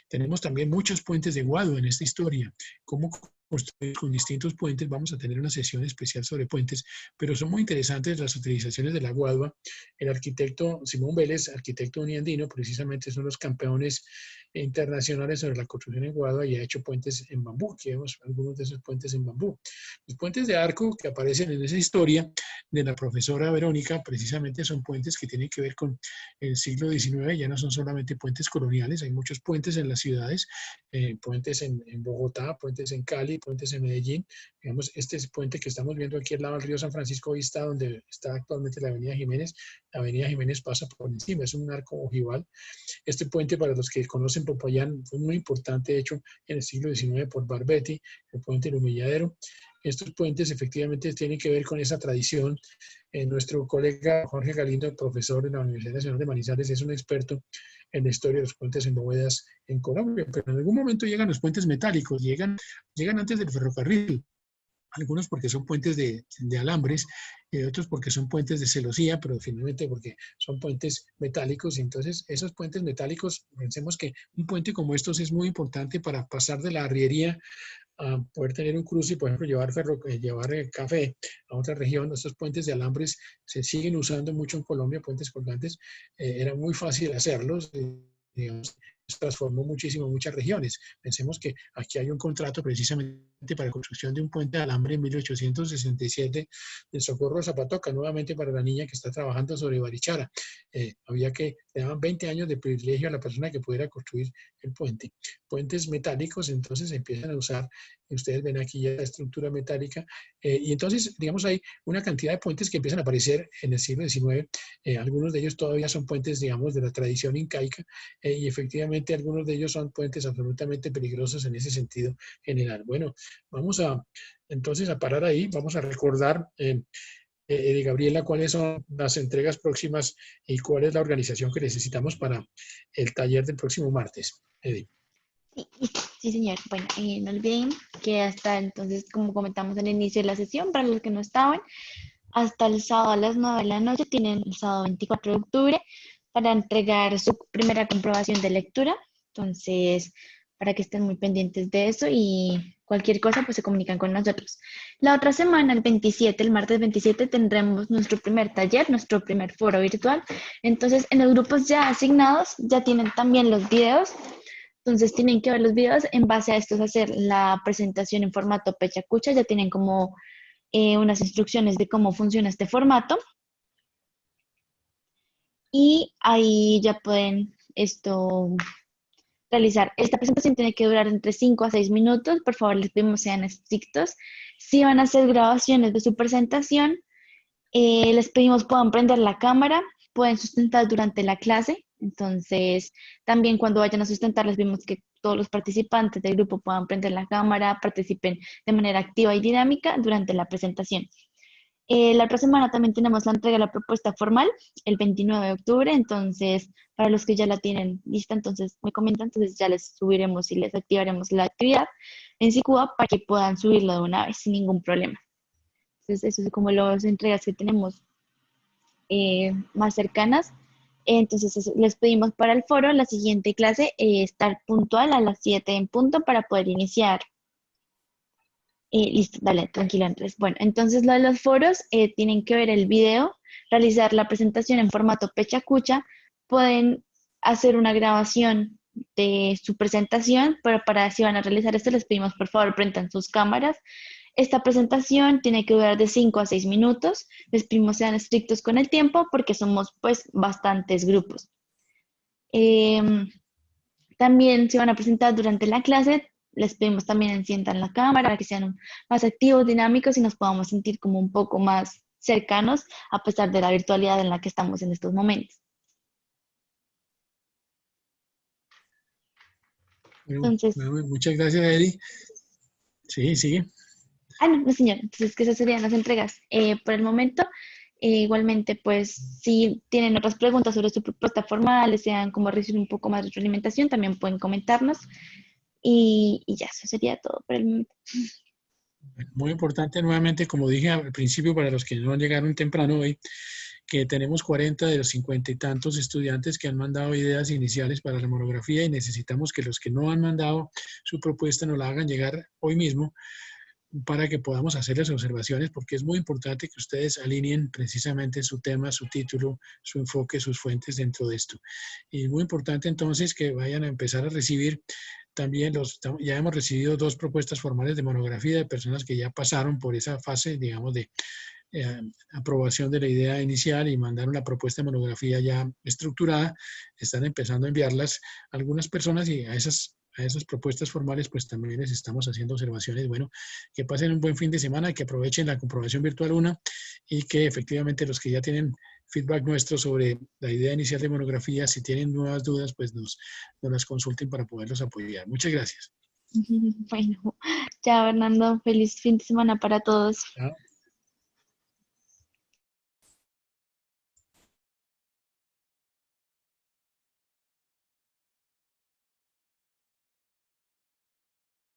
Tenemos también muchos puentes de Guado en esta historia. Cómo construir con distintos puentes. Vamos a tener una sesión especial sobre puentes, pero son muy interesantes las utilizaciones de la guadua. El arquitecto Simón Vélez, arquitecto uniandino, precisamente son los campeones internacionales sobre la construcción en guadua, y ha hecho puentes en bambú. Aquí vemos algunos de esos puentes en bambú. Los puentes de arco que aparecen en esa historia de la profesora Verónica precisamente son puentes que tienen que ver con el siglo XIX. Ya no son solamente puentes coloniales, hay muchos puentes en las ciudades, puentes en Bogotá, puentes en Cali, puentes en Medellín. Digamos, este es el puente que estamos viendo aquí al lado del río San Francisco Vista, donde está actualmente la Avenida Jiménez. La Avenida Jiménez pasa por encima, es un arco ojival. Este puente, para los que conocen Popayán, fue muy importante, hecho en el siglo XIX por Barbetti, el puente del Humilladero. Estos puentes efectivamente tienen que ver con esa tradición. Nuestro colega Jorge Galindo, profesor en la Universidad Nacional de Manizales, es un experto en la historia de los puentes en bóvedas en Colombia, pero en algún momento llegan los puentes metálicos, llegan antes del ferrocarril. Algunos porque son puentes de alambres, y otros porque son puentes de celosía, pero finalmente porque son puentes metálicos. Y entonces esos puentes metálicos, pensemos que un puente como estos es muy importante para pasar de la arriería a poder tener un cruce y, por ejemplo, llevar café a otra región. Estos puentes de alambres se siguen usando mucho en Colombia, puentes colgantes. Era muy fácil hacerlos, digamos, transformó muchísimo muchas regiones. Pensemos que aquí hay un contrato precisamente para la construcción de un puente de alambre en 1867 de Socorro Zapatoca, nuevamente para la niña que está trabajando sobre Barichara. Le daban 20 años de privilegio a la persona que pudiera construir el puente. Puentes metálicos entonces se empiezan a usar, y ustedes ven aquí ya la estructura metálica, y entonces, digamos, hay una cantidad de puentes que empiezan a aparecer en el siglo XIX. Algunos de ellos todavía son puentes, digamos, de la tradición incaica, y efectivamente algunos de ellos son puentes absolutamente peligrosos en ese sentido general. Bueno, vamos entonces a parar ahí, vamos a recordar, Gabriela, cuáles son las entregas próximas y cuál es la organización que necesitamos para el taller del próximo martes. Eddie. Sí, listo. Sí, señor. Bueno, no olviden que hasta entonces, como comentamos en el inicio de la sesión, para los que no estaban, hasta el sábado a las 9 de la noche tienen el sábado 24 de octubre para entregar su primera comprobación de lectura. Entonces, para que estén muy pendientes de eso y cualquier cosa pues se comunican con nosotros. La otra semana, el 27, el martes 27, tendremos nuestro primer taller, nuestro primer foro virtual. Entonces, en los grupos ya asignados ya tienen también los videos. Entonces, tienen que ver los videos en base a estos, hacer la presentación en formato pecha-cucha. Ya tienen como unas instrucciones de cómo funciona este formato. Y ahí ya pueden realizar. Esta presentación tiene que durar entre 5 a 6 minutos. Por favor, les pedimos sean estrictos. Si van a hacer grabaciones de su presentación, les pedimos puedan prender la cámara, pueden sustentar durante la clase. Entonces, también cuando vayan a sustentar, les pedimos que todos los participantes del grupo puedan prender la cámara, participen de manera activa y dinámica durante la presentación. La otra semana también tenemos la entrega de la propuesta formal, el 29 de octubre, entonces para los que ya la tienen lista, entonces me comentan, entonces ya les subiremos y les activaremos la actividad en SICUA para que puedan subirlo de una vez sin ningún problema. Entonces eso es como las entregas que tenemos más cercanas. Entonces les pedimos para el foro, la siguiente clase, estar puntual a las 7 en punto para poder iniciar. Listo, dale, tranquilo Andrés. Bueno, entonces lo de los foros, tienen que ver el video, realizar la presentación en formato pecha-cucha, pueden hacer una grabación de su presentación, pero para si van a realizar esto les pedimos por favor prendan sus cámaras. Esta presentación tiene que durar de 5 a 6 minutos, les pedimos sean estrictos con el tiempo porque somos pues bastantes grupos. También se van a presentar durante la clase, les pedimos también enciendan la cámara para que sean más activos, dinámicos y nos podamos sentir como un poco más cercanos a pesar de la virtualidad en la que estamos en estos momentos. Bueno, Entonces, muchas gracias, Eri. Sí, sigue. no, no señor, entonces que esas serían las entregas. Por el momento, igualmente, pues si tienen otras preguntas sobre su propuesta formal, desean como recibir un poco más de retroalimentación, también pueden comentarnos y ya, eso sería todo por el momento. Muy importante nuevamente, como dije al principio, para los que no llegaron temprano hoy, que tenemos 40 de los 50 y tantos estudiantes que han mandado ideas iniciales para la monografía y necesitamos que los que no han mandado su propuesta nos la hagan llegar hoy mismo para que podamos hacer las observaciones, porque es muy importante que ustedes alineen precisamente su tema, su título, su enfoque, sus fuentes dentro de esto. Y es muy importante entonces que vayan a empezar a recibir también ya hemos recibido 2 propuestas formales de monografía de personas que ya pasaron por esa fase, digamos, de aprobación de la idea inicial y mandaron la propuesta de monografía ya estructurada. Están empezando a enviarlas a algunas personas y a esas propuestas formales, pues también les estamos haciendo observaciones. Bueno, que pasen un buen fin de semana, que aprovechen la comprobación virtual 1 y que efectivamente los que ya tienen feedback nuestro sobre la idea inicial de monografía, si tienen nuevas dudas, pues nos las consulten para poderlos apoyar. Muchas gracias. Bueno, chao Fernando, feliz fin de semana para todos. Chao.